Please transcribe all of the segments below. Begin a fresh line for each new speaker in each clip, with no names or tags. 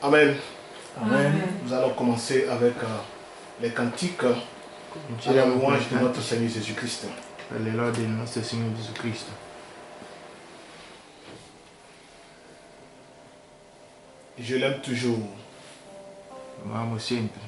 Amen.
Amen.
Nous allons commencer avec les cantiques à la louange de notre Seigneur Jésus-Christ.
Alléluia de notre Seigneur Jésus-Christ.
Je l'aime toujours.
Lo amo sempre.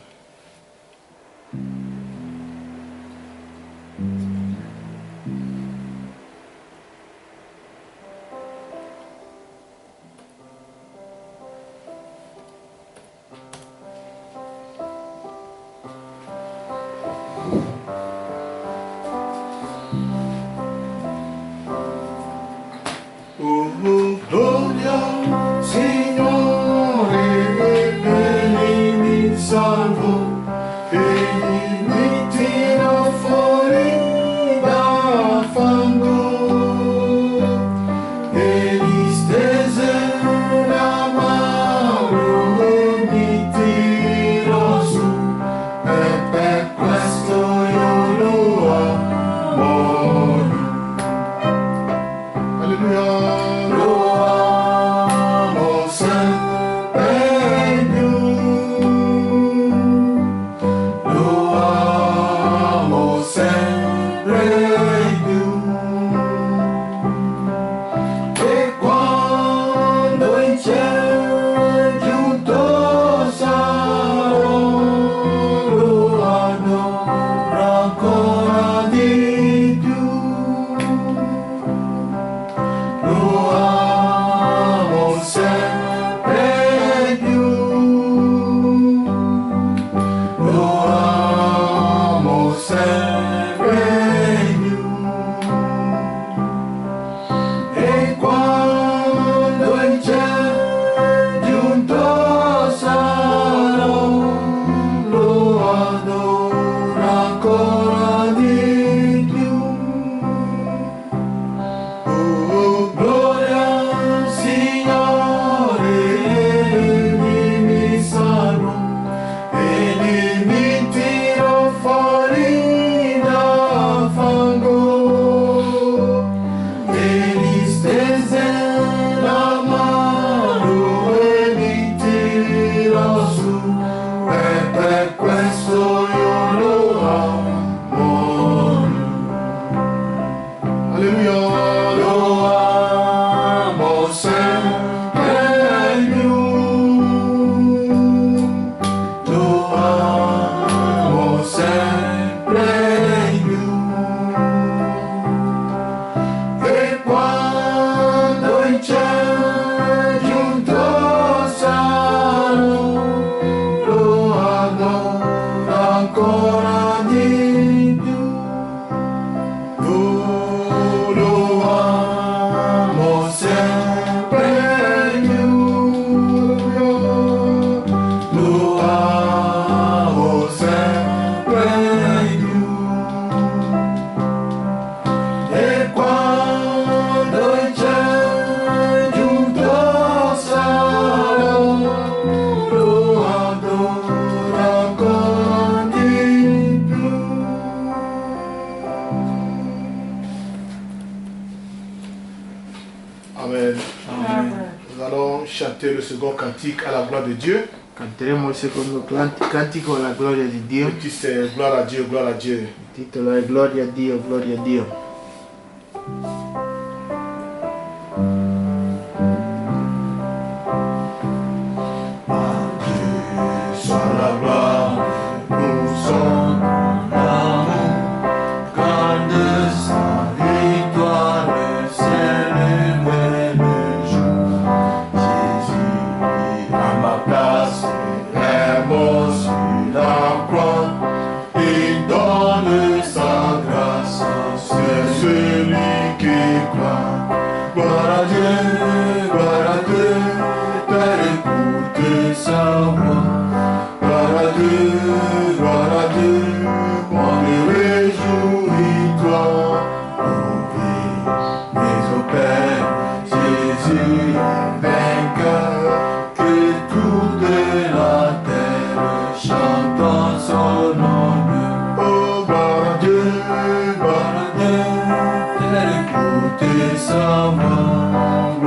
À la gloire de Dieu.
Canteremo il secondo cantico alla gloria di Dio.
Il titre è gloire à Dieu, gloire à Dieu.
Il titolo è Gloria a Dio, gloria a Dio.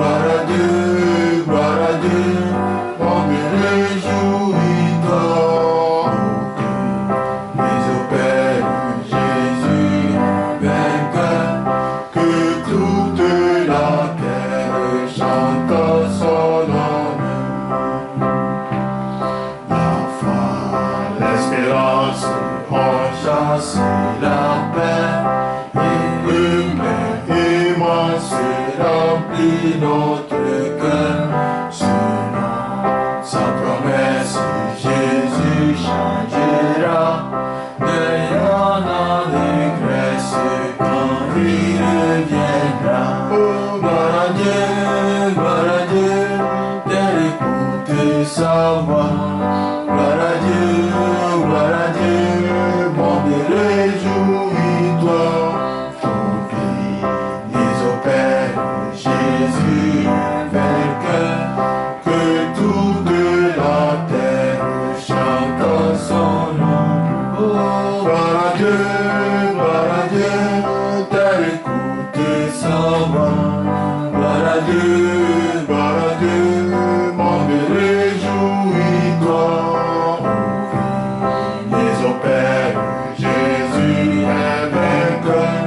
Gloire à Dieu, gloire à Dieu, on
notre cœur. Selon sa promesse, Jésus changera. D'ailleurs l'allégresse quand il reviendra. Gloire à Dieu, d'écouter sa voix. Gloire à Dieu, monde réjouis-toi. Oublie les opères, Jésus est vainqueur. Que toute la terre chante son nom. Oh, gloire à Dieu, d'écouter sa voix. Gloire à Dieu, monde réjouis-toi. Les opères, Jésus est vainqueur.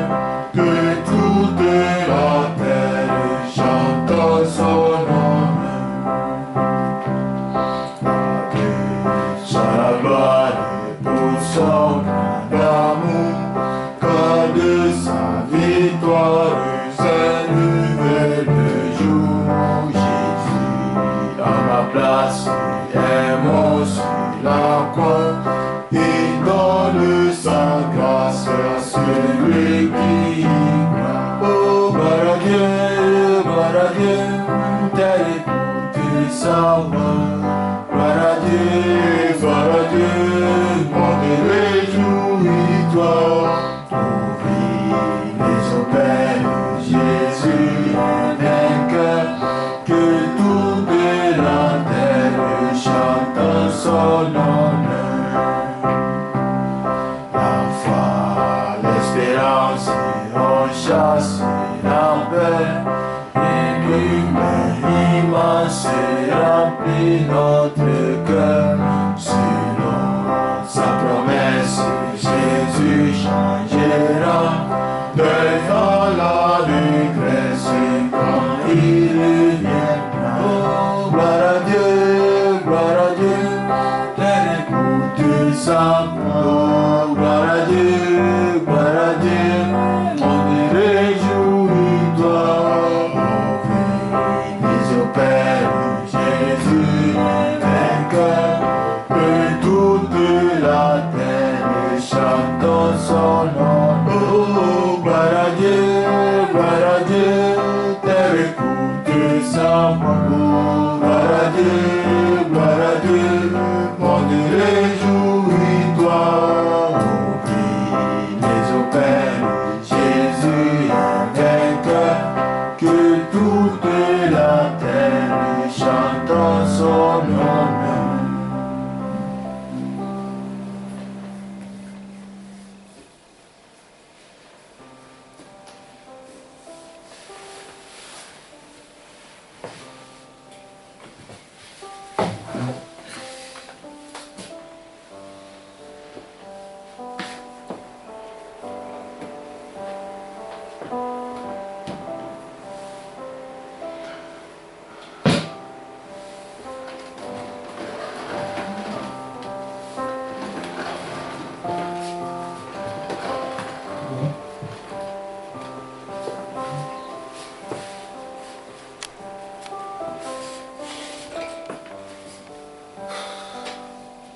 Que toute la terre chante son nom. Soit la gloire pour son amour, car de sa victoire c'est nouvel jour. Jésus à ma place est mort sur la croix. Il donne sa grâce à celui qui y croit. Oh, gloire à Dieu, d'écouter sa voix. Gloire à Dieu, monde réjouis-toi. Oublie les opères, Jésus est vainqueur. Que toute la terre chante son honneur. La foi, l'espérance, on chasse la peur. Et l'humain immense remplit notre cœur. Selon sa promesse, Jésus changera. Devant l'allégresse quand il reviendra. Oh, gloire à Dieu, d'écouter sa voix. Gloire à Dieu, monde réjouis-toi. Les opères, Jésus est vainqueur. Que toute la terre chante son nom. Oh, gloire à Dieu, d'écouter sa voix. Gloire à Dieu, monde réjouis-toi. Oublie les opères, Jésus est vainqueur. Que toute la terre chante son honneur.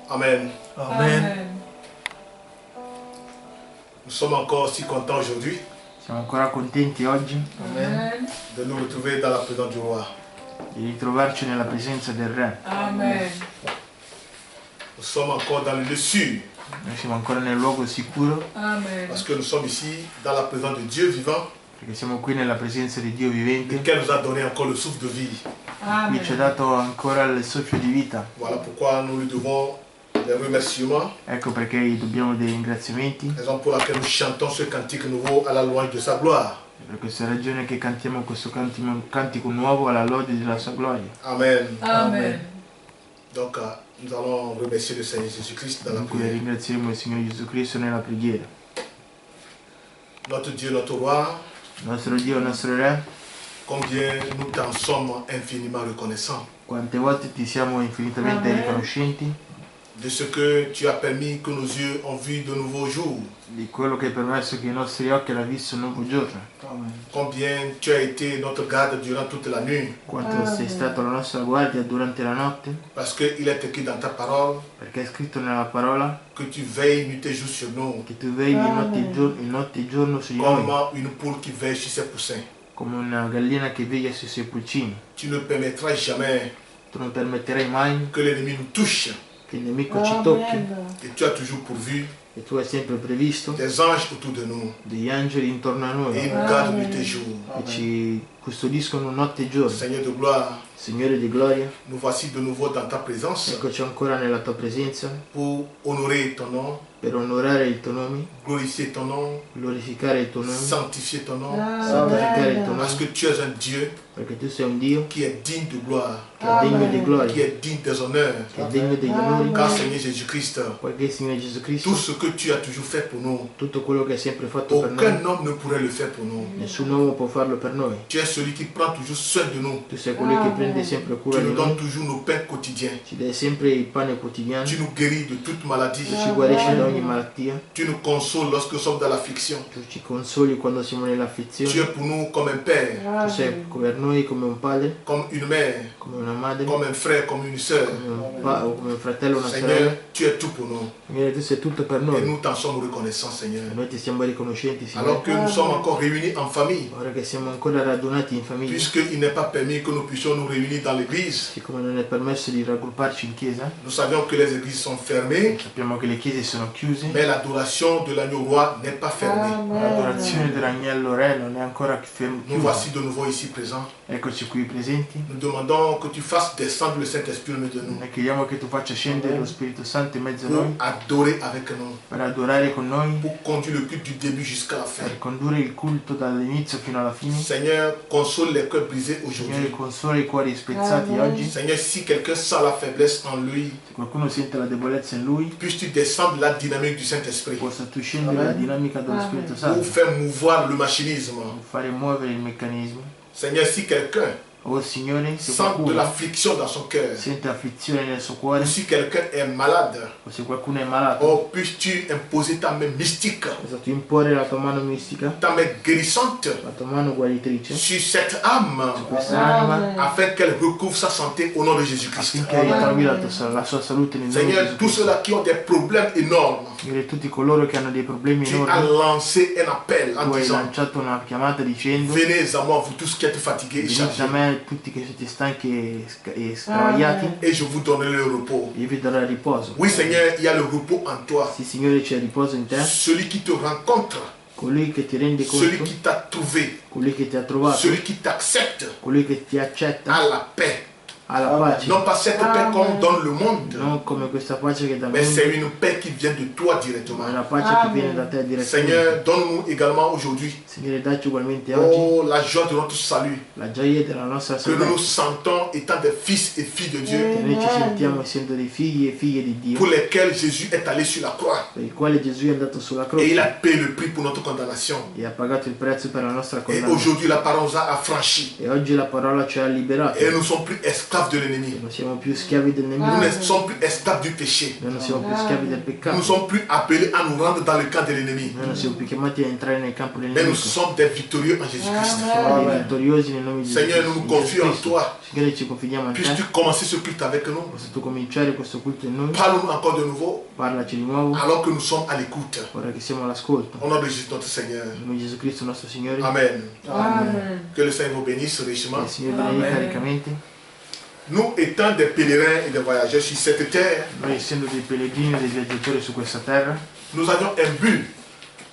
Amen.
Amen.
Nous sommes encore si contents aujourd'hui
Siamo ancora contenti oggi
Amen.
de nous retrouver dans la présence du roi.
di ritrovarci nella presenza del Re.
Amen.
Nous sommes encore dans le lieu sûr
Noi siamo ancora nel luogo sicuro
Amen.
parce que nous sommes ici dans la présence de Dieu vivant,
perché siamo qui nella presenza di Dio vivente,
lequel nous a donné encore le souffle de vie.
qui ci ha
Amen.
dato ancora il soffio di vita.
Voilà pourquoi nous lui devons des remerciements,
Ecco perché gli dobbiamo dei ringraziamenti,
raison pour laquelle nous chantons ce cantique nouveau à la louange de sa gloire.
per questa ragione che cantiamo questo cantico nuovo alla lode della sua gloria.
Amen.
Amen.
Donc nous allons remercier le Seigneur Jésus-Christ dans la
Dunque
prière.
ringrazieremo il Signore Gesù Cristo nella preghiera.
Notre Dieu, notre roi,
Nostro Dio, nostro Re,
combien nous t'en sommes infiniment reconnaissants
quante volte ti siamo infinitamente
Amen.
riconoscenti
de ce que tu as permis que nos yeux ont vu de nouveaux jours.
di quello che hai permesso che i nostri occhi hanno visto un nuovo giorno.
Combien tu as été notre garde durant toute la nuit.
Quanto sei stato la nostra guardia durante la notte,
Parce qu'il est écrit dans ta parole
perché è scritto nella parola
que tu veilles nuit et jour sur nous,
che tu vegli notte e giorno su di noi,
comme une poule qui veille sur ses poussins.
come una gallina che veglia sui suoi pulcini.
Tu ne permettras jamais
Tu non permetterai mai
que l'ennemi nous touche.
che il nemico ci tocchi,
Et tu as toujours pourvu
e tu hai sempre previsto
des anges autour de nous
degli angeli intorno a
et
noi
ils nous gardent nuit et jour.
che ci custodiscono notte e giorno.
Seigneur de gloire,
Signore di gloria,
nous voici de nouveau dans ta présence
eccoci ancora nella tua presenza
pour honorer ton nom,
per onorare il tuo nome,
glorifier ton nom,
glorificare il tuo nome,
sanctifier ton nom,
santificare il tuo
parce
nome,
que tu es un Dieu
perché tu sei un Dio
qui est digne de gloire,
che è degno di
qui
gloria,
est digne des honneurs.
che è degno degli onori,
Car Seigneur Jésus-Christ,
poiché Signore Gesù Cristo,
tout ce que tu as toujours fait pour nous,
tutto quello che hai sempre fatto per noi,
aucun homme ne pourrait le faire pour nous.
nessun uomo può farlo per noi.
Tu es celui qui prend toujours soin de nous.
Tu sei colui che prende sempre cura
Tu
di
nous donnes
noi,
toujours nos pains quotidiens.
ci dai sempre il pane quotidiano,
Tu nous guéris de toute maladie.
ci guarisci da ogni malattia,
Tu nous consoles lorsque nous sommes dans l'affliction.
tu ci consoli quando siamo
Tu es
nell'afflizione,
pour nous comme un père,
tu sei per noi come un padre,
comme une mère,
come una madre,
comme un frère, comme une sœur.
o come un fratello o una sorella.
Seigneur, tu es tout pour nous.
Signore, tu sei tutto per
Et
noi.
nous t'en sommes reconnaissants, Seigneur.
Noi ti siamo riconoscenti,
Alors
Signore,
que nous sommes encore réunis en famille,
ora che siamo ancora radunati in famiglia,
puisqu'il n'est pas permis que nous puissions nous réunir dans l'église.
siccome non è permesso di raggrupparci in chiesa,
Nous savions que les églises sont fermées,
sappiamo che le chiese sono chiuse,
mais l'adoration de l'agneau roi n'est pas fermée.
l'adorazione dell'agnello re non è ancora
Nous
chiusa.
voici de nouveau ici présents.
Eccoci qui presenti.
Nous demandons que tu fasses descendre le Saint-Esprit au milieu de nous
Noi chiediamo che tu faccia scendere lo Spirito Santo in mezzo a
pour
noi,
adorer avec nous,
per adorare con noi,
pour conduire le culte du début jusqu'à la fin.
per condurre il culto dall'inizio fino alla fine.
Seigneur, console les cœurs brisés aujourd'hui.
Signore, consola i cuori spezzati oggi.
Seigneur, si quelqu'un sent la faiblesse en lui,
Se qualcuno sente la debolezza in lui,
puisses-tu descendre la dynamique du Saint-Esprit
possa tu scendere la dinamica dello Spirito
pour
Santo,
faire mouvoir le machinisme.
per fare muovere il meccanismo.
Seigneur, si quelqu'un
Oh Signore, se
sent de
qualcuno
l'affliction dans son cœur,
sente afflizione nel suo
ou
cuore,
si quelqu'un est malade,
o se qualcuno è malato,
oh, puisses-tu imposer ta main mystique,
possa tu imporre la tua mano mistica,
ta main guérissante
la tua mano guaritrice,
sur cette âme,
questa anima,
afin qu'elle recouvre sa santé au nom de Jésus-Christ.
affinché ritrovi la sua salute nel nome di
Seigneur,
Gesù
tous
Cristo.
ceux-là qui ont des problèmes énormes,
Signore, tutti coloro che hanno dei problemi
tu as
enormi,
lancé un appel en
tu hai
disant,
lanciato una chiamata dicendo:
venez à moi, vous tous qui êtes fatigués et
venite a
chargés,
me tutti che siete stanchi e stravagliati,
et je vous donnerai le repos.
e io vi darò riposo.
Oui, Seigneur, il y a le repos en toi.
Sì, Signore, c'è riposo in te,
Celui qui te rencontre,
colui che ti rende
celui
conto,
qui t'a trouvé,
colui che ti ha trovato,
celui qui t'accepte,
colui che ti accetta,
a la paix.
ha la pace,
Non pas cette paix comme donne le monde,
non come questa pace che dà
mais
mondo,
c'est une paix qui vient de toi
ma è
directement.
una pace che viene da te direttamente.
Seigneur, donne-nous également aujourd'hui,
Signore, dacci ugualmente oggi
oh, la joie de notre salut,
la gioia della nostra
que nous nous
salvezza,
sentons étant des fils et filles de Dieu,
che noi ci sentiamo essendo dei figli e figlie di Dio,
pour lesquels Jésus est allé sur la croix
per il quale Gesù è andato sulla
et il a
croce
payé le prix pour notre condamnation.
e ha pagato il prezzo per la nostra
Et
condanna.
aujourd'hui, la parole nous a affranchis
E oggi la parola ci ha liberato.
et nous ne sommes plus esclaves de l'ennemi.
Non siamo più schiavi del
Nous
nemico,
ne sommes plus esclaves du péché.
noi non siamo più schiavi del
Nous ne
peccato,
sommes plus appelés à nous rendre dans le camp de l'ennemi.
noi non siamo più chiamati a entrare nel campo del
Mais nous
nemico,
sommes des victorieux en Jésus-Christ.
siamo dei vittoriosi nel nome di
Seigneur, nous nous
Gesù
confions en
Cristo.
toi.
Signore, ci confidiamo in te,
Puisses-tu commencer ce culte avec nous?
posso tu cominciare questo culto in noi,
Parle-nous encore de nouveau
parlaci di nuovo,
alors que nous sommes à l'écoute.
ora che siamo all'ascolto.
Au nom de Jésus notre Seigneur.
Nel nome di Gesù Cristo nostro Signore,
Amen.
Amen.
Que le Seigneur vous bénisse
che
richement.
il Signore benedica riccamente.
Nous étant des pèlerins et des voyageurs sur cette terre,
Noi essendo dei pellegrini e dei viaggiatori su questa terra,
nous avions un but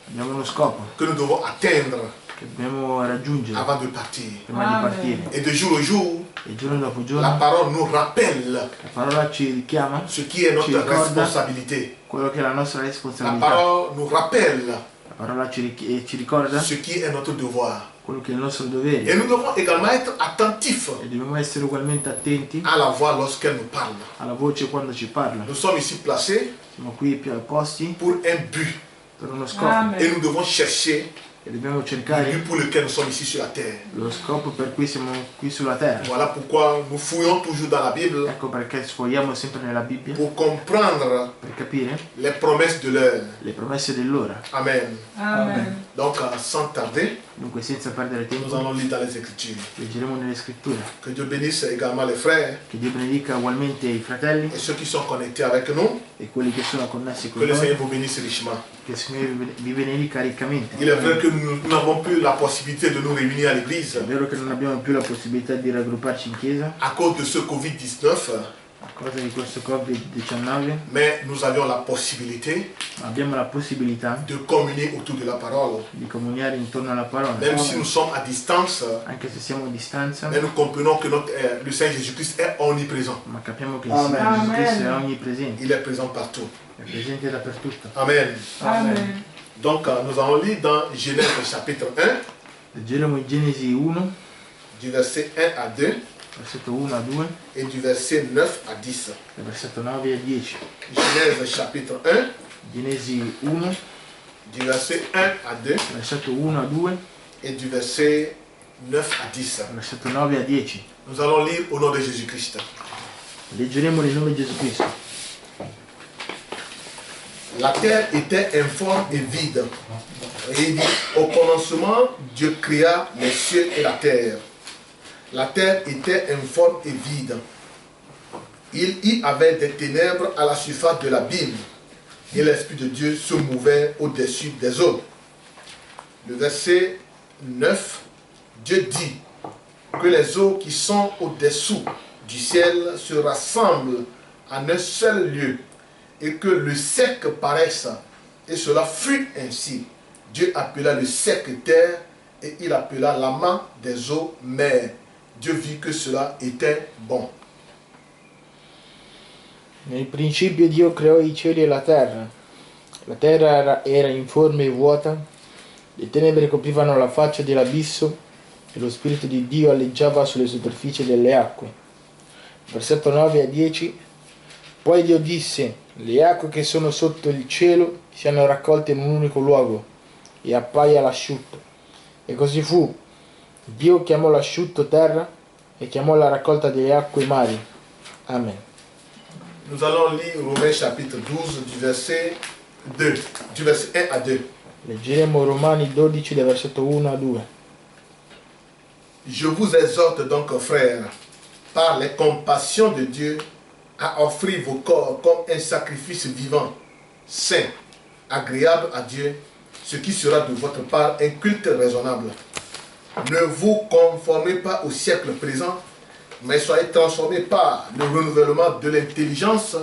abbiamo uno scopo
que nous devons atteindre
che dobbiamo raggiungere
avant de partir.
prima di partire.
Et de jour en jour,
E giorno dopo
la
giorno
parole nous rappelle
la parola ci richiama
ce qui est notre
Ci ricorda
responsabilité.
quello che è la nostra
La
responsabilità.
parole nous rappelle
La parola ci ricorda
ce qui est notre devoir.
quello che è il nostro
Et
dovere.
nous devons également être attentifs
E dobbiamo essere ugualmente attenti
à la voix lorsqu'elle nous parle.
alla voce quando ci parla.
Nous sommes ici placés
Siamo qui più posti
pour un but
per uno scopo.
Amen.
et nous devons chercher
e dobbiamo
le
cercare
but pour lequel nous sommes ici sur la terre.
lo scopo per cui siamo qui sulla terra.
Voilà pourquoi nous fouillons toujours dans la Bible
Ecco perché sfogliamo sempre nella Bibbia
pour comprendre
per capire
les promesses de l'heure.
le promesse dell'ora.
Amen.
Amen.
Donc, sans tarder,
Dunque senza perdere
nous
tempo
allons lire dans les Écritures.
leggeremo nelle scritture.
Que Dieu bénisse également les frères
Che Dio benedica ugualmente i fratelli
et ceux qui sont connectés avec nous.
e quelli che sono connessi con
Que le
noi.
Seigneur vous bénisse richement.
Che il Signore vi benedica riccamente.
Il est vrai que nous n'avons plus la possibilité de nous réunir à l'église
È vero che non abbiamo più la possibilità di raggrupparci in chiesa
à cause de ce Covid-19,
a causa di questo Covid-19,
mais nous avions la possibilité
ma abbiamo la possibilità
de communier autour de la parole.
di comuniare intorno alla parola.
Même si nous sommes à distance,
Anche se siamo a distanza,
mais nous comprenons que le Seigneur Jésus-Christ est omniprésent.
ma capiamo che il
Amen.
Signore Gesù Cristo è
Amen.
onnipresente,
Il est présent partout.
è presente dappertutto.
Amen.
Amen.
Donc, nous allons lire dans Genèse chapitre 1,
Leggeremo in Genesi 1,
du verset 1 à 2
versetto 1 a 2
et du verset 9 à 10.
e versetto 9 a 10.
Genèse chapitre 1,
Genesi 1,
du verset 1 à 2
versetto 1 a 2
et du verset 9 à 10.
versetto 9 a 10.
Nous allons lire au nom de Jésus-Christ.
Leggeremo nel nome di Gesù Cristo.
La terre était informe et vide. Et il dit, au commencement, Dieu créa les cieux et la terre. La terre était informe et vide. Il y avait des ténèbres à la surface de l'abîme. Et l'Esprit de Dieu se mouvait au-dessus des eaux. Le verset 9, Dieu dit que les eaux qui sont au-dessous du ciel se rassemblent en un seul lieu et que le sec paraisse. Et cela fut ainsi. Dieu appela le sec terre et il appela l'amas des eaux mer. Dieu vit que cela était bon.
Nel principio Dio creò i cieli e la terra. La terra era informe e vuota, le tenebre coprivano la faccia dell'abisso e lo Spirito di Dio alleggiava sulle superfici delle acque. Versetto 9 a 10. Poi Dio disse: le acque che sono sotto il cielo siano raccolte in un unico luogo e appaia l'asciutto. E così fu. Dio chiamò l'asciutto terra e chiamò la raccolta delle acque mari. Amen.
Nous allons lire Romains chapitre 12 du verset 2, du verset 1 à 2.
Leggeremo Romani 12 dal versetto 1 a 2.
Je vous exhorte donc, frères, par les compassions de Dieu, à offrir vos corps comme un sacrifice vivant, saint, agréable à Dieu, ce qui sera de votre part un culte raisonnable. Ne vous conformez pas au siècle présent, mais soyez transformés par le renouvellement de l'intelligence,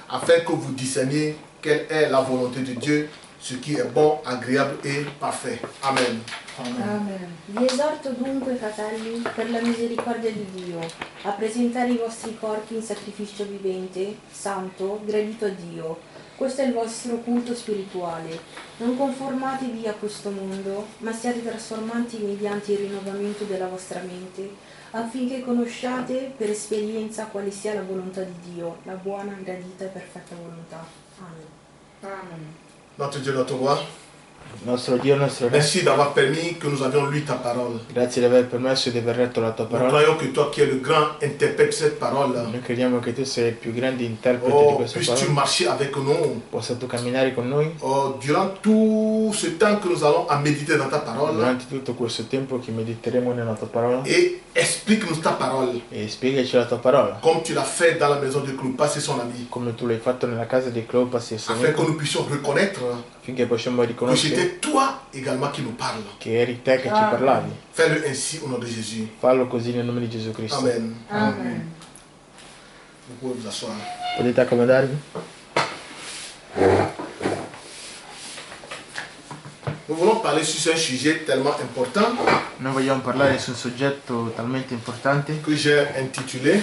afin que vous discerniez quelle est la volonté de Dieu, ce qui est bon, agréable et parfait. Amen.
Amen.
Vi esorto dunque, fratelli, per la misericordia di Dio, a presentare i vostri corpi in sacrificio vivente, santo, gradito a Dio. Questo è il vostro culto spirituale. Non conformatevi a questo mondo, ma siate trasformati mediante il rinnovamento della vostra mente, affinché conosciate per esperienza quale sia la volontà di Dio, la buona, gradita e perfetta volontà. Amen.
Amen.
Notre Dieu, notre roi,
Nostro Dio, nostro Re,
merci d'avoir permis que nous avions lu ta parole.
grazie di aver permesso di aver letto la tua
Nous
parola.
croyons que toi qui es le grand interprète de cette parole,
Noi crediamo che tu sei il più grande interprete di
oh,
questa
puisses-tu
parola.
marcher avec nous
Possa tu camminare con noi
oh, durant tout ce temps que nous allons à méditer dans ta parole
durante tutto questo tempo che mediteremo nella tua parola
et explique-nous ta parole
e spiegaci la tua parola,
comme tu l'as fait dans la maison de Clopas et son ami,
come tu l'hai fatto nella casa di Clopas e suo
afin que
amico,
nous puissions reconnaître
affinché possiamo
que
riconoscere
c'était toi également qui nous parle.
che eri te che ci parlavi.
Fais-le ainsi au nom de Jésus.
Fallo così nel nome di Gesù Cristo.
Amen.
Amen.
Vous pouvez vous asseoir.
Potete accomodarvi?
Nous voulons parler sur un sujet tellement important
Noi vogliamo parlare su un soggetto talmente importante
que j'ai intitulé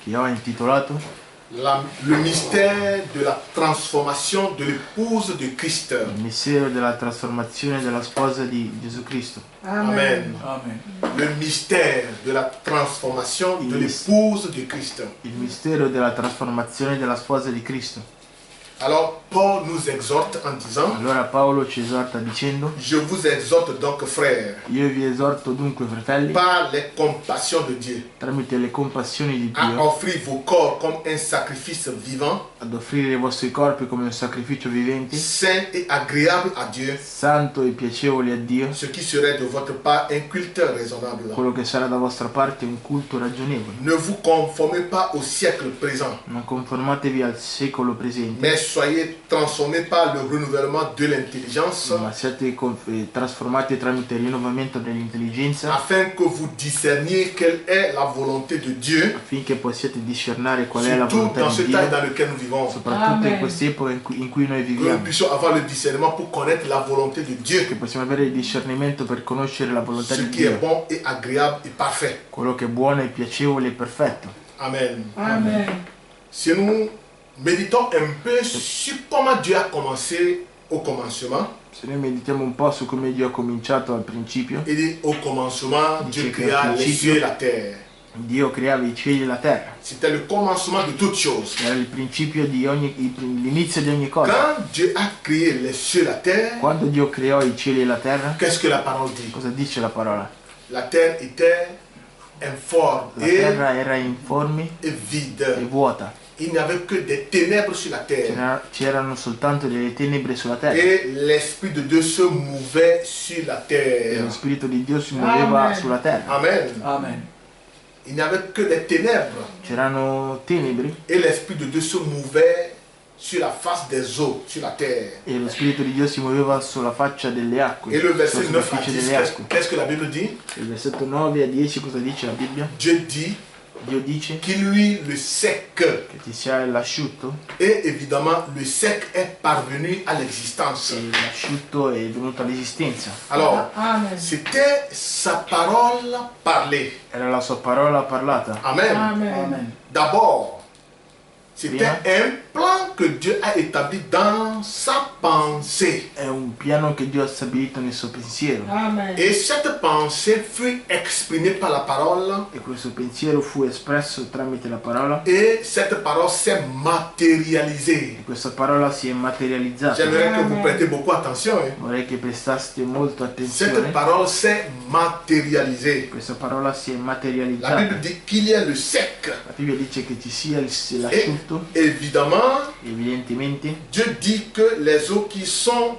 che ho intitolato
le mystère de la transformation de l'épouse de Christ.
Il mistero della trasformazione della sposa di Gesù Cristo.
Amen.
Amen.
Le mystère de la transformation de
Yes.
l'épouse de Christ.
Il mistero della trasformazione della sposa di Cristo.
Alors Paul nous exhorte en disant,
Allora Paolo ci esorta dicendo:
je vous exhorte donc frères,
io vi esorto dunque, fratelli,
par les compassions de Dieu,
tramite le compassioni di
à
Dio,
offrir vos corps comme un sacrifice vivant,
ad offrire i vostri corpi come un sacrificio vivente,
saint et agréable à Dieu,
santo e piacevole a Dio,
ce qui serait de votre part un culte raisonnable.
quello che sarà da vostra parte un culto ragionevole.
Ne vous conformez pas au siècle présent,
Non conformatevi al secolo presente,
mais soyez transformés par le renouvellement de l'intelligence,
ma siate trasformati tramite il rinnovamento dell'intelligenza,
afin que vous discerniez quelle est la volonté de Dieu,
affinché possiate discernere qual è la
surtout
volontà
dans
di
ce temps
Dio,
dans lequel nous vivons.
soprattutto in
Amen.
quest'epoca in cui noi
Que nous
viviamo,
puissions avoir le discernement pour connaître la volonté de Dieu,
che possiamo avere il discernimento per conoscere la volontà
ce
di
qui est
Dio,
bon et agréable et parfait.
quello che è buono e piacevole e perfetto.
Amen.
Amen.
Si nous méditons un peu sur comment Dieu a commencé au commencement,
Se noi meditiamo un po' su come Dio ha cominciato al principio,
il dit au commencement, Dieu
Dice che
créa
al
les
principio
cieux et la terre.
Dio creava i cieli e la terra.
C'était le commencement de toutes choses.
Era il principio di l'inizio di ogni cosa.
Quand Dieu a créé les cieux et la terre,
Quando Dio creò i cieli e la terra,
qu'est-ce que la parole dit?
cosa dice la parola?
La terre était informe
La terra era informe
et
e
vide.
vuota.
Il n'y avait que des ténèbres sur la terre.
C'erano soltanto delle tenebre sulla terra.
Et l'Esprit de Dieu se mouvait sur la
E
terre.
lo Spirito di Dio si muoveva
Amen.
sulla terra.
Amen.
Amen.
Il n'y avait que des ténèbres.
C'erano tenebri
Et l'Esprit de Dieu se mouvait sur la face des eaux, sur la terre.
e lo Spirito di Dio si muoveva sulla faccia delle acque,
Et le verset
sulla
9 à
superficie
10,
delle acque.
qu'est-ce que la Bible dit?
Il versetto 9 a 10 cosa dice la Bibbia?
Dieu dit
Dio dice
qu'il lui, le sec,
che ci sia l'asciutto,
et évidemment le sec est parvenu à l'existence.
e l'asciutto è venuto all'esistenza.
Alors,
Amen.
c'était sa parole parlée.
Era la sua parola parlata.
Amen.
Amen.
Amen.
D'abord, c'était
Bien.
un plan que Dieu a établi dans sa pensée.
È un piano che Dio ha stabilito nel suo pensiero.
Amen.
Et cette pensée fut exprimée par la parole
E questo pensiero fu espresso tramite la parola
et cette parole s'est matérialisée.
e questa parola si è materializzata.
J'aimerais que vous
Amen.
prêtez beaucoup attention. Hein.
Vorrei che prestaste molto
Cette
attenzione.
parole s'est matérialisée.
Questa parola si è
La
materializzata.
Bible dit qu'il y a le sec.
La Bibbia dice che ci sia
Et
l'asciutto.
évidemment,
Evidentemente
Dieu dit que les eaux qui sont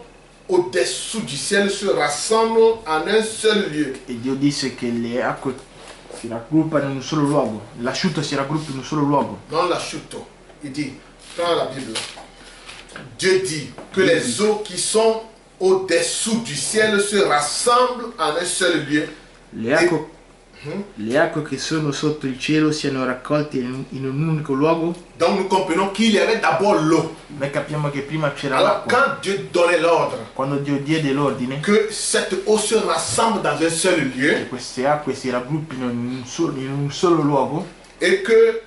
au-dessous du ciel se rassemblent en un seul lieu.
e Dio disse che le acque si raggruppano in un solo luogo. L'asciutto si raggruppa in un solo luogo.
Non l'asciutto. Il dit, dans la Bible, Dieu dit que les eaux qui sont au-dessous du ciel se rassemblent en un seul lieu.
Le acque che sono sotto il cielo siano raccolte in un unico luogo.
Donc nous comprenons qu'il y avait d'abord l'eau.
Noi capiamo che prima c'era
Alors
l'acqua.
quand Dieu donnait l'ordre
Quando Dio diede l'ordine
que cette eau se rassemble dans un seul
che
lieu
queste acque si raggruppino in un solo luogo
et que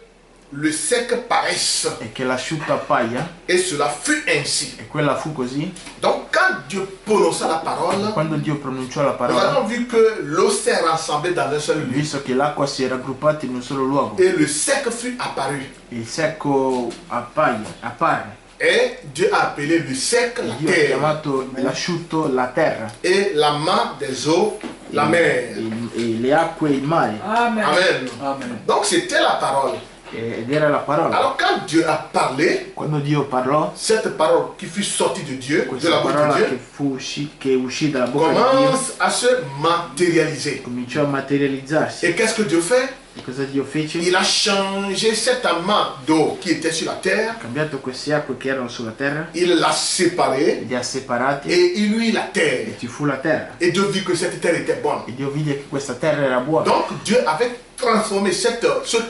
le sec paraisse,
e che l'asciutto appaia,
et cela fut ainsi.
e quella fu così.
Donc quand Dieu prononça la parole,
Quando Dio pronunciò la
nous
parola,
avons vu que l'eau s'est rassemblée dans un seul lieu
visto che l'acqua si è raggruppata in un solo luogo,
et le sec fut apparu.
il secco appare.
Et Dieu a appelé le sec la
Dio ha
terre
chiamato l'asciutto la terra
et la main des eaux la mer.
e le acque il mare.
Amen.
Amen.
Amen.
Donc c'était la parole.
Ed era la parola.
Alors quand Dieu a parlé,
Quando Dio parlò,
cette parole qui fut sortie de Dieu, de
questa
la bouche
parola
de
che
Dieu,
che uscì dalla bocca di Dio
commence à se matérialiser.
cominciò a materializzarsi.
Et qu'est-ce que Dieu fait?
E cosa Dio fece?
Il a changé cet amas d'eau qui était sur la terre,
Ha cambiato queste acque che erano sulla terra,
il l'a séparé
li ha separati
et il lui la
e
terre.
ci fu la terra.
Et Dieu vit que cette terre était bonne.
E Dio vide che questa terra era buona.
Donc Dieu avait transformé ce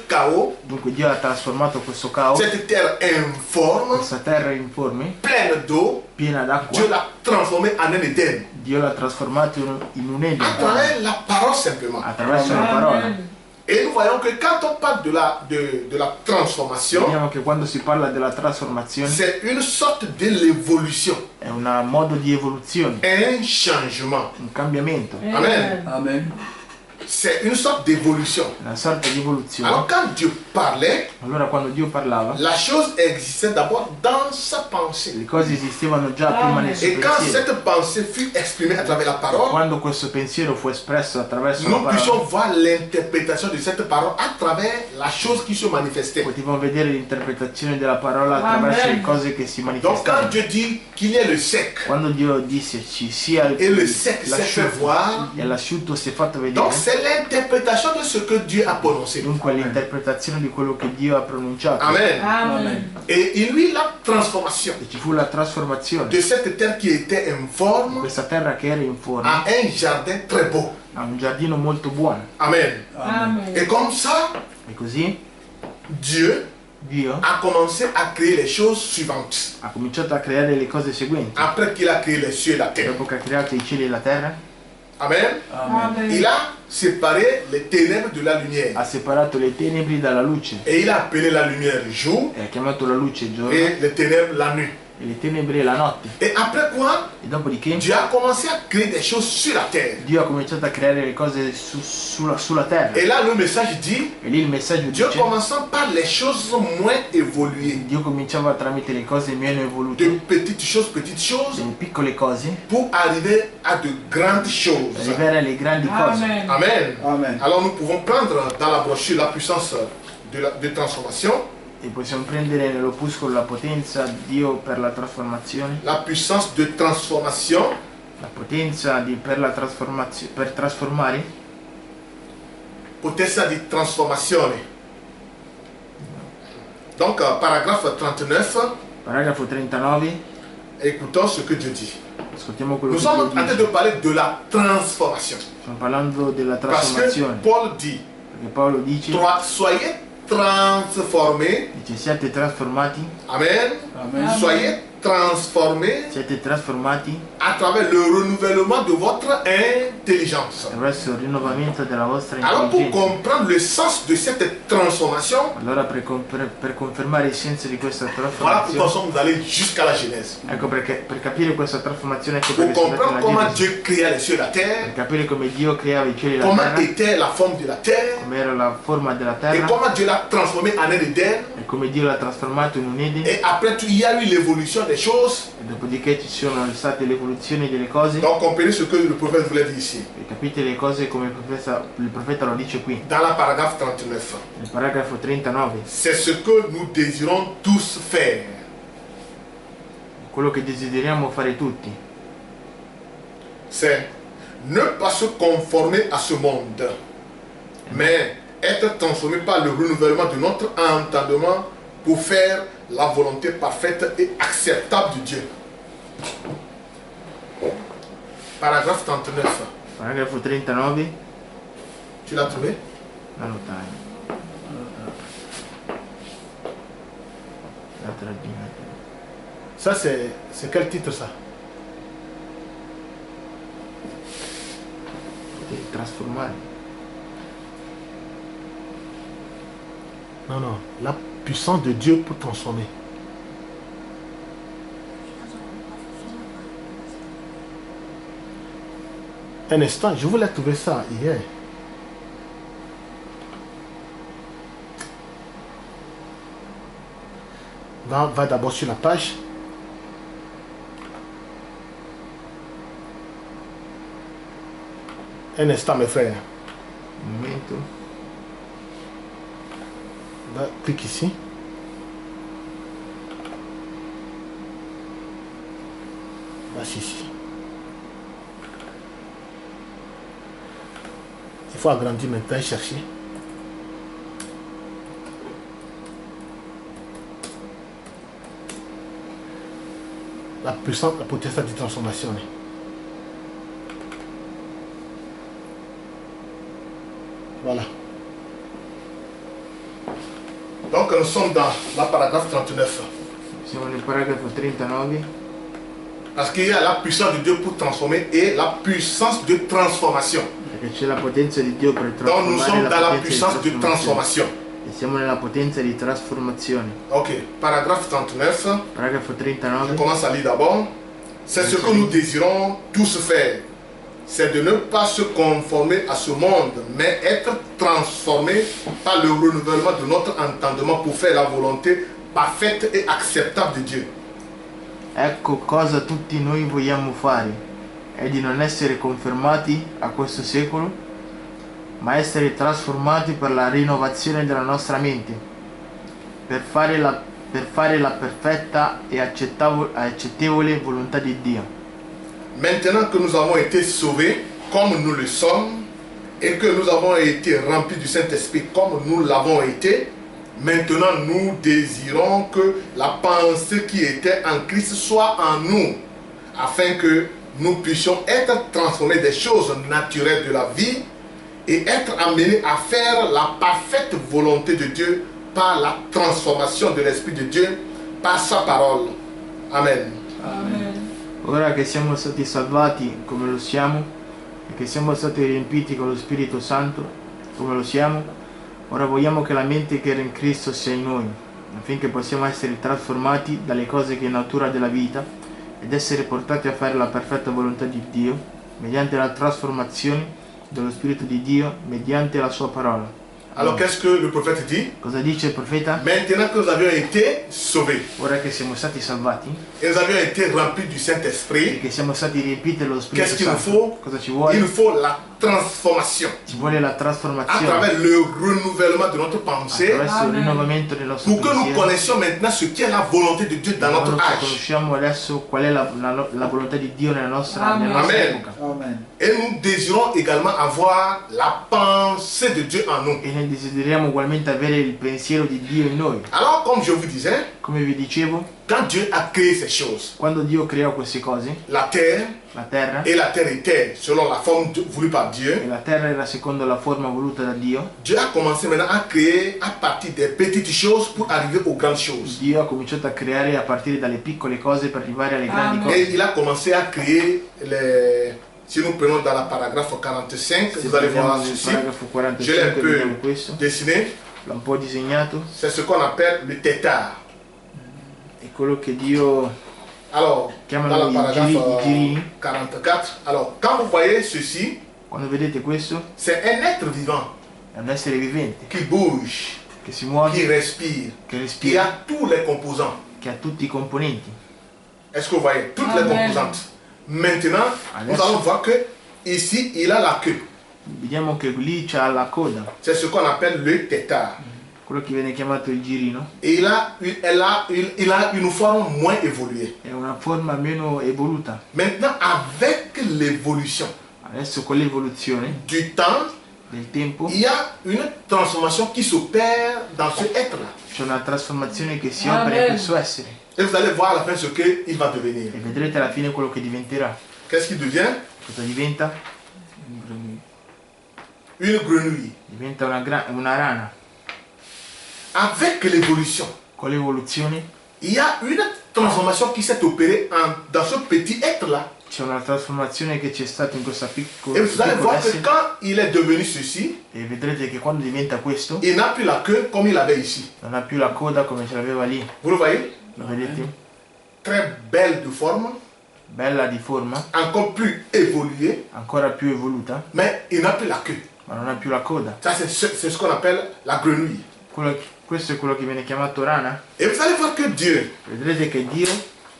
chaos,
Dunque Dio ha trasformato questo caos,
cette terre informe,
questa terra informe,
pleine d'eau,
piena d'acqua.
Dieu l'a transformé en un Éden.
Dio l'ha trasformato in un
À
Eden
travers la parole simplement.
attraverso la parola.
Amen.
Et nous voyons que quand on parle de la transformation,
Vediamo che quando si parla della trasformazione
c'est une sorte de l'évolution,
è un modo di evoluzione,
un changement.
un cambiamento.
Amen.
Amen.
c'est une sorte d'évolution.
una sorta di evoluzione.
Alors quand Dieu parlait,
Allora quando Dio parlava,
la chose existait d'abord dans sa pensée.
le cose esistevano già prima nel suo
Et quand
pensiero.
cette pensée fut exprimée à travers la parole,
Quando questo pensiero fu espresso attraverso la
nous puissions
parola,
voir l'interprétation de cette parole à travers la chose qui se manifestait.
potevamo vedere l'interpretazione della parola attraverso
Amen.
le cose che si
Donc quand
manifestavano.
Dieu dit qu'il y ait le sec
Quando Dio disse ci sia
et le sec s'est fait
l'asciutto
voir,
e l'asciutto si è fatto vedere,
donc c'est l'interprétation de ce que Dieu a prononcé.
dunque l'interpretazione di quello che Dio ha pronunciato.
Amen.
Amen.
Et il lui la transformation
E ci fu la trasformazione
de cette terre qui était
di
informe
questa terra che era in forma
à un jardin très beau.
a un giardino molto buono.
Amen.
Amen.
Et comme ça,
E così
Dieu
Dio
a commencé à créer les choses suivantes.
ha cominciato a creare le cose seguenti.
Après qu'il a créé les cieux et la terre.
Dopo che ha creato i cieli e la terra,
Amen.
Amen.
Il a séparé les ténèbres de la lumière.
ha separato le tenebri dalla luce
Et il a appelé la lumière jour
e ha chiamato la luce il giorno
et les ténèbres la nuit.
e le tenebre la notte.
Et après quoi,
E dopodiché
Dieu a commencé à créer des choses sur la terre.
Dio ha cominciato a creare le cose sulla terra.
Et là, le message dit,
E lì il messaggio
Dieu
dice,
commençant par les choses moins évoluées.
Dio cominciava tramite le cose meno
De
evolute,
petites choses,
delle piccole cose,
pour arriver à de grandes
per
choses.
arrivare alle grandi cose.
Amen.
Amen.
Amen.
Alors nous pouvons prendre dans la brochure la puissance de transformation,
E possiamo prendere nell'opuscolo la potenza di Dio per la trasformazione,
la puissance de transformation,
la potenza per la trasformazione, per trasformare,
potenza di transformazione. Donc paragraphe 39,
paragrafo 39,
écoutons ce que Dieu dit.
ascoltiamo quello
Nous
che
sommes
Dio
en train
dice.
de parler de la transformation.
Stiamo parlando della
Parce que
trasformazione,
Paul dit,
perché Paolo dice,
soyez transformés,
dice siate trasformati,
amen,
Amen.
soyez transformés
siete trasformati
à travers le renouvellement de votre intelligence.
attraverso il rinnovamento della vostra
Alors pour
intelligenza.
comprendre le sens de cette transformation,
Allora per confermare il senso di questa
voilà pourquoi
trasformazione,
nous sommes allés jusqu'à la Genèse.
ecco perché per capire questa trasformazione, ecco
Pour
perché sono andato
comprendre
nella
comment
Genesi,
Dieu créa les cieux et la
per
terre,
capire come Dio creava i cieli e la
comment
terra,
était la forme de la terre,
come era la forma della
et
terra
comment Dieu l'a transformé en un Éden.
e come Dio l'ha trasformato in un Eden,
Et après tout, il y a eu l'évolution des choses.
e dopodiché ci sono state le evoluzioni delle cose.
Donc comprenez ce que le prophète voulait dire ici.
E capite le cose come il profeta lo dice qui,
Dans la paragraphe 39.
nel paragrafo 39.
C'est ce que nous désirons tous faire.
Quello che desideriamo fare tutti
C'est ne pas se conformer à ce monde, mais être transformé par le renouvellement de notre entendement pour faire la volonté parfaite et acceptable de Dieu. Paragraphe 39.
Paragrafo 39,
Tu l'as trouvé?
la notai. La trabinata.
Ça, c'est quel titre ça?
Devi trasformare.
Non, non. La puissance de Dieu pour transformer. Un instant, je voulais trouver ça hier. Va d'abord sur la page. Un instant, mes frères.
Un momento.
Clique ici. Voici ici. Il faut agrandir maintenant et chercher. La puissance, la potestà di transformazione. Voilà. Donc nous sommes dans la paragraphe 39.
Siamo nel paragrafo 39,
Parce qu'il y a la puissance de Dieu pour transformer et la puissance de transformation.
perché c'è la potenza di Dio per
Donc nous
trasformare
sommes
e
dans la
la
puissance
potenza
de
di
transformation.
E siamo nella potenza di trasformazione.
Ok, paragraphe 39.
Paragrafo
Je
39.
commence à lire d'abord. C'est ce que nous désirons tous faire. c'est de ne pas se conformer à ce monde, mais être transformé par le renouvellement de notre entendement pour faire la volonté parfaite et acceptable de Dieu.
Ecco cosa tutti noi vogliamo fare, è di non essere confermati a questo secolo, ma essere trasformati per la rinnovazione della nostra mente, per fare la perfetta e accettevole volontà di Dio.
Maintenant que nous avons été sauvés comme nous le sommes et que nous avons été remplis du Saint-Esprit comme nous l'avons été, maintenant nous désirons que la pensée qui était en Christ soit en nous, afin que nous puissions être transformés des choses naturelles de la vie et être amenés à faire la parfaite volonté de Dieu par la transformation de l'Esprit de Dieu, par sa parole. Amen.
Amen.
Ora che siamo stati salvati come lo siamo e che siamo stati riempiti con lo Spirito Santo come lo siamo, ora vogliamo che la mente che era in Cristo sia in noi, affinché possiamo essere trasformati dalle cose che è natura della vita ed essere portati a fare la perfetta volontà di Dio mediante la trasformazione dello Spirito di Dio mediante la sua parola.
Alors qu'est-ce que le prophète dit?
Cosa dice il profeta?
Maintenant que nous avions été sauvés
Ora che siamo stati salvati
et nous avions été remplis du
e
Saint-Esprit,
che siamo stati riempiti dello Spirito
qu'est-ce qu'il nous
Santo,
faut?
cosa ci
Il
vuole?
nous faut la transformation
Ci vuole la
à
trasformazione
travers le renouvellement de notre pensée
attraverso il
Amen.
rinnovamento del nostro
pour que nous
pensiero.
connaissions maintenant ce qu'est la volonté de Dieu dans notre
Quando
âge.
conosciamo adesso qual è la volontà di Dio nella nostra
Amen.
epoca.
Amen.
Et nous désirons également avoir la pensée de Dieu en nous.
E noi desideriamo ugualmente avere il pensiero di Dio in noi.
Alors, comme je vous disais,
Come vi dicevo,
quand Dieu a créé ces choses,
quando Dio creò queste cose,
la terre,
la terra,
et la terre était selon la forme voulue par Dieu,
e la terra era secondo la forma voluta da Dio,
Dieu a commencé maintenant à créer à partir des petites choses pour arriver aux grandes choses.
Dio ha cominciato a creare a partire dalle piccole cose per arrivare alle grandi
Amen.
Et
cose.
il a commencé à créer les... Si nous prenons dans le paragraphe 45,
Se
vous allez voir
vediamo nel
ceci.
paragrafo
Je l'ai un
45 vediamo
peu
questo,
dessiné.
l'ho un po' disegnato,
C'est ce qu'on appelle le tétard.
è quello che Dio
Alors,
chiama
dans le
i
paragraphe
girini.
44, alors quand vous voyez ceci,
Quando vedete questo,
c'est un être vivant
è un essere vivente
qui bouge,
che si
qui
muove,
respire,
che
qui
respira,
a tous les composants.
che ha tutti i componenti.
Est-ce que vous voyez? Toutes les
Amen.
composantes. Maintenant, nous
Adesso.
allons voir que ici, il a la queue.
Vediamo che lì c'ha la coda,
C'est ce qu'on appelle le tétard.
quello che viene chiamato il girino,
Et il a une forme moins évoluée.
è una forma meno evoluta.
Maintenant, avec l'évolution
Adesso con l'evoluzione
du temps,
del tempo
il y a une transformation qui s'opère dans ce être-là.
c'è una trasformazione che si opera in
Amen.
questo essere
Et vous allez voir à la fin ce qu'il va devenir.
e vedrete alla fine quello che diventerà.
Qu'est-ce qu'il devient?
Cosa diventa?
Une grenouille.
Diventa una rana.
Avec l'évolution,
Con l'evoluzione
il y a une transformation qui s'est opérée dans ce petit être-là.
c'è una trasformazione che c'è stata in questa
Et vous allez voir que
essere
quand il est devenu ceci,
e vedrete che quando diventa questo
il n'a plus la queue comme il avait ici.
non ha più la coda come ce l'aveva lì.
Vous le voyez?
Lo vedete?
Très belle de forme,
Bella di forma,
encore plus évoluée,
ancora più evoluta,
mais il n'a plus la queue.
ma non ha più la coda.
Ça, c'est ce qu'on appelle la grenouille.
Questo è quello che viene chiamato rana.
Et vous allez voir que Dieu,
Vedrete che Dio,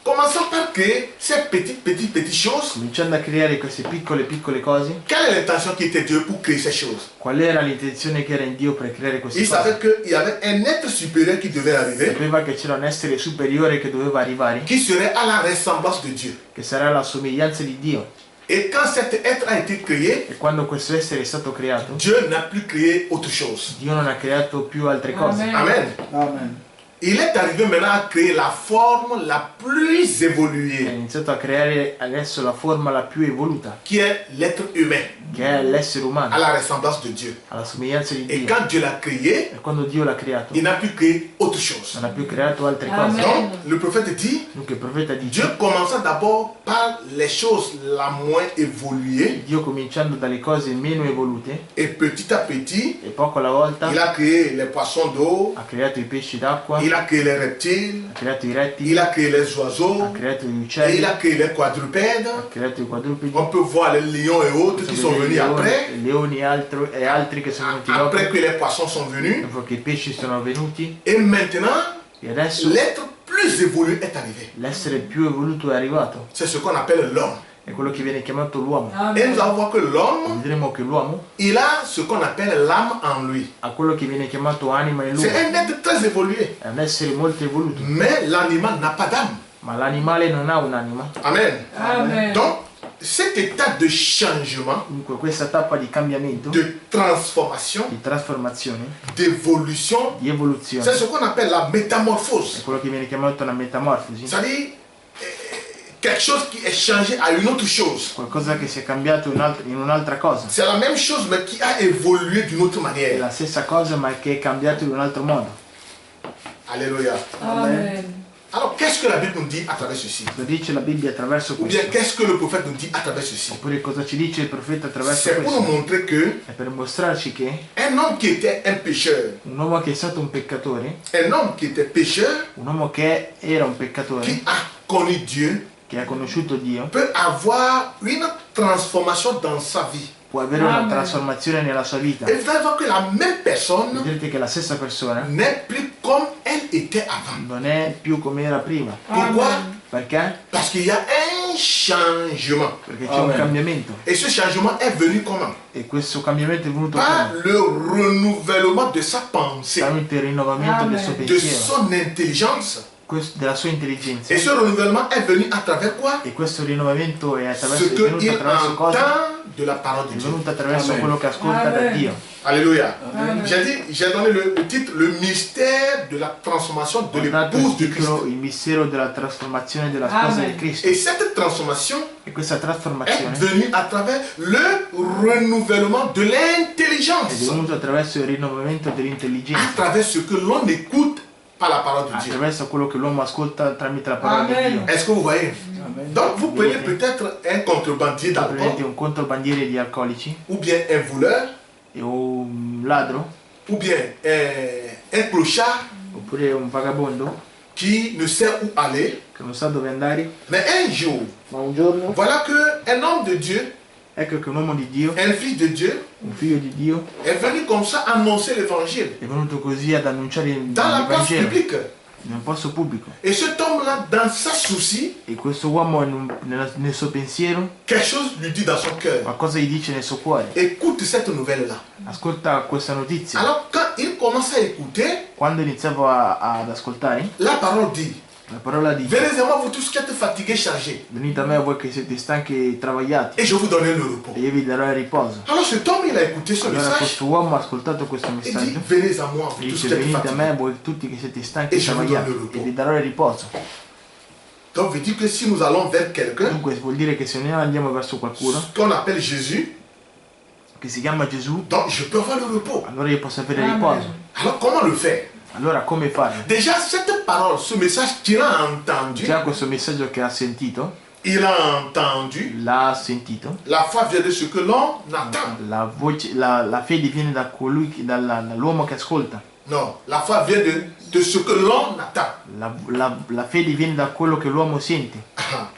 commençant par créer ces petites choses,
cominciando a creare queste piccole cose,
quelle est l'intention qui était Dieu pour créer ces choses?
qual era l'intenzione che era in Dio per creare queste
Il
cose?
savait qu'il y avait un être supérieur qui devait arriver,
Sapeva che c'era un essere superiore che doveva arrivare,
qui serait à la ressemblance de Dieu.
che sarà la somiglianza di Dio.
Et quand cet être a été créé,
E quando questo essere è stato creato,
Dieu n'a plus créé autre chose.
Dio non ha creato più altre cose.
Amen.
Amen.
Amen.
Il est arrivé maintenant à créer la forme la plus
Ha
évoluée,
iniziato a creare adesso la forma la più evoluta,
qui est l'être humain.
che è l'essere
à
umano,
la ressemblance de Dieu.
alla somiglianza di
Et
Dio.
quand Dieu l'a créé,
E quando Dio l'ha creato,
il n'a plus créé autre chose.
non ha più creato altre
Amen.
cose.
Donc, le prophète dit,
Dunque il profeta dice,
Dieu commença d'abord par les choses la moins évoluées,
Dio cominciando dalle cose meno evolute,
et petit à petit,
e poco alla volta
il a créé les poissons d'eau,
ha creato i pesci d'acqua,
il a créé les reptiles,
ha creato i rettili,
il a créé les
ha
oiseaux,
creato gli
et
uccelli,
il a
ha
créé les quadrupèdes.
creato i quadrupedi,
On peut voir les lions et autres qui sont venus après,
leoni e altri che sono venuti dopo,
après que les poissons sont venus.
dopo che i pesci sono venuti,
Et maintenant,
e adesso
l'être plus évolué est arrivé.
l'essere più evoluto è arrivato,
C'est ce qu'on appelle l'homme.
è quello che viene chiamato l'uomo.
Et nous allons voir que l'homme,
Vedremo che l'uomo
il a ce qu'on appelle l'âme en lui.
ha quello che viene chiamato anima in lui,
C'est un être très évolué.
è un essere molto evoluto,
Mais l'animal n'a pas d'âme.
ma l'animale non ha un'anima.
Amen.
Amen.
Donc, cet état de changement,
Dunque questa tappa di cambiamento,
de transformation,
di trasformazione,
d'évolution,
di evoluzione,
c'est ce qu'on appelle la
è
métamorphose.
quello che viene chiamato la metamorfosi,
C'est-à-dire quelque chose qui est changé à une autre chose.
qualcosa che si è cambiato in un'altra cosa.
C'est la même chose mais qui a évolué d'une autre
È
manière.
la stessa cosa ma che è cambiato in un altro modo.
Alléluia.
Amen.
Alors, qu'est-ce que la Bible nous dit à travers ceci?
Lo dice la Bibbia attraverso
Ou bien,
questo.
qu'est-ce que le prophète nous dit à travers ceci?
Oppure cosa ci dice il profeta attraverso
C'est pour nous
questo?
montrer que
È per mostrarci che
un homme qui était un pécheur,
un uomo che è stato un peccatore,
un homme qui était pécheur,
un uomo che era un
qui
peccatore,
a connu Dieu,
che ha conosciuto Dio,
peut avoir une transformation dans sa vie.
può avere una
Amen.
trasformazione nella sua vita.
Et vous allez voir que la même personne
Vedrete che la stessa persona
n'est plus comme elle était avant.
non è più come era prima.
Pourquoi?
Amen.
Perché?
Parce qu'il y a un changement.
Perché c'è un
Amen.
cambiamento.
Et ce changement est venu comment?
E questo cambiamento è venuto
Par
come?
le renouvellement de sa pensée,
Tramite il rinnovamento del suo
Amen.
de
pensiero,
son intelligence.
della sua intelligenza.
Et ce renouvellement est venu à travers quoi?
E questo rinnovamento è
Ce
venuto
qu'il
attraverso cosa?
entend de la parole
È
de Dieu.
venuto attraverso
Amen.
quello che ascolta da
Amen.
Dio.
Alléluia.
Amen.
J'ai donné le titre, le mystère de la transformation de
Ho dato il
l'épouse de Christ.
titolo Il mistero della trasformazione della sposa
Amen.
di Cristo.
Et cette transformation
E questa
est
trasformazione
venue à travers le renouvellement de
è
l'intelligence,
venuta attraverso il rinnovamento
à
dell'intelligenza,
travers ce que l'on écoute par la parole de Dieu.
attraverso quello che l'uomo ascolta tramite la parola
Amen.
di Dio.
Est-ce que vous voyez?
Amen.
Donc vous prenez peut-être un contrebandier
Prendete
d'alcool,
un controbandiere di alcolici,
ou bien un voleur,
e un ladro,
ou bien un clochard
oppure un vagabondo
qui ne sait où aller.
che non sa dove andare,
Mais un jour,
ma un giorno
voilà qu'un homme de Dieu,
ecco che un uomo di Dio,
un fils de Dieu,
un figlio di Dio,
est venu comme ça annoncer l'évangile
è venuto così ad annunciare
dans la place
Vangelo
publique.
in un posto pubblico.
Et cet homme-là, dans sa souci,
E questo uomo nel suo pensiero
quelque chose lui dit dans son cœur.
qualcosa gli dice nel suo cuore.
Écoute cette nouvelle-là.
Ascolta questa notizia.
Alors quand il commence à écouter,
Quando iniziavo ad ascoltare,
la parole dit,
la parola dice:
venez à moi vous tous qui êtes fatigués, chargés,
venite a me voi che siete stanchi e travagliati
et je vous donnerai le repos.
e io vi darò il riposo.
Alors cet homme, il a écouté ce
Allora
message
questo uomo ha ascoltato questo
et dit,
messaggio
venez à moi
e
vous tous
dice:
qui êtes
venite a me
fatigués.
voi tutti che siete stanchi
E
e
je vous
travagliati
donne le repos.
e vi darò il riposo.
Donc veut dire que si nous allons vers quelqu'un
Dunque vuol dire che se noi andiamo verso qualcuno
qu'on appelle Jésus,
che si chiama Gesù,
donc je peux avoir le repos.
allora io posso avere il
Amen.
riposo.
Alors comment le faire?
Allora come farlo?
Déjà cette parole, ce message qu'il a entendu,
Già questo messaggio che ha sentito,
il a entendu,
l'ha sentito,
la foi vient de ce que l'on attend.
la fede viene da colui, dall'uomo che ascolta.
Non, la foi vient de ce que l'on attend,
La fede viene da quello che l'uomo sente,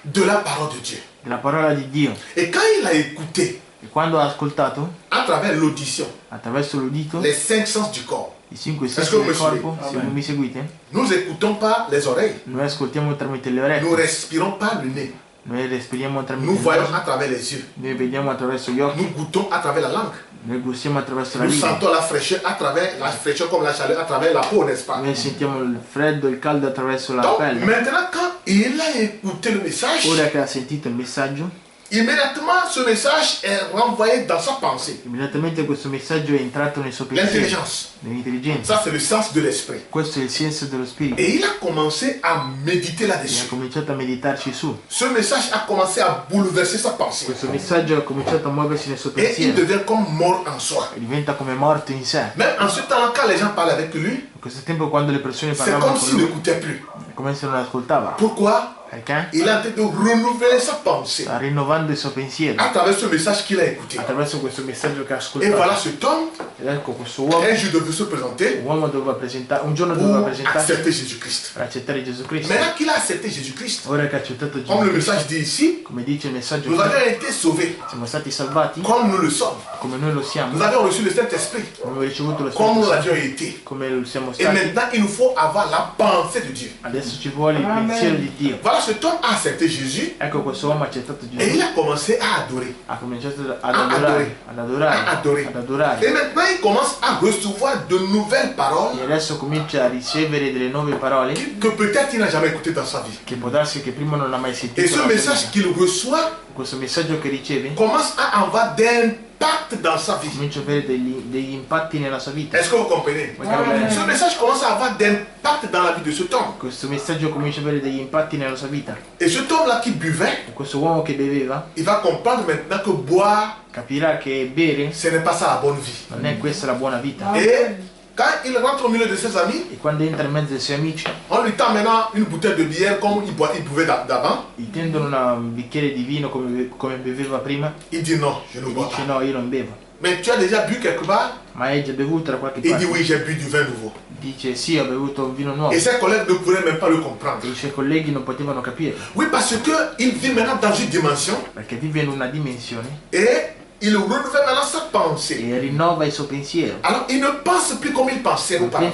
de la parole de Dieu.
della parola di Dio.
Et quand il a écouté,
E quando ha ascoltato,
à travers l'audition,
attraverso l'udito,
les 5 sens du corps,
i 5
Est-ce
sensi
que
del
mi seguite?
corpo, se
Amen.
mi seguite,
nous écoutons par les oreilles,
noi ascoltiamo tramite le
nous
orecchie,
respirons par le nez,
noi respiriamo tramite
nous
il
voyons à
naso,
travers les yeux,
noi vediamo attraverso gli occhi,
nous goûtons à travers la langue,
noi gustiamo attraverso la
nous
lingua,
sentons la fraîcheur comme la chaleur à travers la peau, n'est-ce pas?
noi sentiamo il freddo e il caldo attraverso la
Donc
pelle.
maintenant quand il a écouté le message,
Ora che ha sentito il messaggio,
Immédiatement, ce message est renvoyé dans sa pensée.
Immediatamente questo messaggio è entrato nel suo pensiero,
L'intelligence.
nell'intelligenza.
Ça, c'est le sens de l'esprit.
Questo è il senso dello spirito.
Et il a commencé à méditer
E ha
là-dessus.
cominciato a meditarci su.
Ce message a commencé à bouleverser sa pensée.
Questo messaggio ha cominciato a muoversi nel suo
Et il
pensiero
devient comme mort en soi.
e diventa come morto in sé.
Même en ce temps-là, quand les gens parlaient avec lui,
In questo tempo quando le persone
c'est
parlavano
comme
con
s'il
lui,
n'écoutait plus.
è come se non ascoltava.
Pourquoi?
Perché?
Il a en train de renouveler sa pensée
Sta rinnovando il suo pensiero
à travers ce message qu'il a écouté.
attraverso questo messaggio che ha
Et voilà,
ascoltato.
cet homme,
Ed ecco questo uomo,
un jour devait se présenter
un giorno doveva
pour
presentarsi
accepter Jésus-Christ.
per accettare Gesù Cristo.
Maintenant qu'il a accepté Jésus-Christ,
Ora che ha accettato Gesù
comme le
Cristo,
message dit ici,
come dice il messaggio,
nous avions été sauvés
siamo stati salvati
comme nous le sommes.
come noi lo siamo,
Nous avions reçu le Saint-Esprit
abbiamo ricevuto lo
comme
Spirito
nous
Santo,
l'avions été.
come lo siamo
Et
stati.
maintenant, il nous faut avoir la pensée de Dieu.
Adesso ci vuole il
Amen.
pensiero di Dio.
Voilà, cet homme a accepté Jésus
Ecco, questo uomo ha accettato
et
Gesù,
il a commencé à adorer.
ha cominciato ad
adorare.
adorare, ad adorare,
À adorer.
ad adorare.
Et maintenant, il commence à recevoir de nouvelles paroles
E adesso comincia a ricevere delle nuove parole
que peut-être il n'a jamais écoutées dans sa vie.
che può darsi che prima non ha mai sentito.
Et ce
nella sua
message
vita.
qu'il reçoit
Questo messaggio che riceve
commence à avoir d'impact dans sa vie.
comincia a avere degli impatti nella sua vita.
Est-ce que vous comprenez?
Amen.
Ce message commence à avoir d'impact dans la vie de cet homme.
Questo messaggio comincia a avere degli impatti nella sua vita.
Et cet homme-là qui buvait,
E questo uomo che beveva
il va comprendre maintenant que boire,
capirà che bere
ce n'est pas ça la bonne vie.
non è questa la buona vita.
Amen.
Et quand il rentre au milieu de ses amis,
E quando entra in mezzo ai suoi amici,
on lui tend maintenant une bouteille de bière comme il buvait d'avant.
gli tendono un bicchiere di vino come beveva prima.
Il dit non, je ne
E
bois
dice
pas.
no, io non bevo.
Mais tu as déjà bu quelque part?
Ma hai già bevuto da qualche
Il dit
parte?
oui, j'ai bu du vin nouveau.
Dice sì, ho bevuto un vino nuovo.
Et ses collègues ne pourraient même pas le comprendre.
E i suoi colleghi non potevano capirlo,
Oui, parce qu'il vit maintenant dans une dimension
perché vive in una dimensione
et il renouvelle maintenant sa pensée.
e rinnova il suo pensiero.
Alors, il ne pense plus comme il pensait auparavant.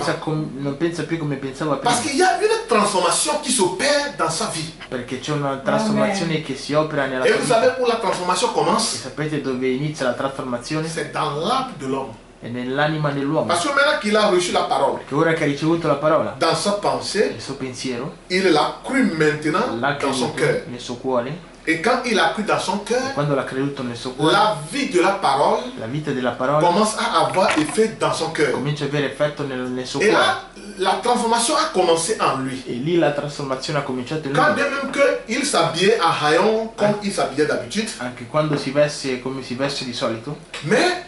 Non pensa più come pensava prima,
Parce qu'il y a une transformation qui s'opère dans sa vie.
perché c'è una trasformazione che si opera nella
Et
sua
vous
vita.
savez où la transformation
E
commence?
sapete dove inizia la trasformazione?
C'est dans l'âme de l'homme.
È nell'anima dell'uomo.
Parce que maintenant qu'il a reçu la parole,
Che ora che ha ricevuto la parola,
dans sa pensée,
il suo pensiero,
il l'a cru maintenant
l'ha
dans son
creduto
cœur.
nel suo cuore,
Et quand il a cru dans son
e
cœur,
quando l'ha creduto nel suo cuore,
la vie de la parole
la vita della parola
commence à avoir effet dans son cœur.
comincia a avere effetto nel suo
Et
cuore.
là, la transformation a commencé en lui.
E lì la trasformazione ha cominciato in
Quand
lui.
bien même qu'il s'habillait à haillons comme il s'habillait d'habitude,
Anche quando si veste come si veste di solito,
mais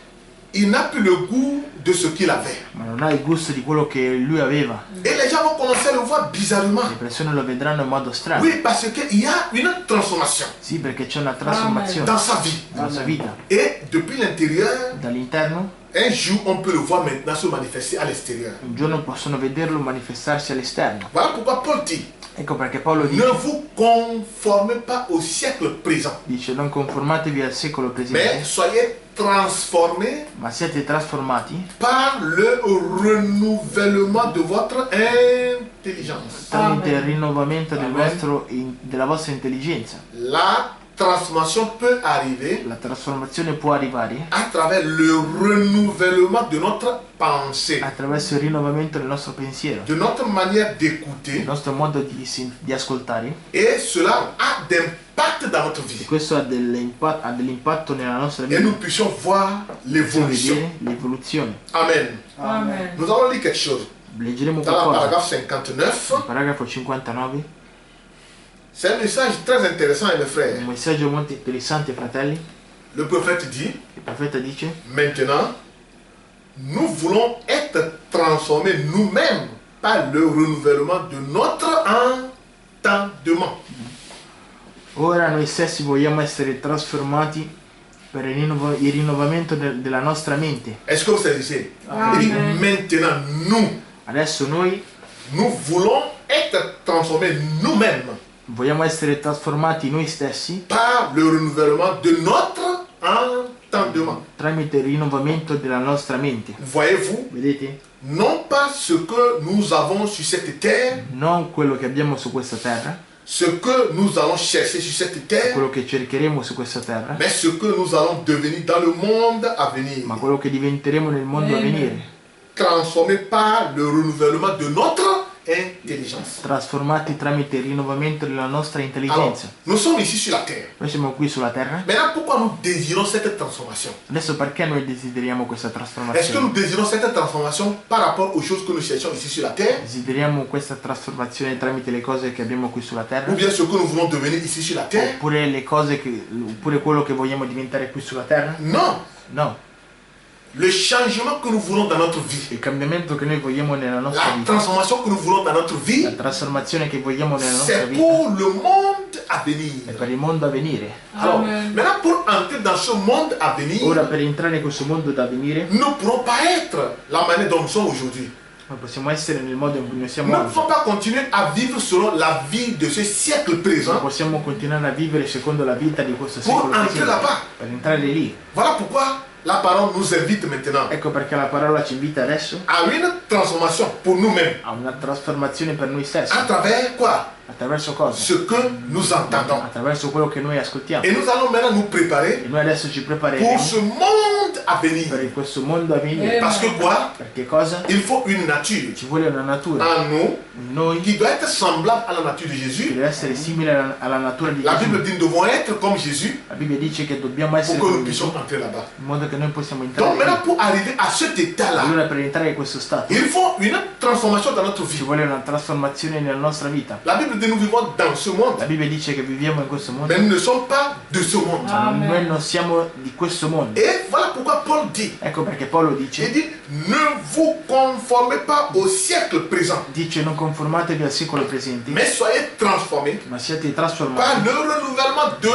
il n'a plus le goût de ce qu'il avait.
ma non ha il gusto di quello che lui aveva.
Et les gens vont commencer à le voir bizarrement.
Le persone lo vedranno in modo strano.
Oui, parce qu'il y a une transformation
Sì, perché c'è una trasformazione
dans sa vie.
nella sua vita.
Et depuis l'intérieur,
Dall'interno,
un jour, on peut le voir maintenant se manifester à l'extérieur.
un giorno possono vederlo manifestarsi all'esterno.
Voilà pourquoi Paul dit,
Ecco perché Paolo
ne
dice,
vous conformez pas au siècle présent,
non conformatevi al secolo
mais
presente,
soyez transformés
ma siete trasformati
par le renouvellement de votre intelligence.
tramite il
Amen.
rinnovamento
Amen.
della vostra intelligenza.
La transformation peut arriver
La trasformazione può arrivare
à travers le renouvellement de notre pensée,
attraverso il rinnovamento del nostro pensiero,
de notre manière
il
d'écouter,
nostro modo di ascoltare,
et cela a d'impact dans notre
e
vie.
questo ha dell'impatto nella nostra
Et
vita.
nous puissions voir
Possiamo
l'évolution.
vedere l'evoluzione.
Amen.
Amen.
Nous allons lire quelque chose.
Leggeremo
Dans la
qualcosa.
paragraphe 59,
Paragrafo 59,
c'est un message très intéressant, mes frères.
un messaggio molto interessante, fratelli.
Le prophète dit,
Il profeta dice:
maintenant, nous voulons être transformés nous-mêmes par le renouvellement de notre entendement.
ora noi stessi vogliamo essere trasformati per il rinnovamento della nostra mente.
Est-ce que vous saisissez?
Amen.
Il dit, maintenant,
Adesso noi
nous voulons être transformés nous-mêmes
vogliamo essere trasformati noi stessi
par le renouvellement de notre entendement.
tramite il rinnovamento della nostra mente.
Voyez-vous,
Vedete?
non pas ce que nous avons sur cette terre,
Non quello che abbiamo su questa terra,
ce que nous allons chercher sur cette terre,
quello che cercheremo su questa terra,
mais ce que nous allons devenir dans le monde à venir,
ma quello che diventeremo nel mondo a
Amen.
venire,
transformé par le renouvellement de notre intelligence.
trasformati tramite il rinnovamento della nostra
Alors,
intelligenza.
nous sommes ici sur la terre.
Noi siamo qui sulla terra.
Maintenant, pourquoi nous désirons cette transformation?
Adesso perché noi desideriamo questa
Est-ce que
trasformazione?
nous désirons cette transformation par rapport aux choses que nous cherchons ici sur la terre?
Desideriamo questa trasformazione tramite le cose che abbiamo qui sulla terra?
Ou bien ce que nous voulons devenir ici sur la terre?
Oppure quello che vogliamo diventare qui sulla terra?
Non.
No.
Le changement que nous voulons dans notre vie,
Il cambiamento che noi vogliamo nella nostra
la
vita,
transformation que nous voulons dans notre vie,
la trasformazione che vogliamo nella nostra
c'est
vita,
pour le monde à
è
venir.
per il mondo a venire.
Alors,
Amen.
maintenant, pour entrer dans ce monde à venir,
Ora per entrare in questo mondo da venire,
nous ne pourrons pas être la manière dont nous sommes aujourd'hui.
non possiamo essere nel modo in cui noi
Nous
siamo
ne
oggi.
pouvons pas continuer à vivre selon la vie de ce siècle
Non
présent.
possiamo continuare a vivere secondo la vita di questo
Pour
secolo
entrer
presente,
là-bas.
per entrare lì.
Voilà pourquoi la parole nous invite maintenant
Ecco perché la parola ci invita adesso
à une transformation pour nous-mêmes.
a una trasformazione per noi stessi.
À travers quoi?
Attraverso cosa?
Ce que nous entendons.
Attraverso quello che noi ascoltiamo.
Et nous allons maintenant nous préparer
E noi adesso ci
pour
prepareremo
ce monde à venir.
per questo mondo a venire.
Parce que quoi?
Perché cosa?
Il faut une nature
Ci vuole una natura
en nous
in noi
qui doit être semblable à la nature de
che
Jésus.
deve essere simile alla natura di
La Bible
Gesù.
dit nous devons être comme Jésus
La Bibbia dice che dobbiamo
pour
essere
que nous
come
puissions
Gesù
entrer là-bas.
in modo che noi possiamo
Donc
entrare
maintenant,
lì.
pour arriver à cet état-là,
Allora per entrare in questo stato
il faut une transformation dans notre
ci
vie.
vuole una trasformazione nella nostra vita.
La Bible dit nous vivons dans ce monde,
La Bibbia dice che viviamo in questo mondo,
mais nous ne sommes pas de ce monde.
Amen.
noi non siamo di questo mondo.
Et voilà pourquoi Paul dit,
Ecco perché Paolo
il
dice
dit, ne vous conformez pas au siècle présent,
non conformatevi al secolo presente,
mais soyez transformés
ma siate
par
trasformati
le renouvellement de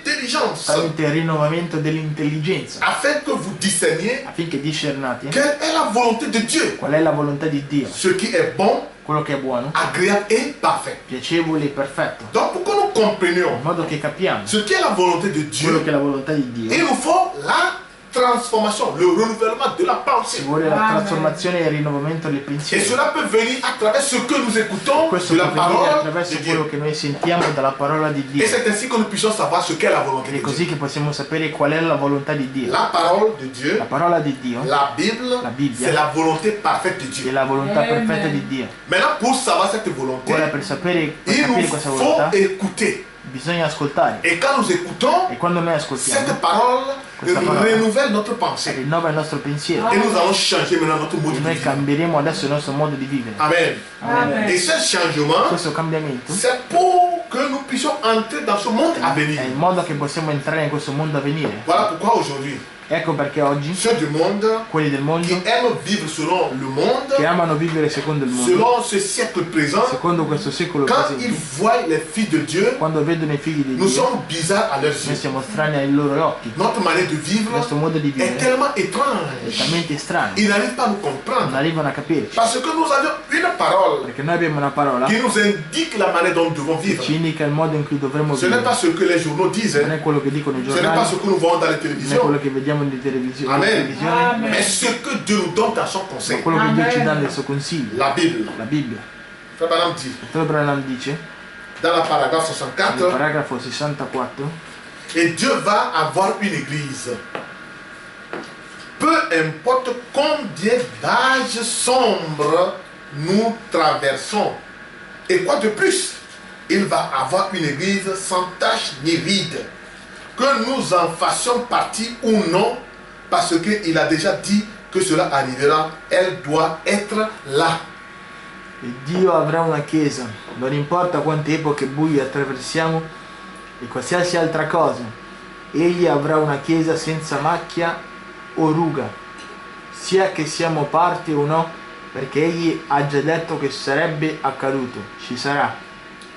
l'intelligence,
tramite il rinnovamento dell'intelligenza,
afin que vous discerniez
affinché discerniate
quelle est la volonté de Dieu,
qual è la volontà di Dio,
ce qui est bon,
quello che è buono,
agréable et parfait.
piacevole e perfetto,
Donc pour que nous comprenions
in modo che capiamo
ce qui est la volonté de
quello
Dieu,
che è la volontà di
il
Dio.
nous faut la transformation, le renouvellement de la
Ci
pensée.
vuole la
Amen.
trasformazione e il rinnovamento del
Et
pensiero.
cela peut venir à travers ce que nous écoutons
Questo
de la
può venire
parole
attraverso
de
quello
Dieu.
che noi sentiamo dalla parola di Dio.
Et c'est ainsi que nous puissions savoir ce qu'est la volonté
Ed è
de
così
Dieu.
che possiamo sapere qual è la volontà di Dio.
La parole de Dieu,
La parola di Dio
la Bible,
La Bibbia.
c'est la volonté parfaite de
è
Dieu.
la volontà
Amen.
perfetta di Dio.
Maintenant, pour savoir cette volonté,
Ora per sapere
il nous
capire questa
faut
volontà
écouter.
bisogna ascoltare.
Et quand nous écoutons,
E quando noi ascoltiamo,
cette parole
Questa parola
renouvelle notre pensée.
rinnova il nostro pensiero.
Et nous allons changer maintenant notre mode
E
de
noi
vie.
cambieremo adesso il nostro modo di vivere.
Amen.
Amen.
Et ce changement,
Questo cambiamento
c'est pour que nous puissions entrer dans ce monde à venir.
è il modo che possiamo entrare in questo mondo a venire.
Voilà pourquoi aujourd'hui,
Ecco perché oggi
ceux du monde
quelli del mondo
qui aiment vivre selon le monde,
che amano vivere secondo il mondo,
selon ce siècle présent,
secondo questo secolo
quand ils
presente,
voient les filles de Dieu,
quando vedono i figli di
nous
Dio,
sommes bizarres à leurs
noi
yeux.
siamo strani ai loro occhi.
Notre manière de
Il
vivre
nostro modo di
est
vivere
tellement
è
étrange.
talmente strano,
Ils n'arrivent pas à nous
non
comprendre.
arrivano a capirci.
Parce que nous avions une parole
Perché noi abbiamo una parola
qui nous indique la manière dont nous devons
che
vivre.
ci indica il modo in cui dovremmo
Ce n'est
vivere.
pas ce que les journaux disent,
Non è quello che dicono i
ce n'est pas
giornali,
ce que nous voyons dans les
non è quello
télévisions,
che vediamo in televisione,
Amen.
Amen.
mais ce que Dieu nous donne dans son
ma
conseil.
quello che Dio ci dà
Amen.
nel suo consiglio,
La Bible.
la Bibbia.
Frère Branham dit,
Fratello Branham dice,
dans la paragraphe
nel
64,
paragrafo 64,
et Dieu va avoir une église. Peu importe combien d'âges sombres nous traversons. Et quoi de plus? Il va avoir une église sans tache ni ride. Que nous en fassions partie ou non, parce qu'il a déjà dit que cela arrivera, elle doit être là.
e Dio avrà una chiesa, non importa quante epoche buie attraversiamo e qualsiasi altra cosa, egli avrà una chiesa senza macchia o ruga, sia che siamo parte o no, perché egli ha già detto che sarebbe accaduto, ci sarà.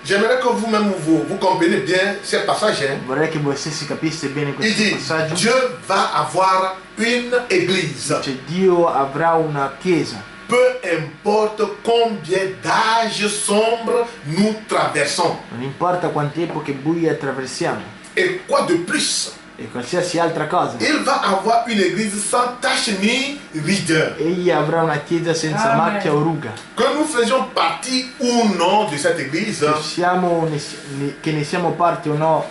J'aimerais que vous-même vous compreniez bien ces passages. Hein.
Vorrei che voi stessi capiste bene
Il
questo
dit,
passaggio.
Dieu va avoir une église.
Cioè Dio avrà una chiesa,
Peu importe combien d'âges sombres nous traversons.
non importa quante epoche buie attraversiamo
Et quoi de plus?
e qualsiasi altra cosa.
Il va avoir une église sans tache ni ride.
Egli avrà una chiesa senza
Amen.
macchia o ruga.
Que nous faisions partie ou non de cette église,
Che ne siamo parte o no,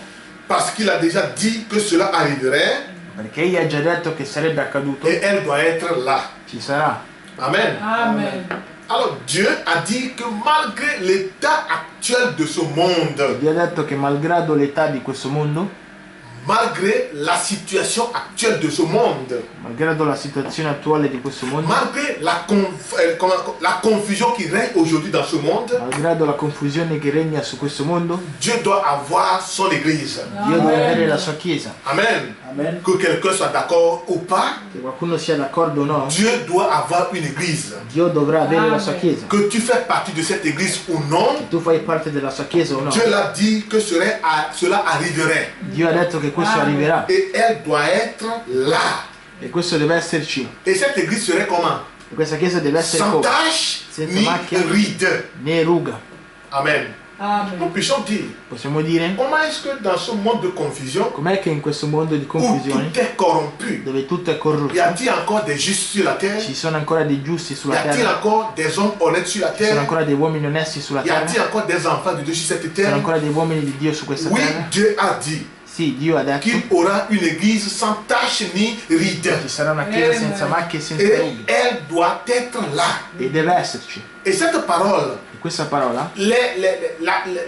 parce qu'il a déjà dit que cela arriverait,
perché egli ha già detto che sarebbe accaduto,
et elle doit être là.
ci sarà.
Amen.
Amen.
Alors Dieu a dit que malgré l'état actuel de ce monde,
Dio ha detto che malgrado l'età di questo mondo,
malgré la situation actuelle de ce monde,
malgrado la situazione attuale di questo mondo,
malgré la confusion qui règne aujourd'hui dans ce monde,
malgrado la confusione che regna su questo mondo,
Dieu doit avoir son église.
Dio deve avere la sua chiesa.
Amen.
Amen.
Que quelqu'un soit d'accord ou pas,
Che qualcuno sia d'accordo o no,
Dieu doit avoir une église.
Dio dovrà avere la sua chiesa.
Que tu fais partie de cette église ou non,
Tu fai parte della sua chiesa o no,
Dieu l'a dit que cela arriverait.
Dio ha detto che questo arriverà
Et elle doit être là.
e questo deve esserci.
Et cette église serait comment?
E questa chiesa deve essere
Sans
come?
tache
Senza
ni
macchia
ride.
né ruga.
Amen. Nous
Amen.
puissions dire,
Possiamo dire,
comment est-ce que dans ce monde de confusion,
com'è che in questo mondo di
où
confusione,
tout est corrompu,
dove tutto è
y
corrotto,
a-t-il encore des justes sur la terre?
ci sono ancora dei giusti
Y
sulla
a-t-il
terra,
encore des hommes honnêtes sur la
ci sono
terre?
ancora dei uomini onesti sulla
Y a-t-il
terra,
encore des enfants de Dieu sur cette
ci sono
terre?
ancora dei uomini di Dio su questa
Oui,
terra.
Dieu a dit
Sì, Dio ha detto
qu'il aura une église sans tache ni ride.
ci sarà una chiesa senza macchie e senza
Et
rughe
elle doit être là.
e deve esserci.
Et cette parole,
E questa parola,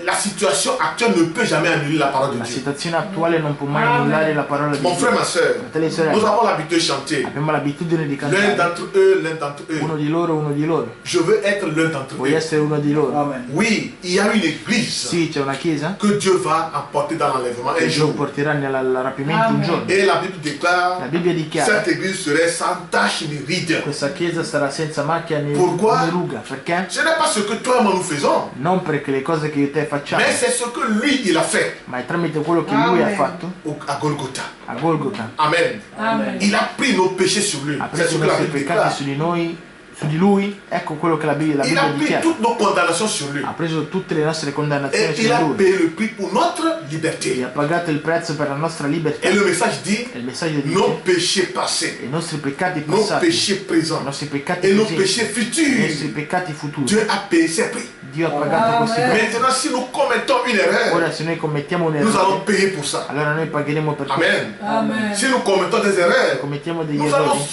la situation actuelle ne peut jamais annuler la parole de
la
Dieu.
situazione attuale non può mai annullare la parola di
Mon frère,
Dio.
ma soeur,
Fratelli e
nous
sorelle,
avons l'habitude de chanter.
abbiamo l'abitudine di
L'un
cantare.
d'entre eux, l'un d'entre eux.
Uno di loro, uno di loro.
Je veux être l'un d'entre
Voglio
eux.
essere uno di loro.
Amen.
Oui, il y a une église
Sì, c'è una chiesa
que Dieu va emporter dans l'enlèvement un
che Dio
jour.
porterà nel rapimento un
Amen.
giorno.
Et la Bible
La
déclare
Bibbia dichiara
cette église serait sans tache ni ride.
questa chiesa sarà senza macchia né
Pourquoi?
né ruga. Perché?
Ce n'est pas ce que toi et moi nous faisons,
Non perché le cose che io e te facciamo,
mais c'est ce que lui, il a fait
ma è tramite quello che lui ha
Amen.
fatto
à Golgotha.
a Golgotha.
Amen.
Amen.
Il a pris nos péchés sur lui.
Ha
C'est
preso
ce
i
que la
nostri
Bible
peccati
déclare.
su di noi, su di lui. Ecco quello che la Bibbia
Il a pris
dichiara.
toutes nos condamnations sur lui.
Ha preso tutte le nostre condannazioni
Et
su
il a
di lui
payé le prix pour notre
e
liberté.
ha pagato il prezzo per la nostra libertà.
Et le message dit,
E il messaggio dice
nos péchés passés,
i nostri peccati
nos
passati,
péchés
i
présents
nostri peccati
et nos
presenti,
péchés
i nostri
futurs.
peccati futuri.
Dieu a payé ses prix.
Dio ha pagato questi
Amen.
prezzi.
Maintenant, si nous commettons une erreur,
Ora se noi commettiamo un
nous allons
errore,
payer pour ça.
allora noi pagheremo per questo.
Amen.
Amen.
Si nous commettons des erreurs,
Commettiamo degli
nous allons
errori,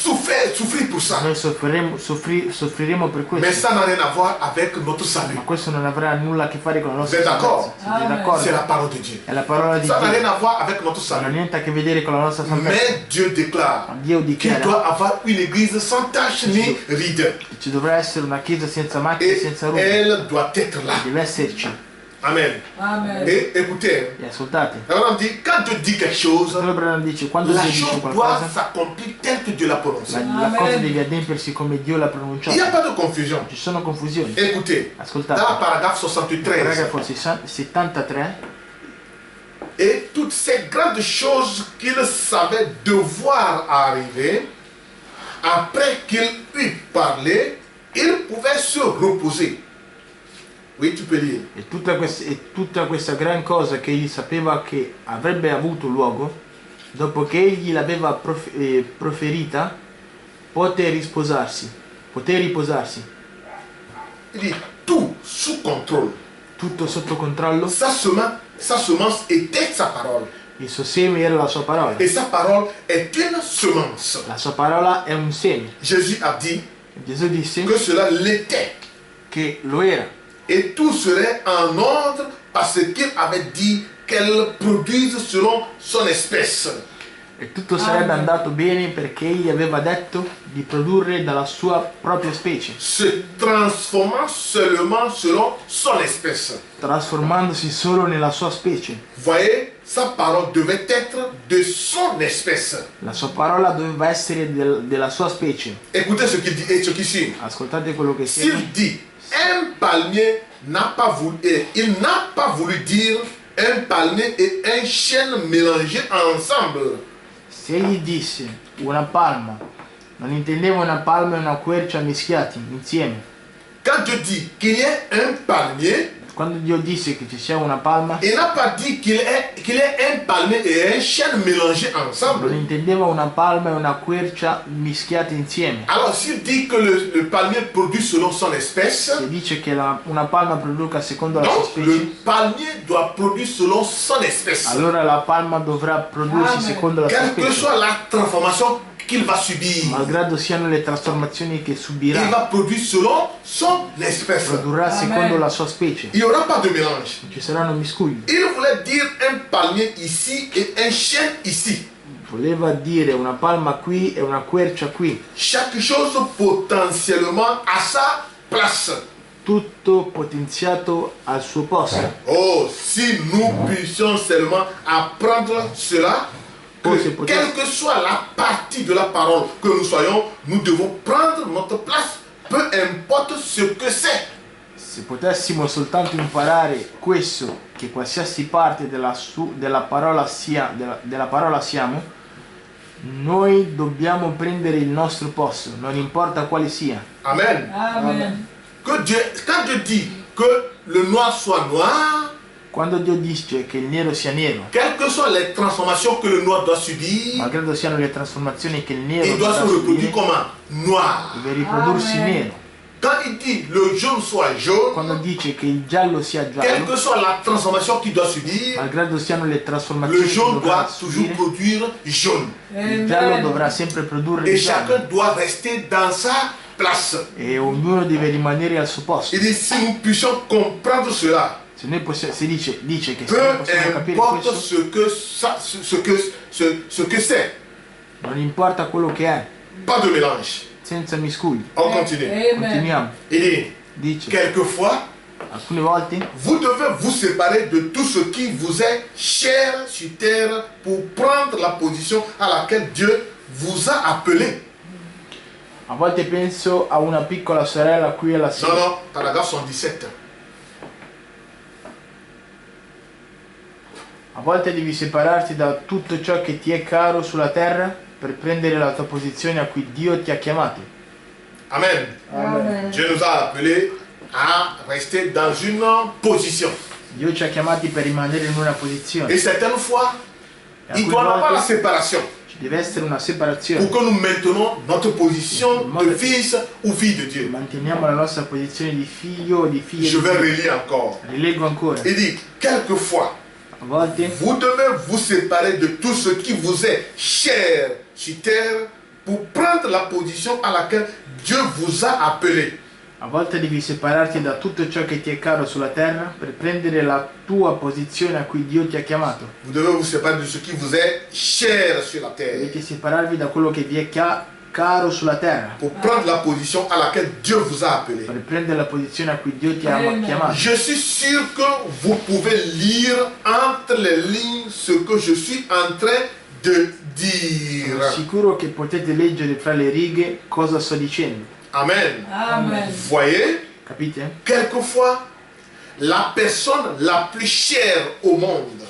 souffrir pour ça.
noi soffriremo per
Mais
questo.
ça n'a rien à voir avec notre salut.
Ma questo non avrà nulla a che fare con la nostra
Siete d'accordo?
salvezza. Siete
Amen.
d'accordo?
C'est la parole de Dieu.
È la parola di
Ça n'a rien
Dio.
à voir avec notre
Non ha
salut.
niente a che vedere con la nostra salvezza.
Mais Dieu déclare
Ma Dio
qu'il
dichiara
doit avoir une église sans tache ni ride.
che ci dovrà essere una chiesa senza macchie e
Et
senza rughe.
elle doit être là.
Deve esserci.
Amen.
Amen.
Et écoutez,
E ascoltate.
alors on dit, quand Dieu dit quelque chose,
Fratello Branham dice, quando
la
Dio dice
chose doit
qualcosa,
s'accomplir telle que Dieu l'a prononcée.
la
Amen.
cosa deve adempersi come Dio l'ha
Il n'y a
pronunciata.
pas de confusion.
Ci sono confusioni.
Écoutez, dans
Ascoltate.
la paragraphe 73,
Paragrafo 73.
et toutes ces grandes choses qu'il savait devoir arriver, après qu'il eut parlé, il pouvait se reposer. Oui, tu peux lire.
E tutta questa gran cosa che egli sapeva che avrebbe avuto luogo, dopo che egli l'aveva proferita, poté riposarsi.
Il dit tout sous contrôle.
Tutto sotto controllo.
Sa semence était sa parole.
Il suo seme era la sua parola.
Et sa parole est une semence.
La sua parola è un seme.
Jésus a dit
Gesù disse
que cela l'était.
che lo era.
Et tout serait en ordre parce qu'il avait dit qu'elle produise selon son espèce.
E tutto sarebbe andato bene perché egli aveva detto di produrre dalla sua propria specie,
Se transformant seulement selon son espèce.
trasformandosi solo nella sua specie.
Voyez, sa parole devait être de son espèce.
La sua parola doveva essere della sua specie.
Écoutez ce qu'il dit et ce qui suit.
Ascoltate quello che segue.
S'il dit un palmier n'a pas voulu, il n'a pas voulu dire un palmier et un chêne mélangés ensemble.
Se egli disse una palma, non intendeva una palma e una quercia mischiati insieme.
Quand Dieu dit qu'il y ait un palmier,
Quando Dio disse che ci sia una palma,
il n'a pas dit qu'il y ait un palmier et un chêne mélangés
non
ensemble.
intendeva una palma e una quercia mischiati insieme.
Alors s'il dit que le palmier produit selon son espèce,
Se dice che una palma produca secondo la sua
donc le
specie,
palmier doit produire selon son espèce.
allora la palma dovrà prodursi
Amen.
secondo la sua
Quelle que
specie.
soit la transformation qu'il va subir.
malgrado siano le trasformazioni che
Il
subirà,
va produire selon son espèce.
produrrà secondo la sua specie.
Il n'y aura pas de mélange.
Non ci saranno miscugli.
Il voulait dire un palmier ici et un chêne ici.
Voleva dire una palma qui e una quercia qui.
Chaque chose potentiellement à sa place.
Tutto potenziato al suo posto.
Oh, si nous puissions seulement apprendre cela, que
Oh, c'est peut-être-
quelle que soit la partie de la parole que nous soyons, nous devons prendre notre place, peu importe ce que c'est.
Se potessimo soltanto imparare questo, che qualsiasi parte della parola siamo, noi dobbiamo prendere il nostro posto, non importa quale sia.
Amen.
Amen.
Quand Dieu dit que le noir soit noir,
Quando Dio dice che il nero sia nero,
quelles que soient les transformations que le noir doit subir,
malgrado siano le trasformazioni che il nero
il doit se
dovrà
reproduire
subire,
comme un noir.
deve riprodursi
Amen.
nero.
Quand il dit le jaune soit jaune,
Quando dice che il giallo sia
quelle
giallo,
que soit la transformation qu'il doit subir,
malgrado siano le
le
trasformazioni che
jaune
dovrà
doit toujours
subire,
produire jaune.
il giallo
Amen.
dovrà sempre produrre
Et
il giallo.
chacun doit rester dans sa place.
E ognuno deve rimanere al suo posto.
Il dit si nous puissions comprendre cela,
Se noi dice che se
peu
noi possiamo capire
importe
questo,
ce que c'est,
non importa quello che è,
pas de mélange.
senza miscugli.
On continue.
Amen.
Continuiamo.
Il dit,
Dice,
quelquefois,
alcune volte
vous devez vous séparer de tout ce qui vous est cher sur terre pour prendre la position à laquelle Dieu vous a appelé.
a volte penso a una piccola sorella qui alla
Non,
sera.
non, paragraphe 117.
A volte devi separarti da tutto ciò che ti è caro sulla terra per prendere la tua posizione a cui Dio ti ha chiamato.
Amen.
Amen.
Dieu nous a appelés à rester dans une position.
Dio ci ha chiamati per rimanere in una
Et
posizione.
certaines fois,
E
il doit y avoir la
volte
séparation
ci deve essere una
pour
separazione.
que nous maintenons notre position de fils ou fille de Dieu.
Manteniamo la nostra posizione di figlio o di figlia
Je
di
vais
Dio.
relire encore.
Rileggo ancora.
Il dit, quelquefois,
A volte
vous devez vous séparer de tout ce qui vous est cher sur terre pour prendre la position à laquelle Dieu vous a appelé.
A volte devi separarti da tutto ciò che ti è caro sulla terra per prendere la tua posizione a cui Dio ti ha chiamato.
Vous devez vous séparer de ce qui vous est cher sur la terre
Dovete separarvi da quello che vi è caro sulla terra
pour prendre la position à laquelle Dieu vous a appelé.
per prendere la posizione a cui Dio ti ha
Amen.
chiamato.
Je suis sûr que vous pouvez lire entre les lignes ce que je suis en train de dire.
Sono sicuro che potete leggere fra le righe cosa sto dicendo.
Amen.
Amen.
Voyez,
Capite?
quelquefois, la personne la plus chère au monde,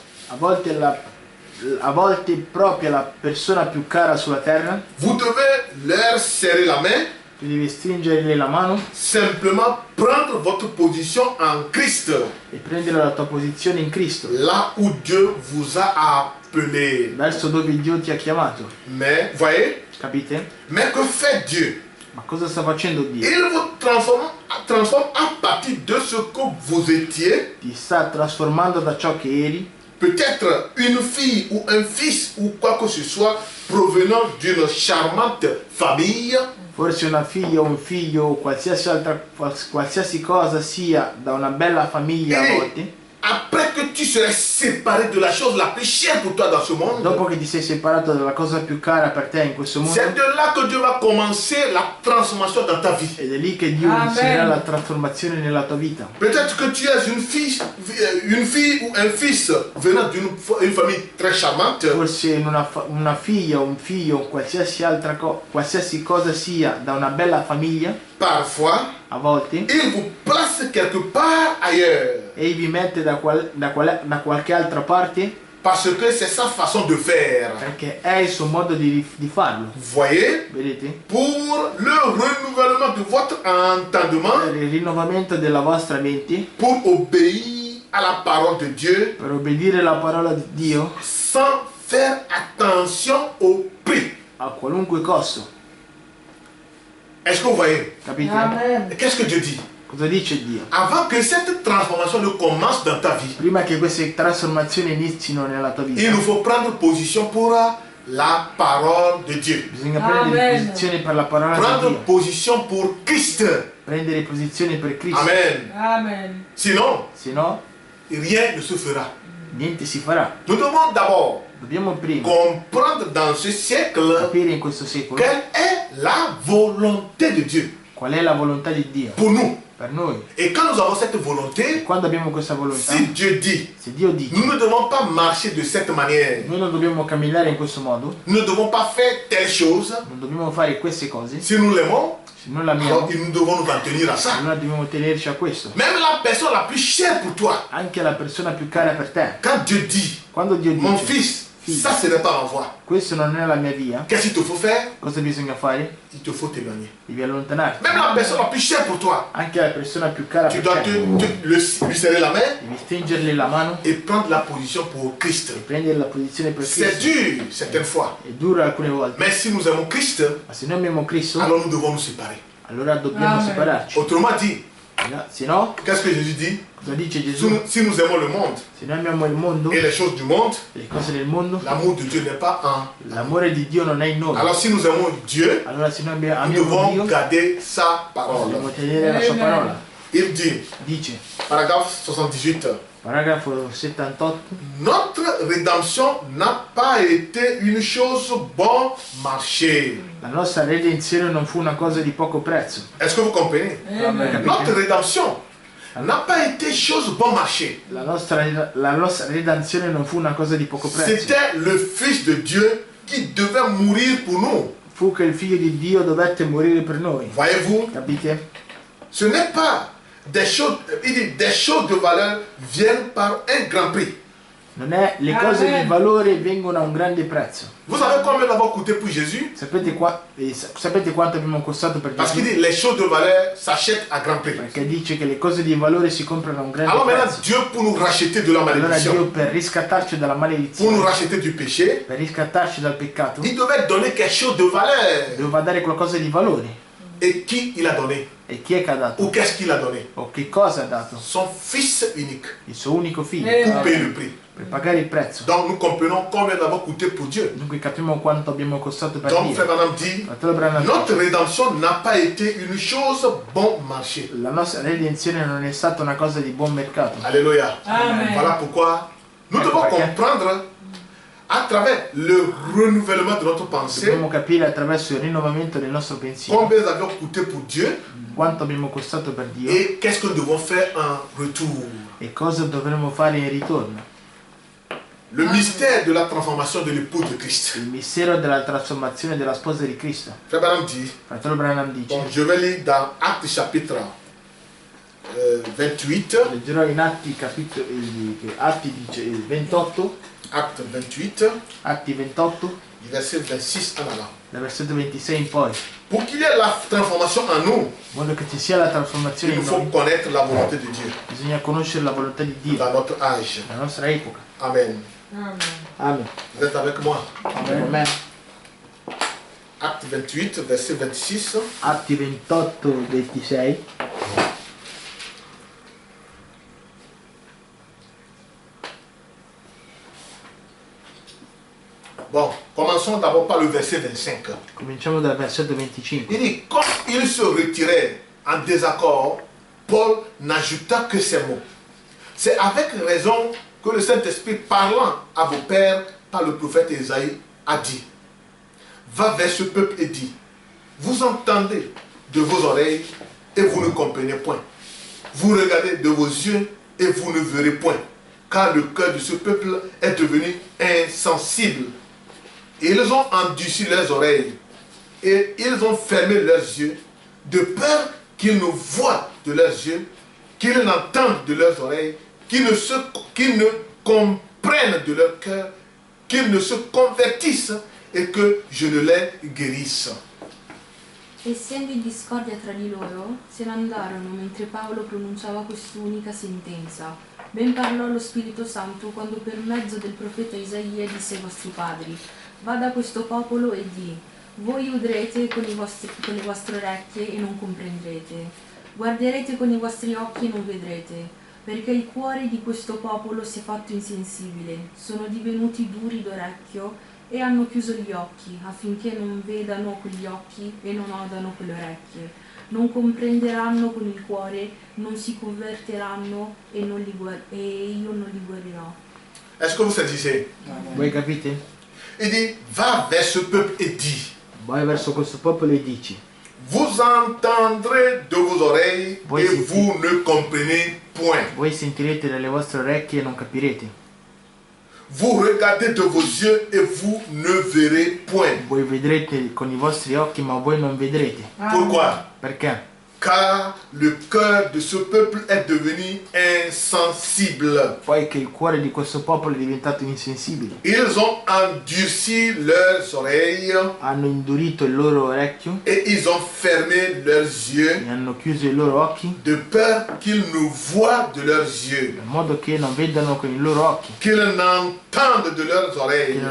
A volte proprio la persona più cara sulla terra,
vous devez leur serrer la main,
tu devi stringergli la mano
simplement prendre votre position en Christ,
e prendere la tua posizione in Cristo,
là où Dieu vous a appelé.
verso dove Dio ti ha chiamato.
Mais, voyez,
Capite?
mais que fait Dieu?
Ma cosa sta facendo Dio?
Il vous transforme à partir de ce que vous étiez,
Ti sta trasformando da ciò che eri,
peut-être une fille ou un fils ou quoi que ce soit provenant d'une charmante famille,
forse una figlia o un figlio o qualsiasi cosa sia da una bella famiglia a volte.
après que tu serais séparé de la chose la plus chère pour toi dans ce monde,
Dopo che ti sei separato dalla cosa più cara per te in questo mondo,
c'est de là que Dieu va commencer la transformation dans ta vie.
ed è lì che Dio
Amen.
inizierà la trasformazione nella tua vita.
Peut-être que tu es une fille ou un fils venant d'une famille très charmante,
Forse in una figlia o un figlio o qualsiasi cosa sia da una bella famiglia,
parfois,
a volte,
il vous place quelque part ailleurs.
e vi mette da qualche altra parte
Parce que c'est sa façon de faire.
perché è il suo modo di farlo.
Voyez,
Vedete?
pour le renouvellement de votre entendement,
Per il rinnovamento della vostra mente,
pour obéir à la parole de Dieu,
per obbedire la parola di Dio
sans faire attention au prix.
a qualunque costo.
Est-ce que vous voyez?
Capite?
Amen.
Qu'est-ce que Dieu dit?
Cosa dice Dio?
Avant que cette transformation ne commence dans ta vie,
Prima che queste trasformazioni inizino nella tua
il
vita,
nous faut prendre position pour la parole de Dieu.
Bisogna prendere
Amen.
posizione per la parola di
Prendre
Dio.
position pour Christ.
Prendere posizione per Cristo.
Amen.
Amen.
Sinon,
Se no,
rien ne se fera.
niente si farà.
Nous devons d'abord
Dobbiamo prima
comprendre dans ce siècle
capire in questo secolo
quelle est la volonté de Dieu
qual è la volontà di Dio
pour nous.
per noi.
Et quand nous avons cette
E
volonté,
quando abbiamo questa volontà,
si Dieu dit,
se Dio dice,
nous ne devons pas marcher de cette manière.
noi non dobbiamo camminare in questo modo,
Nous ne devons pas faire telle chose.
non dobbiamo fare queste cose,
Si nous l'aimons,
se noi
alors
l'amiamo,
nous devons nous en tenir à ça.
allora dobbiamo tenerci a questo.
Même la personne la plus chère pour toi,
Anche la persona più cara per te,
quand Dieu dit,
quando Dio
mon
dice,
fils,
Figlio.
ça ce n'est pas en voie.
questo non è la mia via,
Qu'est-ce qu'il te faut faire?
cosa bisogna fare?
Il te faut t'éloigner.
Devi allontanarti.
Même la personne la plus chère pour toi,
Anche la persona più cara
tu
per
dois
te,
lui serrer la main
devi stringerle la mano
et prendre la position pour Christ.
e prendere la posizione per
C'est
Cristo.
dur certaines fois.
È duro alcune volte,
Mais si nous aimons Christ,
ma se noi amiamo Cristo,
alors nous devons nous séparer.
allora dobbiamo
Amen.
separarci.
Autrement dit,
Se no,
qu'est-ce que Jésus dit?
cosa dice
Si
Gesù?
nous, si nous aimons le monde
Se noi amiamo il mondo
et
e
les choses du monde,
le cose del mondo,
l'amour de Dieu n'est pas en.
l'amore di Dio non è in noi.
Alors si nous aimons Dieu,
Allora se noi
nous
amiamo
devons
Dio,
garder sa parole.
dobbiamo tenere la sua
Amen.
parola.
Il dit,
Dice,
paragraphe 78,
paragrafo 78,
notre rédemption n'a pas été une chose bon marché.
la nostra redenzione non fu una cosa di poco prezzo.
Est-ce que vous comprenez?
Amen.
Notre rédemption n'a pas été chose bon marché.
La nostra redenzione non fu una cosa di poco prezzo.
C'était le Fils de Dieu qui devait mourir pour nous.
Fu che il figlio di Dio dovette morire per noi.
Voyez-vous,
Capite?
ce n'est pas des choses, il dit, des choses de valeur viennent par un grand prix.
Non è le cose
Amen.
di valore vengono a un grande prezzo.
Vous savez combien ça va coûter pour Jésus?
Sapete quanto abbiamo costato per
Parce qu'il
Gesù?
dit les choses de valeur s'achètent à grand prix.
Perché dice che le cose di valore si comprano a un grande
Alors maintenant,
prezzo.
Dieu, pour nous racheter de la
Allora Dio
malédiction,
per riscattarci dalla
pour nous
maledizione,
racheter du péché,
per riscattarci dal peccato,
il devait donner quelque chose de valeur.
doveva dare qualcosa di valore.
Et qui il a donné?
E chi è che ha dato?
Ou qu'est-ce qu'il a donné?
O che cosa ha dato?
Son Fils unique
Il suo unico figlio,
pour payer le prix.
per pagare il prezzo.
Donc nous comprenons combien ça va coûter pour Dieu.
Dunque capiamo quanto abbiamo costato per
Donc Frère
Dio.
Branham dit,
Fratello Branham
notre
dice,
rédemption n'a pas été une chose bon marché.
la nostra redenzione non è stata una cosa di buon mercato.
Alléluia.
Amen.
Voilà pourquoi nous
Ecco
devons
perché.
comprendre à travers le renouvellement de notre pensée
Dobbiamo capire attraverso il rinnovamento del nostro pensiero
combien nous avons coûté pour Dieu
quanto abbiamo costato per Dio
et qu'est-ce que nous devons faire en retour.
e cosa dovremmo fare in ritorno.
Le mystère de la transformation de l'épouse de Christ.
Il mistero della trasformazione della sposa di Cristo.
Frère Branham dit,
Fratello Branham dice,
bon, je vais lire dans Actes chapitre 28,
leggerò in Atti capitolo, Atti dice, 28,
Acte 28,
Atti 28,
du verset 26 en allant.
dal versetto 26 in poi.
Pour qu'il y ait la transformation en nous,
In modo che ci sia la trasformazione
il
in
faut
noi,
connaître la volonté de Dieu
bisogna conoscere la volontà di Dio,
dans notre âge.
la nostra epoca.
Amen.
Amen.
Amen.
Vous êtes avec moi?
Amen.
Acte 28, verset 26.
Atti 28, 26.
Bon, commençons d'abord par le verset 25.
Cominciamo dal versetto 25.
Il dit, comme il se retirait en désaccord, Paul n'ajouta que ces mots. C'est avec raison que le Saint-Esprit, parlant à vos pères par le prophète Isaïe, a dit, va vers ce peuple et dit, vous entendez de vos oreilles et vous ne comprenez point. Vous regardez de vos yeux et vous ne verrez point, car le cœur de ce peuple est devenu insensible. Et ils ont endurci leurs oreilles et ils ont fermé leurs yeux, de peur qu'ils ne voient de leurs yeux, qu'ils n'entendent de leurs oreilles, qu'ils ne comprennent de leur cœur, qu'ils ne se convertissent et que je ne les guérisse.
Essendo in discordia tra di loro, se ne andarono mentre Paolo pronunciava quest'unica sentenza. Ben parlò lo Spirito Santo quando per mezzo del profeta Isaia disse ai vostri padri: vada a questo popolo e di, voi udrete con le vostre orecchie e non comprenderete, guarderete con i vostri occhi e non vedrete, perché il cuore di questo popolo si è fatto insensibile, sono divenuti duri d'orecchio e hanno chiuso gli occhi affinché non vedano con gli occhi e non udano con le orecchie, non comprenderanno con il cuore, non si convertiranno e io non li guarirò.
Est-ce que vous saisissez?
Voi capite?
Il dit, va vers ce peuple et dis,
Vai verso questo popolo e dici:
vous entendrez de vos oreilles
Oui,
et
c'est
vous ne comprenez point.
voi sentirete dalle vostre orecchie e non capirete.
Vous regardez de vos yeux et vous ne verrez point.
Voi vedrete con i vostri occhi ma voi non vedrete.
Pourquoi?
Perché?
Car le cœur de ce peuple est devenu insensible.
Poi che il cuore di questo popolo è diventato insensibile.
Ils ont endurci leurs oreilles
Hanno indurito il loro orecchio
et ils ont fermé leurs yeux
e hanno chiuso i loro occhi
de peur qu'ils ne voient de leurs yeux,
in modo che non vedano con i loro occhi,
qu'ils n'entendent de leurs oreilles,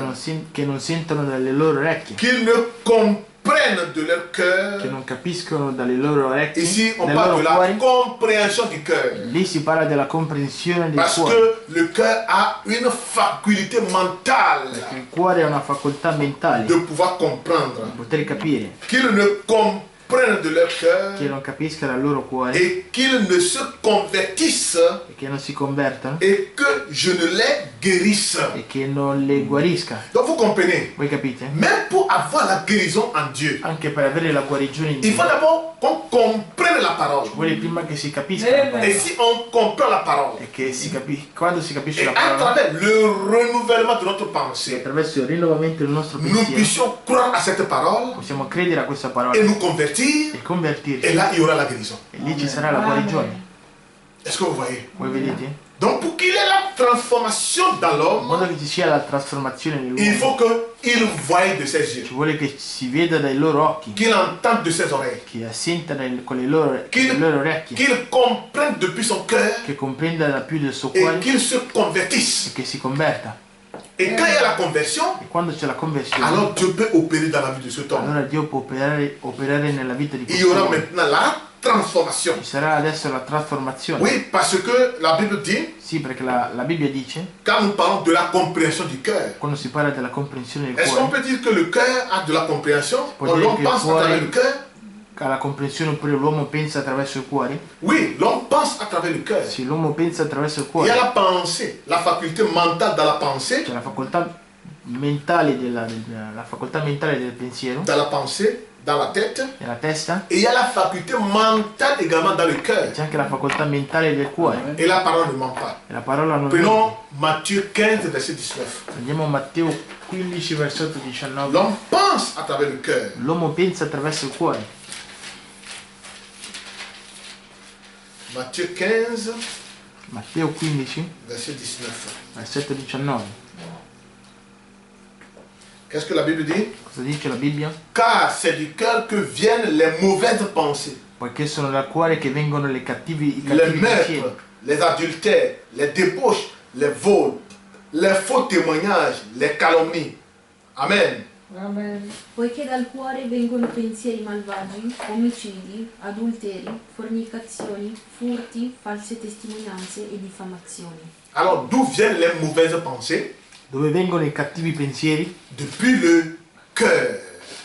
che non sentono dalle loro orecchie,
qu'ils ne comprennent de leur
che
cœur.
non capiscono dalle loro orecchie,
Ici, on
dai
parle
loro
de la
cuori.
compréhension du cœur.
Lì si parla della comprensione del
Parce
cuore.
que le cœur a une faculté mentale
Il cuore è una facoltà mentale
de pouvoir comprendre.
di poter capire,
Qu'ils ne comprennent de leur
che
cœur
non capisca dal loro cuore
et qu'ils ne se convertissent
e che non si convertano
et que je ne les guérisse.
e che non le guarisca.
Donc vous comprenez,
Voi capite?
même pour avoir la guérison en Dieu,
Anche per avere la guarigione in
il faut
Dio
d'abord qu'on comprenne la parole.
vuole prima che si capisca la parola.
Et si on comprend la parole,
E che quando si capisce
et
la
à
parola,
travers le renouvellement de notre
e
pensée,
attraverso il rinnovamento del nostro
nous
pensiero
puissions croire à cette parole
possiamo credere a questa parola
et nous convertir,
e convertirci,
et là il y aura la guérison.
e lì ci sarà la guarigione.
Est-ce que vous voyez?
Voi vedete?
Donc pour qu'il y ait la transformation dans
In
l'homme,
modo che ci sia la trasformazione
il
nell'uomo,
faut qu'il voie de ses yeux,
ci vuole che si veda dai loro occhi,
qu'il entende de ses oreilles,
che senta con le loro orecchie,
qu'il comprenne depuis son cœur
che comprenda da più del suo
et
cuore
qu'il se convertisse.
e che si converta.
Et quand il y a la conversion,
E quando c'è la conversione,
alors Dieu peut opérer dans la vie de cet homme.
allora Dio può operare nella vita di
Il y
questo
aura
uomo.
maintenant la transformation.
Ci sarà adesso la trasformazione.
Oui, parce que la Bible dit,
Sì, perché la Bibbia dice,
quand nous parlons de la compréhension du cœur,
quando si parla della comprensione del
est-ce qu'on
cuore,
peut dire que le cœur a de la compréhension?
Può
On
dire
l'on
che il
pense à
cuore-
travers le cœur?
alla comprensione oppure l'uomo pensa attraverso il cuore?
Oui, l'homme pense à travers le cœur.
Sì, l'uomo pensa attraverso il
Il y a
cuore.
la pensée, la faculté mentale dans la pensée,
C'è la facoltà mentale la facoltà mentale del pensiero,
dans la pensée, dans la tête,
nella testa,
et il y a la faculté mentale également dans le cœur.
c'è anche la facoltà mentale del cuore.
Et la parole ne ment pas.
E la parola non mente.
Prenons Matthieu 15, verset 19.
Andiamo a Matteo 15, versetto 19.
L'homme pense à travers le cœur.
L'uomo pensa attraverso il cuore.
Matthieu 15,
Matteo 15,
verset 19.
versetto 19.
Qu'est-ce que la Bible dit?
Cosa dice la Bibbia?
Car c'est du cœur que viennent les mauvaises pensées,
Poiché sono dal cuore che vengono i
les
cattivi pensieri,
meurtres, les adultères, les débauches, les vols, les faux témoignages, les calomnies. Amen.
Amen.
Poiché dal cuore vengono pensieri malvagi, omicidi, adulteri, fornicazioni, furti, false testimonianze e diffamazioni.
Alors d'où viennent les mauvaises pensées?
dove vengono i cattivi pensieri?
Depuis le cœur.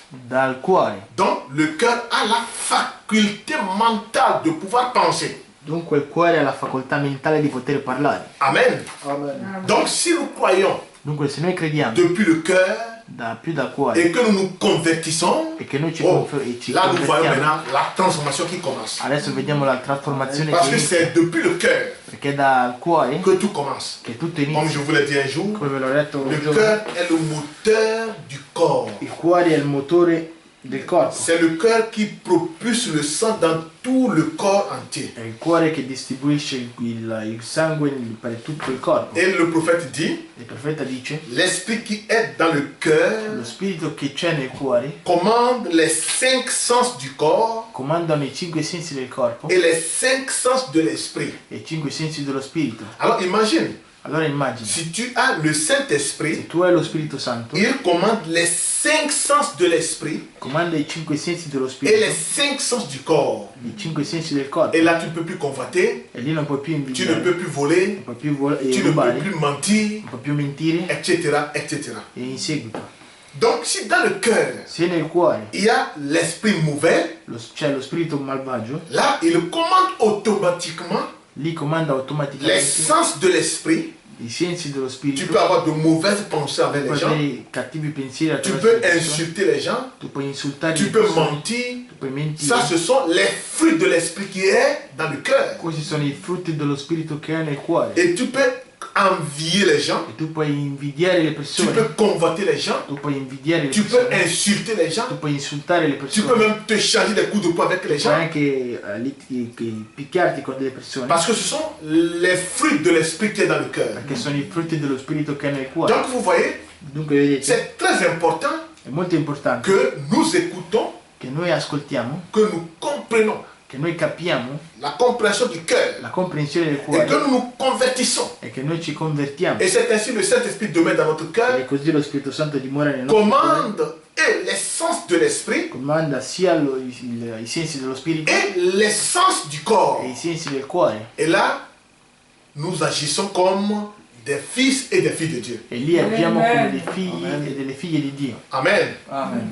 Dal cuore.
Donc le cœur a la faculté mentale de pouvoir penser.
Dunque il cuore ha la facoltà mentale di poter parlare.
Amen.
Amen.
Donc si nous croyons
Dunque se noi crediamo
depuis le cœur
più dal cuore
et que nous nous convertissons,
e che noi ci
oh,
ci
là nous voyons
convertiamo,
maintenant la transformation qui commence.
adesso vediamo la trasformazione
Parce
che
que
inizia,
c'est depuis le cœur
perché è dal cuore
que tout commence.
che tutto
Comme
inizia.
je vous l'ai dit un jour,
Come ve l'ho detto un
le
giorno,
cœur est le moteur du corps.
il cuore è il motore del corpo.
C'est le cœur qui propulse le sang dans tout le corps entier.
È il cuore che distribuisce il sangue per tutto il corpo.
Et le prophète dit,
Il profeta dice,
l'esprit qui est dans le cœur
lo spirito che c'è nel cuore
commande les 5 sens du corps
comandano i 5 sensi del corpo
et les 5 sens de l'esprit.
e i 5 sensi dello spirito.
Alors imagine,
Allora immagina,
si tu as le Saint-Esprit,
se tu hai lo Spirito Santo,
il commande les 5 sens de l'esprit
comanda i 5 sensi dello
et les
spirito,
5 sens du corps.
i 5 sensi del corpo,
Et là, tu ne peux plus convoiter,
e lì non puoi più
tu ne
invidiare,
peux plus voler,
non puoi più
tu ne peux
rubare,
plus mentir,
non puoi più mentire
etc., etc.
e in seguito.
Donc si dans le cœur,
Se nel cuore
il y a l'esprit mauvais,
c'è lo spirito malvagio,
là, il commande automatiquement
lì comanda
les
automaticamente
sens de l'esprit.
i sensi dello
Tu
spirito.
peux avoir de mauvaises pensées avec les
Puoi
gens.
avere cattivi pensieri
Tu
attraverso
peux
le persone.
insulter les gens.
Tu puoi insultare
Tu
le
peux
persone,
mentir.
tu puoi mentire.
Ça, ce sont les fruits de l'esprit qui est dans le cœur.
Questi sono i frutti dello spirito che hai nel cuore.
Et tu peux envier les gens.
E tu puoi invidiare le
Tu
persone.
peux convoiter les gens.
Tu puoi invidiare le
Tu peux
persone.
insulter les gens.
Tu puoi insultare le
Tu peux
persone.
même te charger des coups de poing avec les
Puoi
gens.
anche picchiarti con delle persone.
Parce que ce sont les fruits de l'esprit qui est dans le cœur.
Perché sono i frutti dello spirito che hai nel cuore.
Donc vous voyez,
Dunque vedete,
c'est très important
è molto importante
que nous écoutons,
che noi ascoltiamo,
que nous comprenons
che noi capiamo
la compréhension du cœur
la comprensione del
et que
cuore
nous nous convertissons.
e che noi ci convertiamo.
Et c'est ainsi le Saint-Esprit demeure dans notre
E
cœur,
così lo Spirito Santo dimora nel nostro cuore,
commande et l'essence de l'esprit
comanda sia i sensi dello spirito
et l'essence du corps.
e i sensi del cuore.
Et là, nous agissons comme des fils et des filles de Dieu.
E lì agiamo come
Amen.
dei figli e delle figlie di Dio.
Amen.
Amen.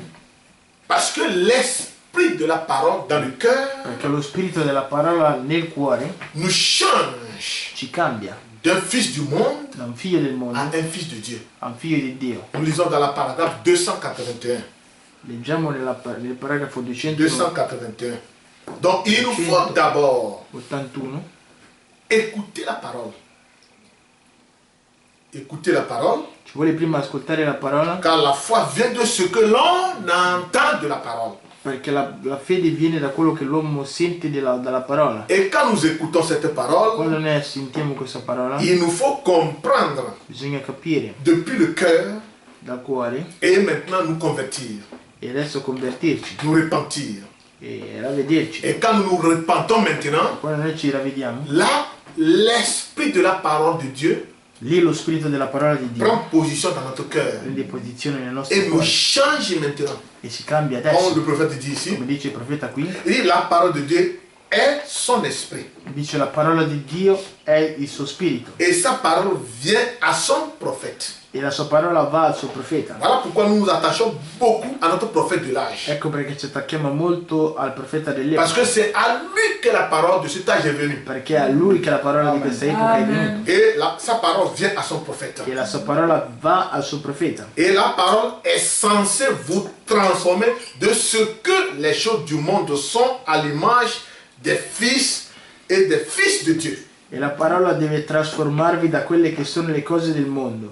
Parce que l'esprit de la parole dans le cœur
Perché lo spirito della parola nel cuore
nous change
ci cambia
d'un fils du monde
da un figlio del mondo
à un fils de Dieu.
a un figlio di Dio.
Nous lisons dans la paragraphe 281.
Leggiamo nel paragrafo
281. Donc il nous faut d'abord
281
écouter la parole. Écouter la parole,
ci vuole prima ascoltare la parola,
car la foi vient de ce que l'on entend de la parole.
perché la fede viene da quello che l'uomo sente dalla parola.
Et quand nous écoutons cette parole,
Quando noi sentiamo questa parola
il nous faut comprendre
bisogna capire
depuis le cœur
dal cuore
et maintenant nous convertir,
e adesso convertirci
nous repentir.
e ravvederci.
Et quand nous nous repentons maintenant,
Quando noi ci ravvediamo,
là, l'esprit de la parole de Dieu
lì lo spirito della parola di Dio
prend position dans notre cœur
prende posizione nel nostro
et nous
cuore
change maintenant.
e si cambia
Comme
adesso.
le prophète dit ici,
Come dice il profeta qui,
il dit la parole de Dieu est son esprit.
dice la parola di Dio è il suo spirito
Et sa parole vient à son prophète.
e la sua parola va al suo profeta.
Voilà pourquoi nous nous attachons beaucoup à notre prophète de l'âge.
Ecco perché ci attacchiamo molto al profeta
Parce
dell'epoca,
que c'est à lui que la parole de cet âge est venue.
perché è a lui che la parola di questa epoca è venuta
Amen.
Et sa parole vient à son prophète.
e la sua parola va al suo profeta.
Et la parole est censée vous transformer de ce que les choses du monde sont à l'image des fils et des fils de Dieu.
E la parola deve trasformarvi da quelle che sono le cose del mondo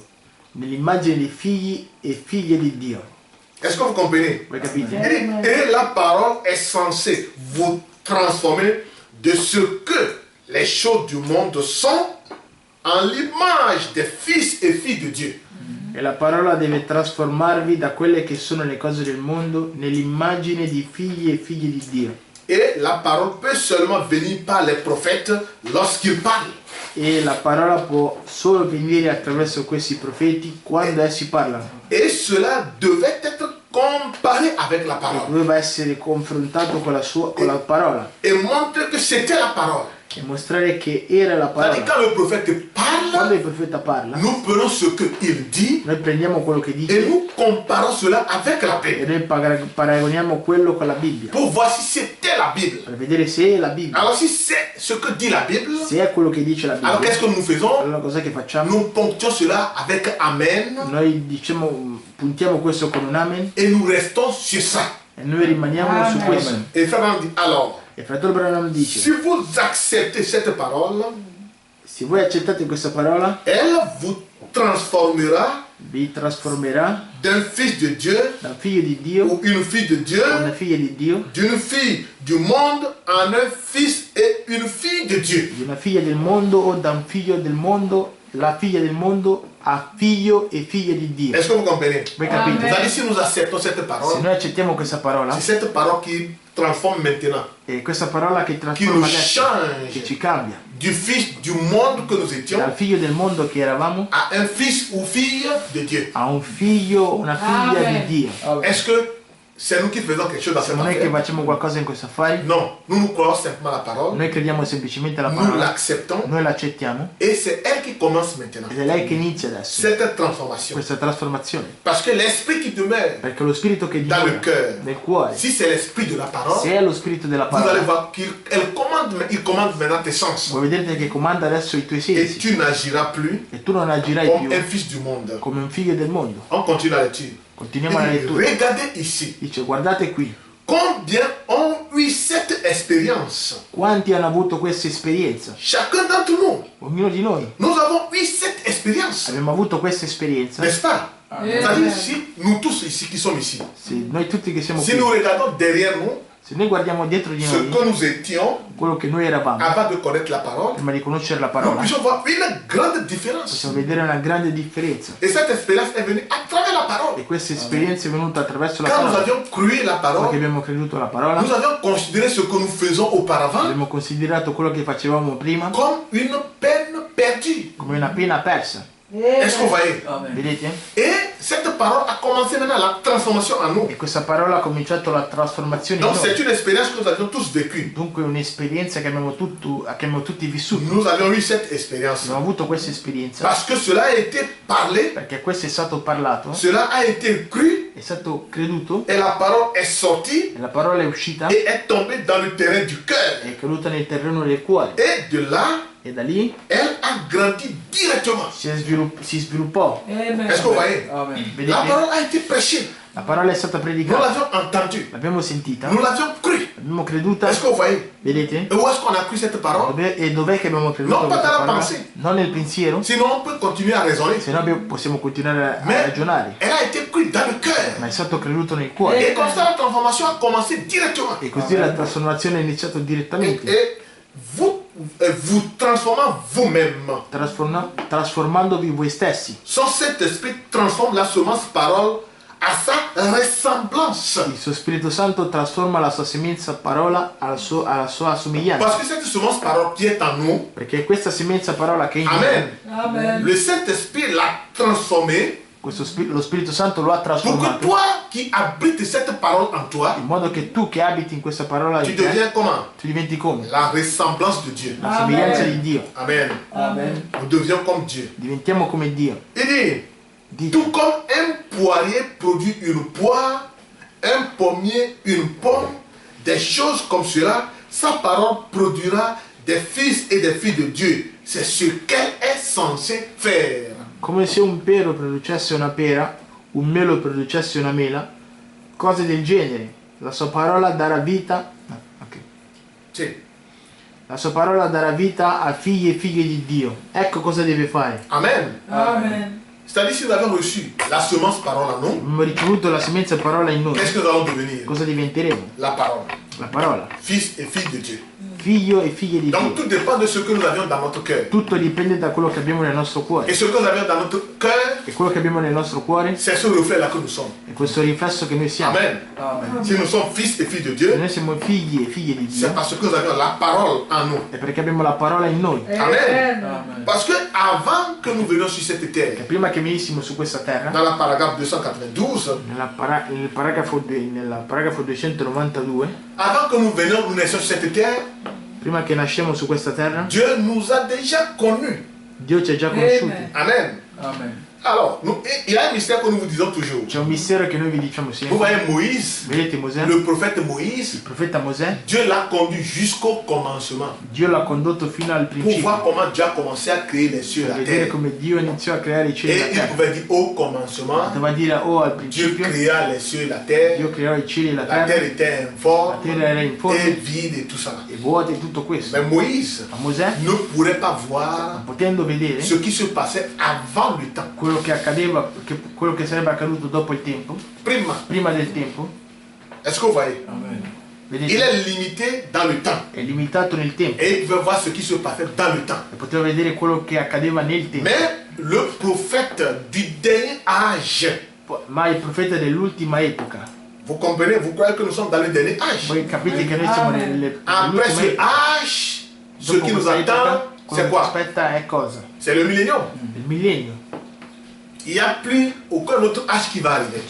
nell'immagine dei figli e figlie di Dio.
Est-ce que vous comprenez?
Voi capite?
Et la parole est censée vous transformer de ce que les choses du monde sont en l'image des fils et filles de Dieu.
E la parola deve trasformarvi da quelle che sono le cose del mondo nell'immagine di figli e figlie di Dio.
Et la parole peut seulement venir par les prophètes lorsqu'ils parlent.
E la parola può solo venire attraverso questi profeti quando essi parlano.
Et cela devait être comparé avec la
E
parole.
doveva essere confrontato con la parola
Et montrer que c'était la parole.
e mostrare che era la
C'est-à-dire
parola.
quand le prophète
Quando
parle,
il profeta parla,
nous prenons ce qu'il dit
noi prendiamo quello che
et
dice
nous comparons cela avec la
e
Bible.
noi paragoniamo quello con la Bibbia
Pour voir si c'était la Bible.
per vedere se è la Bibbia.
Alors si c'est ce que dit la Bible,
Se è quello che dice la
alors
Bibbia,
qu'est-ce que nous faisons?
allora cos'è che facciamo?
Nous ponctuons cela avec Amen
Noi diciamo, puntiamo questo con un amen
et nous restons sur ça.
e noi rimaniamo su
Amen.
questo.
Et Frère dit, alors,
E fratello Branham dice,
si vous acceptez cette parole,
se voi accettate questa parola,
elle vous transformera
vi trasformerà
d'un fils de Dieu
da un figlio di Dio
ou une fille de Dieu,
a una figlia di Dio,
d'une fille du monde en un fils et une fille de Dieu.
di una figlia del mondo o da un figlio del mondo, la figlia del mondo a figlio e figlia di Dio.
Est-ce que vous comprenez?
Voi capite?
Vous savez, si nous acceptons cette
Se
parole,
noi accettiamo questa parola,
c'est cette parole qui transforme maintenant,
è questa parola che
qui
trasforma
nous
adesso, che
change
ci cambia,
du fils du monde que nous étions
dal figlio del mondo che eravamo
à un fils ou fille de Dieu.
a un figlio, una figlia
Amen.
di Dio.
Est-ce que c'est nous qui faisons quelque chose dans cette
non è che
affaire.
facciamo qualcosa in questo affare,
Non, nous croyons simplement la parole,
noi crediamo semplicemente alla
nous
parola,
l'acceptons
noi l'accettiamo
et c'est elle qui commence maintenant.
ed è lei che inizia adesso
Cette transformation.
questa trasformazione.
Parce que l'esprit qui demeure
Perché lo spirito che
dans le
dimora
cœur,
nel cuore,
si c'est l'esprit de la parole,
se è lo spirito della
vous allez
parola,
voir il commande maintenant tes sens.
voi vedrete che comanda adesso i tuoi
Et
sensi
tu n'agiras plus
e tu non agirai
comme
più
un fils du monde.
come un figlio del mondo.
On continue la lecture.
Continuiamo la
Il dit,
lettura.
regardez ici.
Dice, guardate qui,
Combien ont eu cette expérience?
quanti hanno avuto questa esperienza?
Chacun d'entre nous,
Ognuno di noi
nous avons eu cette expérience.
abbiamo avuto questa esperienza.
N'est-ce pas? C'est-à-dire, si nous tous ici qui sommes ici,
Se noi tutti che siamo
si
qui,
nous regardons derrière nous,
se noi guardiamo dietro di
ce
noi,
que nous étions
quello che noi eravamo,
avant de connaître la parole,
prima di conoscere la
nous
parola,
puissions voir une grande différence.
possiamo vedere una grande differenza.
Et cette expérience est venue à travers la parole.
E questa esperienza è venuta attraverso la
Quand nous
parola.
avions cru la
Perché
parole,
abbiamo creduto alla parola,
nous avions considéré ce que nous faisons auparavant
abbiamo considerato quello che facevamo prima
comme une peine perdue.
come una pena persa.
Est-ce que vous voyez?
Vedete?
Et cette parole a commencé maintenant la transformation en nous.
E questa parola ha cominciato la trasformazione in
Donc c'est
noi.
une expérience que nous avions tous vécue.
Dunque è un'esperienza che abbiamo tutti vissuto.
Nous avions eu cette expérience.
Abbiamo avuto questa esperienza
Parce que cela a été parlé,
perché questo è stato parlato,
cela a été cru,
è stato creduto,
et la parole est sortie
e la parola è uscita,
et est tombée dans le terrain du cœur.
è caduta nel terreno del cuore.
Et de là,
E da lì
elle a grandi directement.
si sviluppò.
Est-ce que vous voyez? La
Vedete?
parole a été prêchée.
La parola è stata
Nous
predicata,
l'avions entendue.
l'abbiamo sentita,
Nous l'avions cru.
l'abbiamo creduta.
Est-ce que vous voyez?
Vedete?
Et où est-ce qu'on a cru cette parole?
E dov'è che abbiamo creduto
Non,
a questa
pas dans la
parola?
pensée.
Non nel pensiero,
Sinon, on peut continuer à raisonner.
se no possiamo continuare a
Mais
ragionare.
elle a été crue dans le cœur.
Ma è stato creduto nel cuore.
Et comme ça, la transformation a commencé directement.
E così la trasformazione è iniziata direttamente,
Et vous transformant vous-même.
trasformandovi voi stessi.
Son Saint-Esprit transforme la semence parole à sa ressemblance.
Il suo Spirito Santo trasforma la sua semenza parola alla sua somiglianza.
Parce que cette semence parole qui est en nous,
Perché è questa semenza parola che è in
Amen.
noi,
Le Saint-Esprit l'a transformé
lo Spirito Santo lo ha
pour que
trasformato
toi qui abrites cette parole en toi,
in modo che tu che abiti in questa parola
tu
di te,
deviens comment?
tu diventi come?
La ressemblance de Dieu.
La somiglianza di Dio.
Amen. Nous devions comme Dieu.
Diventiamo come Dio.
Il dit,
Dice,
tout comme un poirier produit une poire, un pommier une pomme, des choses comme cela, sa parole produira des fils et des filles de Dieu. C'est ce qu'elle est censée faire.
come se un pero producesse una pera, un melo producesse una mela, cose del genere. La sua parola darà vita. Ok.
Sì.
La sua parola darà vita a figli e figlie di Dio. Ecco cosa deve fare.
Amen. C'est-à-dire, si nous avons reçu la semence parole en nous,
Abbiamo ricevuto la semenza parola in noi.
qu'est-ce que nous allons devenir?
Cosa diventeremo?
La parole.
La parola.
Fils et filles de Dieu.
Figlio e figlie di
Donc,
Dio.
tout dépend de ce que nous avions dans notre cœur.
Tutto dipende da quello che abbiamo nel nostro
Et
cuore.
ce que nous avions dans notre cœur,
E quello che abbiamo nel nostro cuore
c'est ce reflet-là que nous sommes.
è questo riflesso che noi siamo.
Amen. Si nous sommes fils et filles de
Se
Dieu,
noi siamo figli e figlie di
c'est
Dio,
parce que nous avions la parole en nous.
è perché abbiamo la parola in noi.
Amen. Parce que avant que nous venions sur cette
Che
terre,
prima che venissimo su questa terra,
dans la paragraphe 292,
nel paragrafo 292,
avant que nous venions, nous naissions sur cette terre,
prima che nasciamo su questa terra,
Dieu nous a déjà connus.
Dio ci ha già conosciuti.
Amen. Alors, il y a un mystère que nous vous disons toujours.
C'è un mistero che noi vi diciamo
Vous
sempre.
voyez Moïse,
Vedete Mosè?
le prophète
Il
Moïse,
profeta Mosè,
Dieu l'a conduit jusqu'au commencement
Dio l'ha condotto fino al
pour
principio,
voir comment Dieu a commencé à créer les cieux et
per
la
vedere
terre.
come Dio iniziò a creare i cieli e
Et
la
il
terra.
pouvait dire au commencement,
Poteva dire al
Dieu
principio,
créa les cieux et la terre,
Dio creò i cieli e la
la terre
terra,
était
la
informe
terra era
et
informe
vide et tout ça.
e vuota e tutto questo.
Mais Moïse
Ma Mosè,
ne pourrait pas voir
potendo vedere
ce qui se passait avant le temps.
quello che accadeva, quello che sarebbe accaduto dopo il tempo, prima del tempo,
Est-ce que vous voyez? Il
vedete,
est limité dans le temps.
è limitato nel tempo
Et il pouvait voir ce qui se passait dans le temps.
e poteva vedere quello che accadeva nel tempo.
Mais le prophète du dernier âge,
Ma il profeta dell'ultima epoca,
vous comprenez, vous croyez que nous sommes dans le dernier âge.
voi capite che noi siamo
Après
nell'ultima
ce
epoca.
âge, ce
Dopo
qui nous
questa
attend,
epoca,
c'est
quello che
quoi?
aspetta è cosa?
C'est le millénium.
Il millennio.
Il n'y a plus aucun autre âge qui va arriver.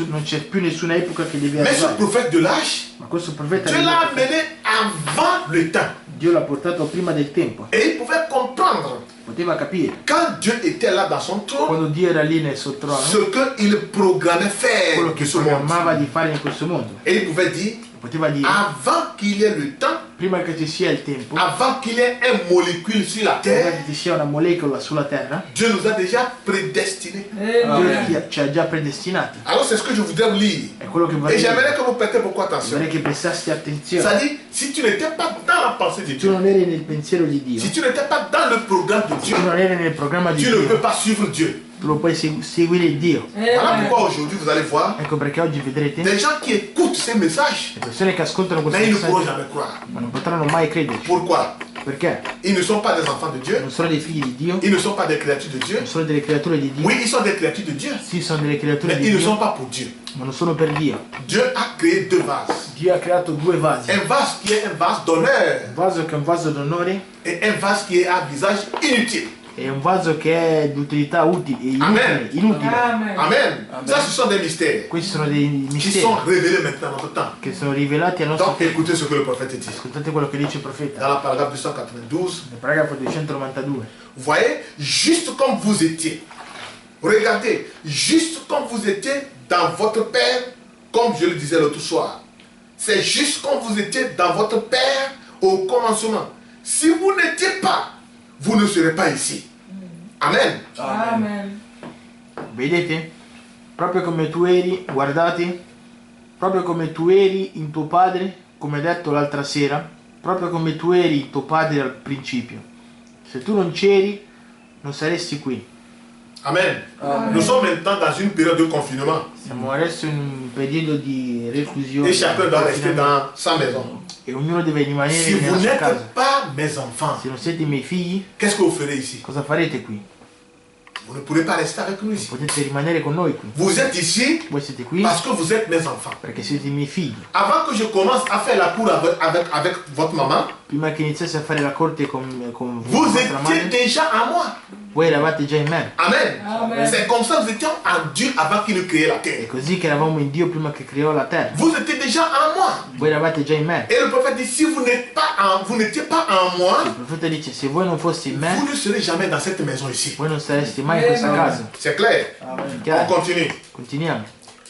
Non c'è più nessuna epoca che deve
Mais ce
arrivare.
prophète de l'âge,
Ma questo profeta
Dieu l'a amené avant le temps.
Dio l'ha portato prima del tempo.
Et il pouvait comprendre,
Poteva capire
quand Dieu était là dans son trône,
quando Dio era lì nel suo trono,
ce qu'il programmait faire
quello
de
che
ce monde.
programmava di fare in questo mondo.
Et il pouvait dire,
Poteva dire,
avant qu'il y ait le temps,
prima che ci sia il tempo,
avant qu'il y ait un molécule sur la
prima
terre,
che ci sia una molecola sulla terra,
Dieu nous a déjà prédestinés.
Dio ci ha già predestinati.
Alors c'est ce que je voudrais vous lire.
È quello che
Et
vorrei
j'aimerais
dire.
que vous prêtez beaucoup attention.
Vorrei che prestaste attenzione.
C'est-à-dire, si tu n'étais pas dans la pensée de
Se tu
Dieu,
non eri nel pensiero di Dio,
si tu n'étais pas dans le programme de
se
Dieu,
tu non eri nel programma di
tu ne peux
Dio,
pas suivre Dieu.
tu lo puoi seguire Dio.
Voilà pourquoi aujourd'hui vous allez voir
Ecco perché oggi vedrete
des gens qui écoutent ces messages,
le persone che ascoltano questo
mais ils ne pourront
messaggio,
jamais croire.
ma non potranno mai crederci.
Pourquoi?
Perché?
Ils ne sont pas des enfants de Dieu,
Non sono dei figli di Dio,
ils ne sont pas des créatures de Dieu.
non sono delle creature di Dio.
Oui, ils sont des créatures de Dieu,
Sì, sono delle creature
mais
di
ils ne sont
Dio,
pas pour Dieu.
ma non sono per Dio.
Dieu a créé deux vases.
Dio ha creato due vasi.
Un vase qui est un vase d'honneur
Un vaso che è un vaso d'onore
et un vase qui est à visage inutile.
e un vaso che è di utilità utile,
Amen.
inutile.
Amen.
Amen. Ça, ce sont des mystères
Questi sono dei
qui
misteri
sont révélés maintenant dans notre temps.
che sono rivelati al nostro
Donc
tempo.
écoutez ce que le prophète dit.
Ascoltate quello che dice il profeta
Dans la paragraphe 292,
nel paragrafo 292.
vous voyez, juste comme vous étiez. Regardez, juste comme vous étiez dans votre Père, comme je le disais l'autre soir. C'est juste comme vous étiez dans votre Père au commencement. Si vous n'étiez pas, vous ne serez pas ici. Amen.
Amen.
Vedete? Proprio come tu eri, guardate, proprio come tu eri in tuo padre, come detto l'altra sera, proprio come tu eri in tuo padre al principio. Se tu non c'eri, non saresti qui.
Amen. Nous sommes maintenant dans une période de confinement.
Siamo adesso in un periodo di reclusione
Et chacun doit rester dans sa maison.
e ognuno deve rimanere
Si vous
nella sua
n'êtes
casa.
pas mes enfants,
Se non siete i miei figli,
qu'est-ce que vous ferez ici?
cosa farete qui?
Vous ne pourrez pas rester avec nous ici.
Potete rimanere con noi qui.
Vous êtes ici
Voi siete qui
parce que vous êtes mes enfants.
perché siete i miei figli.
Avant que je commence à faire la cour avec votre maman,
Prima che iniziassi a fare la corte con
vous
vostra
étiez
madre,
déjà à moi.
voi eravate già in me.
Amen.
Amen.
C'est comme ça que nous étions en Dieu avant qu'il ne crée la
È
terre.
così che eravamo in Dio prima che creò la terra.
Vous étiez déjà en moi.
Voi eravate già in me.
Et le prophète dit, si vous n'étiez pas en moi,
Il profeta dice, se voi non foste in
vous
me,
ne serez jamais dans cette maison ici.
voi non sareste mai in questa casa.
C'est clair. On
Chiaro?
continue.
Continuiamo.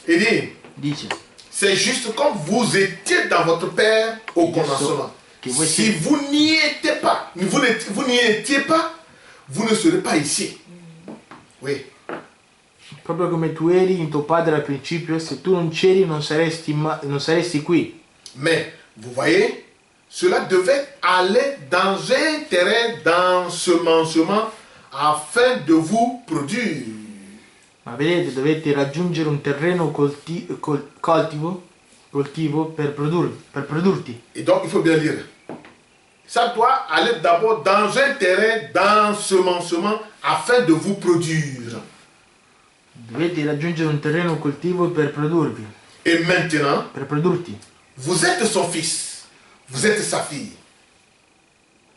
Il dit,
Dice,
c'est juste comme vous étiez dans votre Père au commencement. Si vous n'y étiez pas, vous n'y étiez pas, vous ne serez pas ici. Oui.
proprio come tu eri in tuo padre al principio, se tu non c'eri non saresti qui.
Mais, vous voyez, cela devait aller dans un terrain d'ensemencement afin de vous produire.
Ma vedete, dovete raggiungere un terreno coltivo per produrti.
Et donc, il faut bien lire. Ça doit aller d'abord dans un terrain d'ensemencement afin de vous produire.
Dovete raggiungere un terreno coltivo per produrvi,
Et maintenant,
per produrti.
vous êtes son fils, vous êtes sa fille.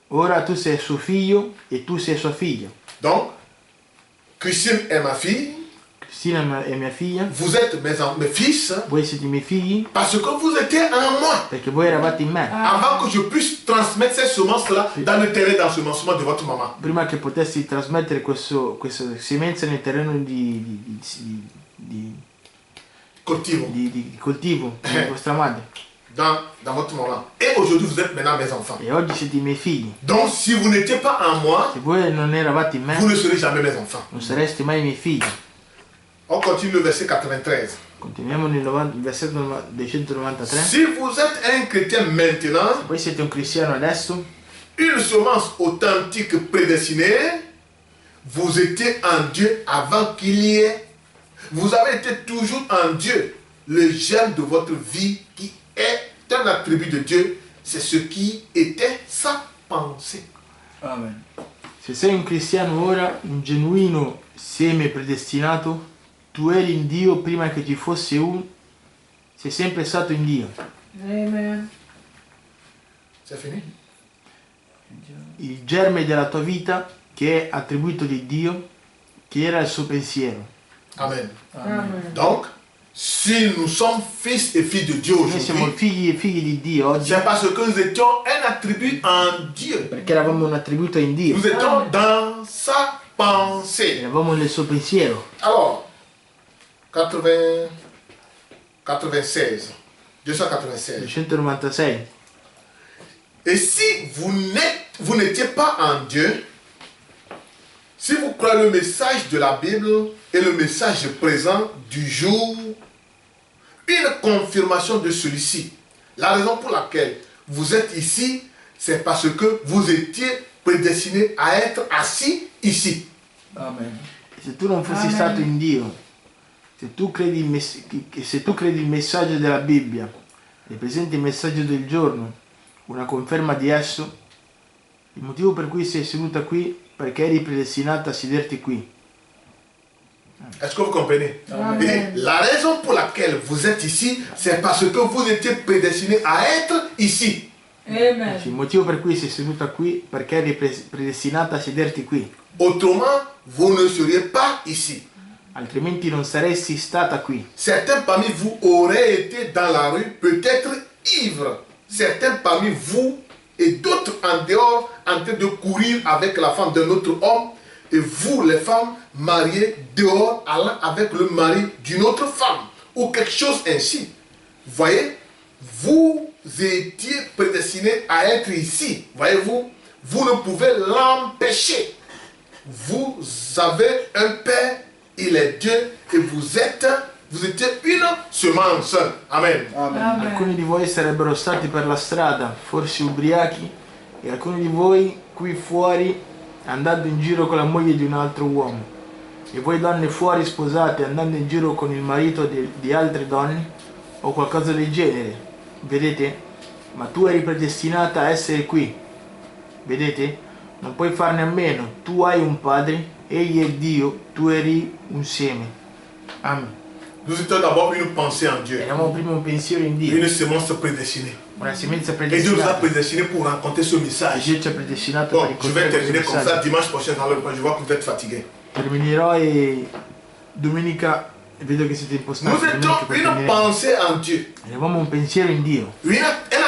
Ora tu sei suo figlio e tu sei sua figlia.
Donc, Christine est ma fille,
Cristina è mia figlia,
vous êtes mes fils,
voi siete i miei figli
parce que vous étiez en moi.
perché voi eravate in me.
Avant que je puisse transmettre ces semences-là dans le terrain d'ensemencement de votre maman.
Prima che potessi trasmettere questa semenza nel terreno di
Coltivo.
coltivo di vostra madre.
Dans votre maman. Et aujourd'hui, vous êtes maintenant mes enfants.
E oggi siete i miei figli.
Donc, si vous n'étiez pas en moi,
Se voi non eravate in me,
vous ne serez jamais mes enfants.
non sareste mai i miei figli.
On continue le verset 93.
Continuiamo nel versetto 293.
Si vous êtes un chrétien maintenant,
Voi siete un cristiano adesso,
une semence authentique prédestinée, vous étiez en Dieu avant qu'il y ait. Vous avez été toujours en Dieu. Le germe de votre vie qui est un attribut de Dieu, c'est ce qui était sa pensée.
Amen.
se sei un cristiano ora, un genuino seme predestinato, tu eri in Dio prima che ci fosse sei sempre stato in Dio.
Amen.
C'est fini?
Il germe della tua vita, che è attribuito di Dio, che era il suo pensiero.
Amen.
Amen.
Donc, si nous sommes fils et filles de Dieu
Noi siamo
aujourd'hui,
figli e figli di Dio oggi
c'est parce que nous étions un attribut en Dieu.
perché eravamo un attributo in Dio,
Nous étions dans sa pensée.
eravamo nel suo pensiero.
Alors, 96, 296.
296.
Et si vous n'étiez pas en Dieu, si vous croyez le message de la Bible et le message présent du jour, une confirmation de celui-ci. La raison pour laquelle vous êtes ici, c'est parce que vous étiez prédestiné à être assis ici.
Amen.
Se tu non fossi
Amen.
stato in Dio, se tu credi il messaggio della Bibbia e presenti il messaggio del giorno, una conferma di esso, il motivo per cui sei seduta qui perché eri predestinata a sederti qui.
Est-ce que vous comprenez?
Amen.
Et la raison pour laquelle vous êtes ici, c'est parce que vous étiez prédestiné à être ici.
Amen.
Il motivo per cui sei seduta qui perché eri predestinata a sederti qui,
Autrement, vous ne seriez pas ici.
altrimenti non saresti stata qui.
Certains parmi vous auraient été dans la rue, peut-être ivres. Certains parmi vous et d'autres en dehors, en train de courir avec la femme d'un autre homme. Et vous, les femmes mariées, dehors, allant avec le mari d'une autre femme. Ou quelque chose ainsi. Voyez, vous étiez prédestinés à être ici. Voyez-vous, vous ne pouvez l'empêcher. Vous avez un Père, il est Dieu, et vous étiez une semence. Amen.
Amen.
Amen.
Alcuni di voi sarebbero stati per la strada, forse ubriachi, e alcuni di voi qui fuori andando in giro con la moglie di un altro uomo. E voi donne fuori sposate andando in giro con il marito di altre donne o qualcosa del genere. Vedete? Ma tu eri predestinata a essere qui. Vedete? Non puoi farne a meno. Tu hai un padre, egli è Dio, tu eri un seme. Amen.
Nous étions d'abord une pensée en Dieu.
Eravamo prima un pensiero in Dio,
Une semence prédestinée.
una semenza
Et Dieu nous a
predestinata.
prédestinés pour rencontrer ce message.
Dio ci ha predestinato
Bon,
per
je vais
incontrare questo
terminer comme ça.
messaggio.
Dimanche prochain, dans le je vois que vous êtes fatigués.
Terminerò e domenica vedo che siete
Nous
impostati.
étions
Domenica per
une
terminare.
pensée en Dieu.
Eravamo un pensiero in Dio,
Un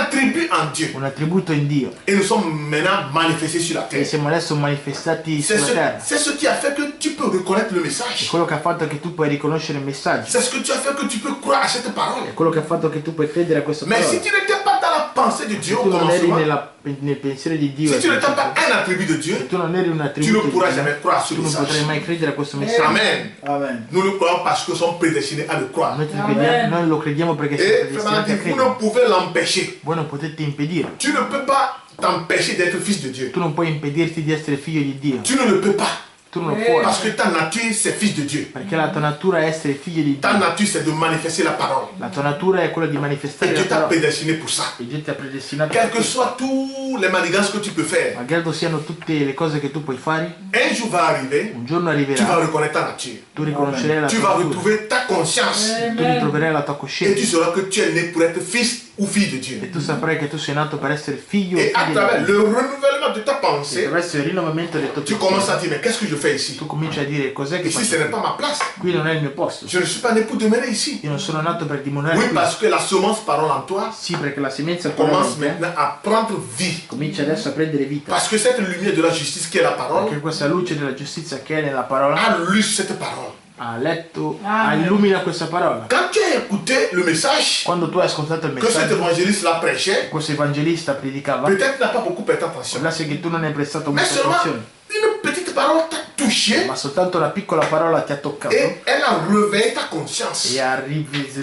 attribut en Dieu.
un attributo in Dio.
Et nous sommes maintenant manifestés sur la
E
terre.
siamo adesso manifestati sulla terra.
C'est ce qui a fait que tu peux reconnaître le
È
message.
quello che ha fatto che tu puoi riconoscere il messaggio.
C'est ce que tu as fait que tu peux croire à cette parole.
È quello che ha fatto che tu puoi credere a questa
Mais
parola.
si tu n'étais pas dans la pensée de
Se
Dieu au
tu non eri
commencement,
nel pensiero di Dio,
si tu
al
n'étais pas
principio,
un attribut de
se
Dieu,
tu non eri un
tu ne
attributo
pourras
di Dio,
jamais croire à ce
tu non potrai
message.
mai credere a questo messaggio.
Amen.
Amen.
Nous le croyons parce que nous sommes prédestinés à le croire.
Amen.
Noi lo crediamo perché siamo
Et
predestinati a
frère, vous
credere.
ne pouvez l'empêcher.
Voi non potete impedire.
Tu ne peux pas t'empêcher d'être fils de Dieu.
Tu non puoi impedirti di essere figlio di Dio.
Tu ne le peux pas.
Tu non lo puoi.
Parce que ta nature, c'est fils de Dieu.
Perché la tua natura è essere figlio di
Ta
Dio.
nature, c'est de manifester la parole.
La tua natura è quella di
Et
manifestare la
Dieu t'a
parola.
prédestiné pour ça.
E Dio ti ha predestinato
Quels
per
que
questo.
soient tous les manigances que tu peux faire,
Malgrado siano tutte le cose che tu puoi fare,
un jour va arriver,
un giorno
tu vas
arriverà,
reconnaître ta nature.
tu riconoscerai la
Tu
tua
vas
natura,
retrouver ta conscience.
tu
Amen.
ritroverai la tua
Et tu
coscienza
sauras que tu es né pour être fils ou fille de Dieu.
e tu saprai che tu sei nato per essere figlio
Et
o
à
figlia
travers
di Dio.
le renouvellement de ta
E
pensée,
attraverso il rinnovamento del tuo
tu commences à
pensiero,
dire, mais qu'est-ce que je fais ici?
tu cominci a dire cos'è che
Ici, ce
faccio
n'est
qui?
pas ma place.
Qui non è il mio posto.
Je ne suis pas né pour demeurer ici.
Io non sono nato per dimorare
Oui,
qui.
parce que la semence parole en toi
Sì, perché la semenza
commence
parola
maintenant à prendre vie.
comincia adesso a prendere vita.
Parce que cette lumière de la justice qui est la parole
Perché questa luce della giustizia che è nella parola
a lu cette parole.
ha letto,
Amen.
illumina questa parola.
Quand tu as écouté le message
Quando tu hai ascoltato il
que cet
messaggio,
évangéliste la prêchait,
questo evangelista predicava,
peut-être n'a pas beaucoup prêté attention.
può darsi che tu non hai prestato
Mais
molta
seulement
attenzione,
une petite parole t'a touché
ma soltanto una piccola parola ti ha toccato
et elle a réveillé ta conscience.
e ha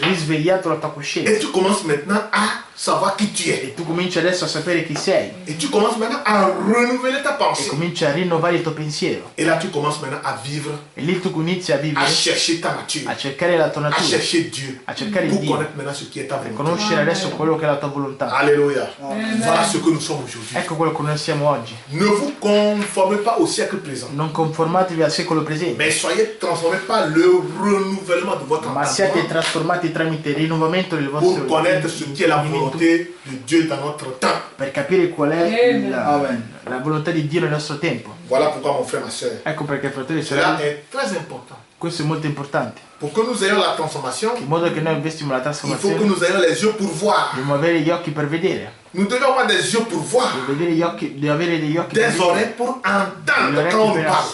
risvegliato la tua
Et
coscienza.
tu commences maintenant à savoir qui tu es.
E tu cominci adesso a sapere chi sei
Et tu commences maintenant à renouveler ta
e
pensée.
cominci a rinnovare il tuo pensiero.
Et là, tu commences maintenant à vivre,
E lì tu inizi a
à
vivere,
chercher ta nature,
a cercare la tua
à
natura,
chercher Dieu,
a cercare
pour
Dio,
connaître maintenant ce qui est ta
per
volonté.
conoscere adesso quello che è la tua volontà.
Alléluia.
Amen.
Voilà ce que nous sommes aujourd'hui.
Ecco quello che noi siamo oggi.
Ne vous conformez pas au siècle présent,
Non conformatevi al secolo presente,
mais soyez transformés par le renouvellement de votre
ma siate
entendement
trasformati tramite il rinnovamento del
pour
vostro
connaître ce qui est la volonté volonté de Dieu dans notre temps.
per capire qual è
Amen.
la volontà di Dio nel nostro tempo.
Voilà pourquoi, mon frère, ma soeur,
Ecco perché, fratelli e
cela
sorelle,
est très important.
questo è molto importante.
Pour que nous ayons la transformation,
In modo che noi investiamo la
il faut que
trasformazione,
nous ayons les yeux pour voir.
dobbiamo avere gli occhi per vedere.
Nous devons avoir des yeux pour voir,
Devi avere degli occhi per
des
vedere,
oreilles pour entendre
degli
quand
orecchi
on
per
parle.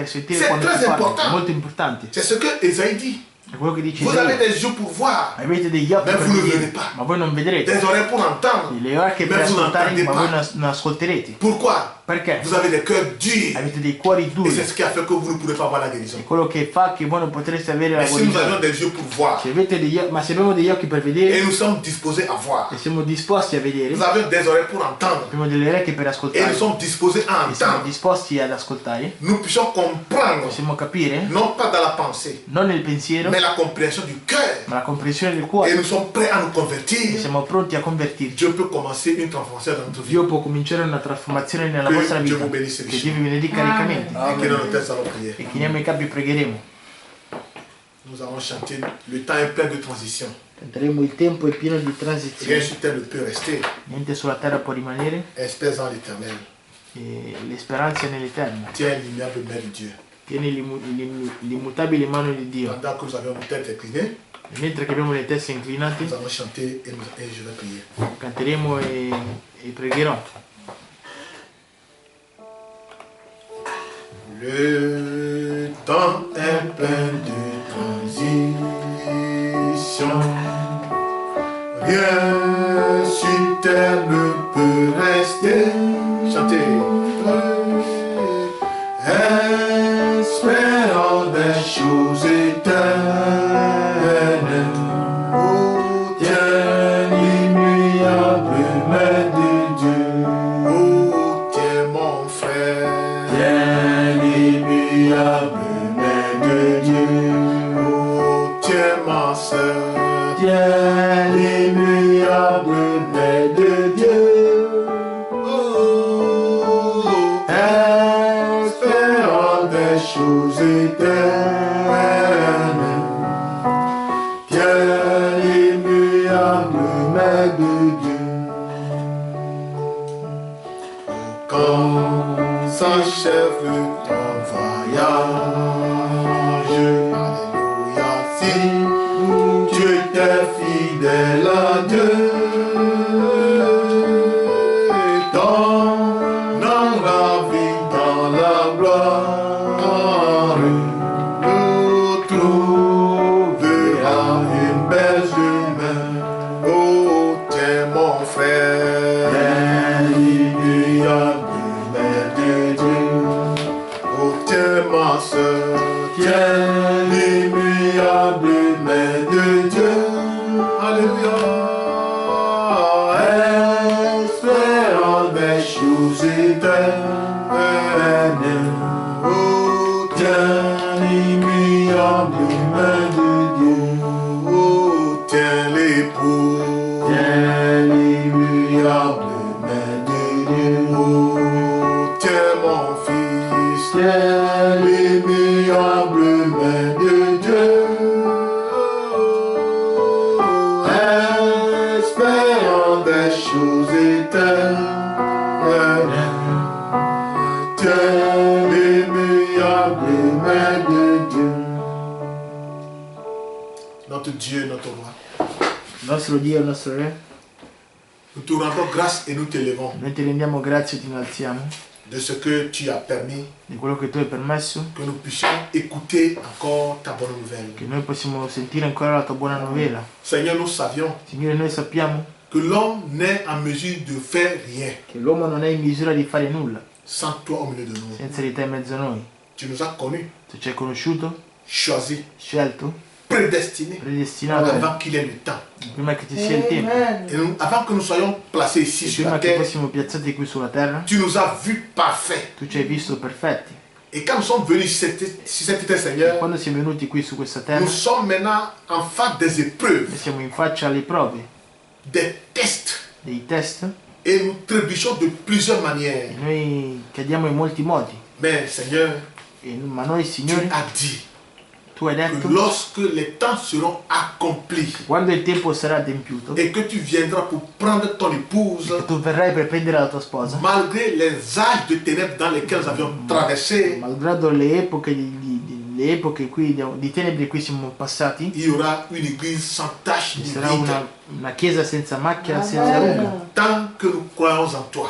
sentire
C'est
quando
très
si parla.
important.
È molto importante.
C'est ce que Esaïe dit.
È quello che dice
Vous avez
Isaia.
des yeux pour voir,
Avete degli occhi
Ma
per
vous ne
vedere,
vedete pas.
ma voi non vedrete.
des oreilles pour entendre.
Le orecchie per
Ma vous
ascoltare,
n'entendez
ma
pas.
voi non ascolterete.
Pourquoi?
Perché?
Vous avez des cœurs durs.
Avete dei cuori
Et
duri.
c'est ce qui a fait que vous ne pourrez pas avoir la guérison.
È quello che fa che voi non potreste avere la
Mais si nous
guarigione.
avions des yeux pour voir,
Se avete ma se abbiamo degli occhi per
et
vedere
nous sommes disposés à voir,
e siamo disposti a vedere,
nous avions des oreilles pour entendre,
abbiamo delle orecchie per
et
ascoltare
nous sommes disposés à
e siamo
entendre,
disposti ad ascoltare,
nous puissions comprendre,
possiamo capire,
non pas dans la pensée,
non nel pensiero,
mais la compréhension du cœur.
ma la comprensione del
Et
cuore.
nous sommes prêts à nous
E
convertir.
siamo pronti a convertirci.
Dieu peut commencer une transformation dans notre vie.
Dio può cominciare una trasformazione nella
Che
vostra
Dio
vita.
vi benedisca
Che Dio vi benedica riccamente.
Et que dans nos têtes, allons prier.
E chiniamo i capi e pregheremo.
Nous allons chanter. Le temps est plein de transition.
Canteremo il tempo è pieno di
Rien
transizione.
sur terre ne peut rester.
Niente sulla terra può rimanere.
Espère en l'éternel.
E le speranze è nell'Eterno.
Tiens l'immuable main de Dieu.
Tieni l'immutabile mano di Dio.
Pendant que nous avons nos têtes inclinées,
E mentre che abbiamo le teste inclinate,
nous allons chanter et je vais prier.
canteremo e pregherò.
Le temps est plein de transition. Rien sur terre ne peut rester. Chantez. Espérant des choses éternelles. Oh, tiens l'immuable main de Dieu. Oh, tiens mon frère. Tiens l'immuable main de Dieu. Oh, tiens ma soeur. Tiens l'immuable main de Dieu. Oh, espérant des choses éternelles. Tiens l'immuable main de Dieu. Quand s'achève ton voyage, alléluia, si tu étais fidèle à Dieu, dans la vie, dans la gloire, nous trouverons une belle humaine. Oh, tiens mon frère, l'immuable main de Dieu. Oh, tiens ma soeur, tiens l'immuable main de Dieu. Alléluia. Espérant des choses éternelles. Oh, tiens l'immuable main de Dieu. Oh, tiens l'époux. Tiens l'immuable main de Dieu. Oh, tiens mon fils. Tiens l'immuable main de Dieu. Espérant des choses éternelles. Tiens l'immuable main de Dieu. Notre Dieu, notre roi,
Il nostro Dio, il nostro Re,
nous te rendons grâce et nous t'élevons
noi ti rendiamo grazie e ti innalziamo
de ce que tu as permis
di quello che tu hai permesso,
que nous puissions écouter encore ta bonne nouvelle.
che noi possiamo sentire ancora la tua buona novella.
Seigneur, nous savions
Signore, noi sappiamo
que l'homme n'est en mesure de faire rien
che l'uomo non è in misura di fare nulla
sans toi au milieu de nous.
senza di te in mezzo a noi.
Tu nous as connus,
Tu ci hai conosciuto,
choisis,
scelto,
prédestinés
predestinato
avant qu'il ait le temps.
prima che ci sia il tempo,
Amen.
Et avant que nous soyons placés ici
e
sur la
prima che
terre,
fossimo piazzati qui sulla terra.
tu nous as vus parfaits.
Tu ci hai visto perfetti.
Et quand nous sommes venus sur cette terre, Seigneur,
Quando siamo venuti qui su questa terra,
nous sommes maintenant en face des épreuves,
noi siamo in faccia alle prove,
des tests.
dei test,
Et nous trébuchons de plusieurs
e
manières.
noi cadiamo in molti modi.
Mais Seigneur,
Ma noi,
tu
Signore,
as dit
tu hai
que
detto
lorsque les temps seront accomplis
quando il tempo sarà adempiuto
et que tu viendras pour prendre ton épouse,
che tu verrai per prendere la tua sposa,
malgré les âges de ténèbres dans lesquels nous avions traversé,
malgrado le epoche le epoche qui di tenebre in cui siamo passati,
il y aura une église sans tache
ci
ni
sarà
vide.
una chiesa senza macchia, senza ruga,
Tant que nous croyons en toi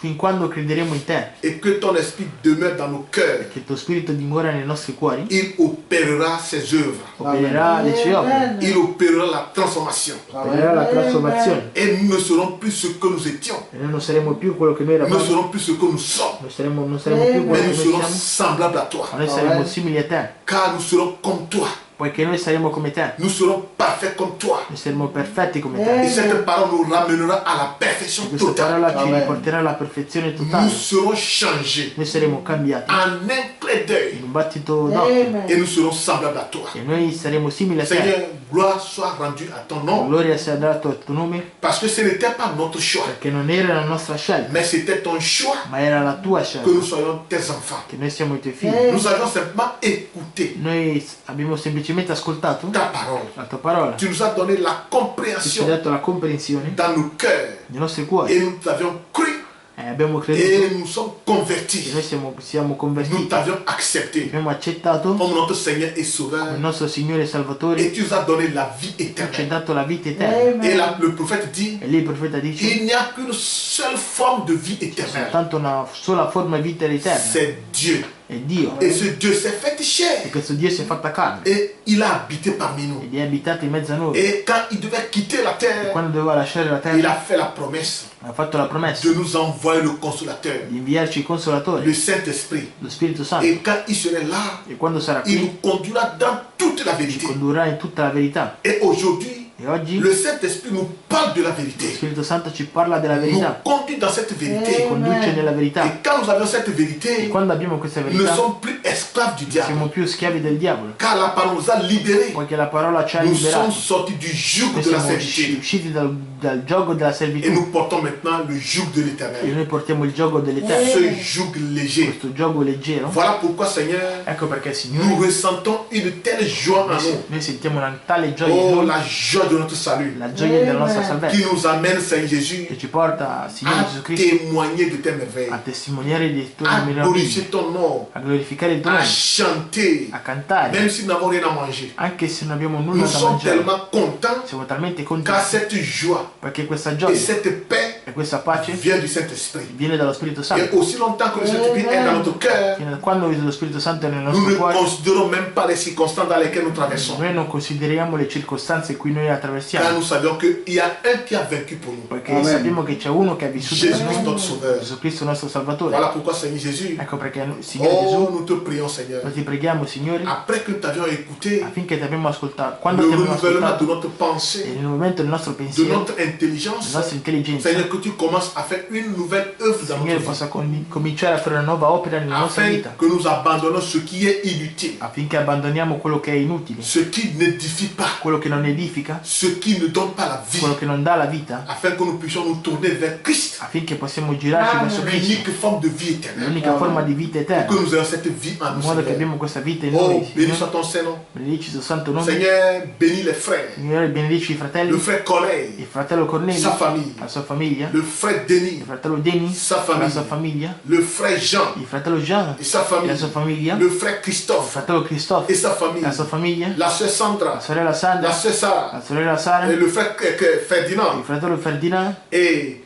fin quando crederemo in te,
et que ton esprit demeure dans nos cœurs,
che il tuo spirito dimora nei nostri cuori,
il opérera ses œuvres.
opererà le sue opere,
Il opérera la transformation.
opererà la trasformazione
Et nous ne serons plus ce que nous étions.
e noi non saremo più quello che noi
Nous ne
eravamo,
serons plus ce que nous sommes.
non saremo più quello
Mais
che
nous
noi
serons
siamo,
semblables à toi.
ma noi saremo simili a te,
Car nous serons comme toi.
poiché noi saremo come te,
Nous serons parfaits comme toi.
noi saremo perfetti come
Et
te.
cette parole nous ramènera à la perfection
Questa
totale.
parola ci riporterà alla perfezione
Nous
totale,
serons changés
noi saremo cambiati
en un clin d'œil.
in un battito d'occhio
Et nous serons semblables à toi.
e noi saremo simili a te.
Seigneur, gloire soit rendue à ton nom.
Gloria sia dato al tuo nome,
Parce que ce n'était pas notre choix.
perché non era la nostra scelta,
Mais c'était ton choix
ma era la tua
que
scelta,
nous soyons tes enfants.
che noi siamo i tuoi figli.
Nous avions simplement écouté
Noi abbiamo semplicemente ascoltato
ta parole.
la tua parola,
Tu nous as donné la
che ci ha
compréhension
dato la comprensione
dans nos cœurs.
nei nostri cuori
Et nous t'avions cru
e abbiamo creduto
et nous sommes
e
convertis.
noi siamo
Nous
convertiti,
t'avions accepté
abbiamo accettato
comme notre Seigneur et
il
Sauveur.
nostro Signore e Salvatore,
Et tu nous as donné la vie
ci ha
éternelle.
dato la vita eterna.
Et le prophète dit,
E lì il profeta dice
il n'y a qu'une seule forme de vie éternelle.
soltanto una sola forma di vita eterna,
C'est Dieu.
è Dio.
Et ce Dieu s'est fait
E
chair.
questo Dio si è fatta carne
Et il a habité parmi nous.
ed è abitato in mezzo a noi.
Et quand il devait quitter la
E
terre,
quando doveva lasciare la
il
terra
a fait la promesse
ha fatto la promessa
de nous envoyer le consolateur,
di inviarci il
le
Consolatore,
Saint-Esprit.
lo Spirito Santo,
Et quand il serait là,
e quando sarà
il
qui
nous conduira dans toute la
ci
vérité.
condurrà in tutta la verità.
Et aujourd'hui,
E oggi
le Saint-Esprit nous parle de la
lo
vérité,
Spirito Santo ci parla della
nous
verità,
conduit dans cette
ci
vérité.
conduce nella
Et
verità.
quand nous avons cette
E
vérité,
quando abbiamo questa
nous ne
verità
sommes plus esclaves du diable.
siamo più schiavi del diavolo,
Car la parole nous a libérés.
poiché la parola ci ha
Nous sommes
liberati.
sortis du joug
Noi
de la
siamo
servitude.
usciti dal gioco della
Et
servitù
nous portons maintenant le joug de
e
l'éternel.
noi portiamo il gioco dell'Eterno,
Ce joug léger.
questo gioco leggero.
Voilà pourquoi, Seigneur,
Ecco perché
nous
Signore
ressentons une telle joie en nous.
noi sentiamo una tale gioia in
Oh,
noi,
la joie de notre salut
la gioia della nostra
qui
salvezza,
nous amène, Seigneur Jésus,
che ci porta, Signore Gesù
à
Cristo,
témoigner de tes merveilles,
a testimoniare dei tuoi
à
meraviglie,
glorifier ton nom,
a glorificare il tuo
à
nome,
chanter,
a cantare,
même si nous n'avons rien à manger.
anche se non abbiamo nulla
Nous
da
sommes
mangiare.
tellement contents
Siamo talmente
car
contenti
cette joie
perché questa
et
gioia
cette paix
e questa pace
vient du Saint-Esprit.
viene dallo Spirito
Et
Santo.
aussi longtemps que le Saint-Esprit est dans notre cœur,
Fino a quando lo Spirito Santo è nel
nous
nostro
ne
cuore,
considérons même pas les circonstances dans lesquelles nous traversons.
noi non consideriamo le circostanze in cui noi
Car
attraversiamo,
nous savions qu'il y a un qui a vaincu pour nous.
perché sappiamo che c'è uno che ha vissuto per
Jésus-Christ,
noi,
notre Sauveur.
Gesù Cristo nostro Salvatore.
Voilà pourquoi, Seigneur Jésus,
Ecco perché, Signore
oh,
Gesù,
nous te prions, Seigneur.
noi ti preghiamo, Signore,
Après que nous t'avions écouté,
affinché ti abbiamo ascoltato, quando
le
ti abbiamo
renouvellement de
ascoltato,
notre pensée,
e il rinnovamento del nostro
de
pensiero,
notre intelligence,
della nostra intelligenza,
Seigneur, que tu commences à faire une nouvelle œuvre dans
Signore,
notre vie,
possa cominciare a fare una nuova opera nella nostra
afin
vita,
que nous abandonnons ce qui est inutile,
affinché abbandoniamo quello che è inutile,
ce qui n'édifie pas,
quello che non edifica,
ce qui ne donne pas la vie,
quello che non dà la vita,
afin que nous puissions nous tourner vers Christ,
affinché possiamo girarci verso Cristo,
l'unique forme de vie éternelle,
l'unica forma di vita
que
eterna,
nous ayons cette vie en
in
nous,
modo che
Seigneur.
abbiamo questa vita in
Oh,
noi.
béni
Signore,
soit ton Saint-Nom.
benedici il suo santo nome.
Seigneur, bénis les frères,
Signore, benedici i
le
fratelli,
frère Corneille,
il fratello Cornelio,
sa famille,
la sua famiglia,
le frère
il
Denis,
fratello Denis,
sa
la
famille,
sua famiglia,
le frère Jean
il fratello Jean
et sa
e
famille,
la sua famiglia,
le frère
il
Christophe
fratello Christophe
et sa famille,
e la sua famiglia,
la sœur Sandra,
la sorella
la
Sandra,
sœur Sarah,
la sorella Sara,
et le frère Ferdinand
il fratello Ferdinand,
et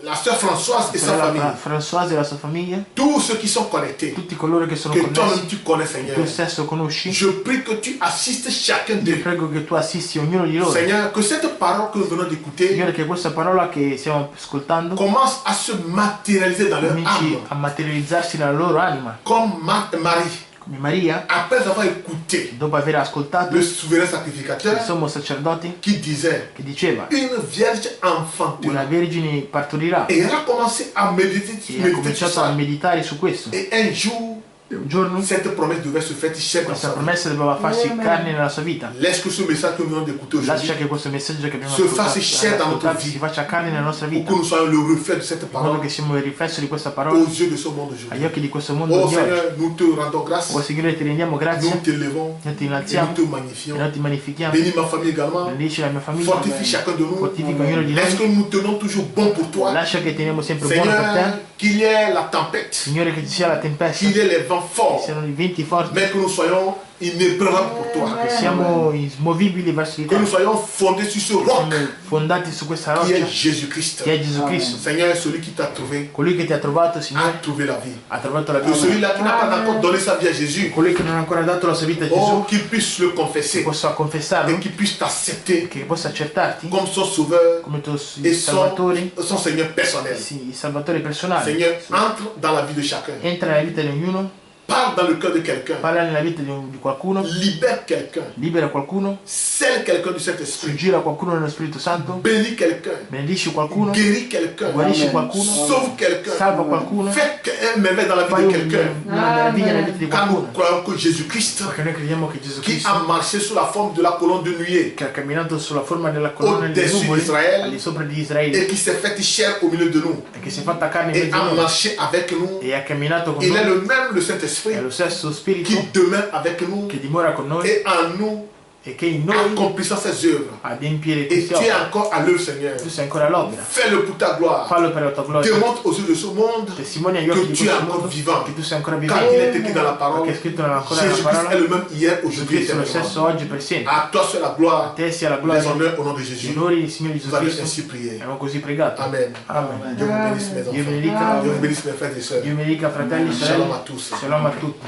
la sœur Françoise et
la
sa famille.
sorella Françoise e la sua famiglia,
Tous ceux qui sont connectés,
tutti coloro che sono
que toi-même
connessi,
tu connais,
che
Seigneur.
tu stesso conosci,
Je prie que tu assistes chacun
ti
d'eux.
prego che tu assisti ognuno di loro.
Seigneur, que cette parole que nous venons d'écouter
Signore, che questa parola che stiamo ascoltando
commence à se matérialiser dans leur
cominci
âme.
a materializzarsi nella loro anima,
Comme Marie,
come Maria,
après avoir écouté
dopo aver ascoltato
le
il
souverain sacrificateur
sommo sacerdote
qui disait
che diceva
une vierge
una
enfantera.
vergine partorirà
Et elle a commencé à méditer
e ha
sur
cominciato a
ça.
meditare su questo.
Et un jour,
un giorno
cette promesse devait se faire chair dans
questa
sa vie.
promessa doveva farsi
Amen.
carne nella sua vita.
Laisse que ce message que nous venons d'écouter aujourd'hui,
Lascia che questo messaggio che abbiamo
Se fasse chair dans notre
ascoltato
vie.
si faccia carne nella nostra
pour
vita,
que nous soyons le reflet de cette
in modo
parole
che siamo il riflesso di questa parola
aux yeux de ce monde
agli
aujourd'hui.
occhi di questo mondo
Oh
di oggi.
Seigneur, nous te rendons grâce,
Oh Signore, ti rendiamo
nous
grazie,
t'élevons
noi ti
et nous
innalziamo
te
e
magnifions.
noi ti magnifichiamo.
Bénis ma famille également,
Benedici la mia famiglia,
fortifie chacun de nous.
fortifica ognuno di
Laisse
noi.
que nous tenons toujours bon pour toi.
Lascia che teniamo sempre buono per
Seigneur,
te.
qu'il y ait la tempête,
Signore, che ci sia la tempesta,
qu'il y ait les vents
che
forts,
siano i venti forti,
mais que nous soyons inébranlables pour toi.
che siamo insmovibili verso di
Que
te,
nous soyons fondés sur ce roc
siamo fondati su questa
qui est
roccia
Jésus-Christ.
che è Gesù Cristo.
Seigneur, celui qui t'a trouvé
Colui che ti ha trovato,
a
Signore,
trouvé la vie.
ha trovato la
Que
vita.
celui-là qui n'a pas encore donné sa vie à Jésus,
Colui che non ha ancora dato la sua vita a
oh,
Gesù,
qu'il puisse le
che
confesser
possa
et
confessarlo,
qu'il puisse t'accepter
che possa accettarti
comme son sauveur
come tuo
et
salvatore,
son Seigneur personnel.
sì, il salvatore personale.
Seigneur, entre dans la vie de chacun.
Entra nella vita di ognuno,
Parle dans le cœur de quelqu'un.
parla nella vita di qualcuno,
Libère quelqu'un.
libera qualcuno,
Scelle quelqu'un du Saint-Esprit.
suggira qualcuno nello Spirito Santo,
Bénis quelqu'un.
benedici qualcuno,
Guéris quelqu'un.
guarisci qualcuno,
Sauve quelqu'un.
salva qualcuno,
Fais un merveille dans la vie
fai
de
un
quelqu'un.
meraviglia nella vita di
Car nous
qualcuno.
croyons que Jésus-Christ,
Perché noi crediamo che Gesù
qui
Cristo,
a marché sous la forme de la colonne de nuée
che ha camminato sulla forma della colonna dei
au-dessus
nuvoli,
d'Israël
al di sopra di
et
Israele,
qui s'est fait chair au milieu de nous
e che si è fatta carne in
et
mezzo a
a
noi,
marché avec nous,
e ha camminato con
il est
noi,
le même, le Saint-Esprit,
è lo stesso
qui
Spirito
demeure avec nous
che dimora con noi
et en nous,
e che in noi
accomplissant ses œuvres.
adempie
Et
queste
tu es
opere.
encore à l'œuvre, Seigneur.
Tu sei ancora all'opera,
Fais-le pour ta gloire.
fallo per la tua gloria,
Démontre aux yeux de ce monde
testimonia agli occhi
que
di
tu es
questo
encore
mondo
vivant.
che tu sei ancora
Car il
vivente,
est écrit dans la parole,
perché è scritto ancora nella
Jésus-Christ est
parola,
le même hier,
Gesù
aujourd'hui et
Cristo è lo stesso
éternellement.
oggi per sempre.
À toi soit la gloire,
A te sia la
les
gloria,
honneurs au nom de
gli
Jésus.
onori del Signore Gesù
Vous avez
Cristo.
ainsi prié.
Abbiamo così pregato.
Amen.
Amen.
Dieu vous bénisse, mes
Dio
enfants.
benedica,
Dieu vous bénisse, mes frères et sœurs.
Dio benedica fratelli e
Shalom à
sorelle.
tous.
Shalom a tutti.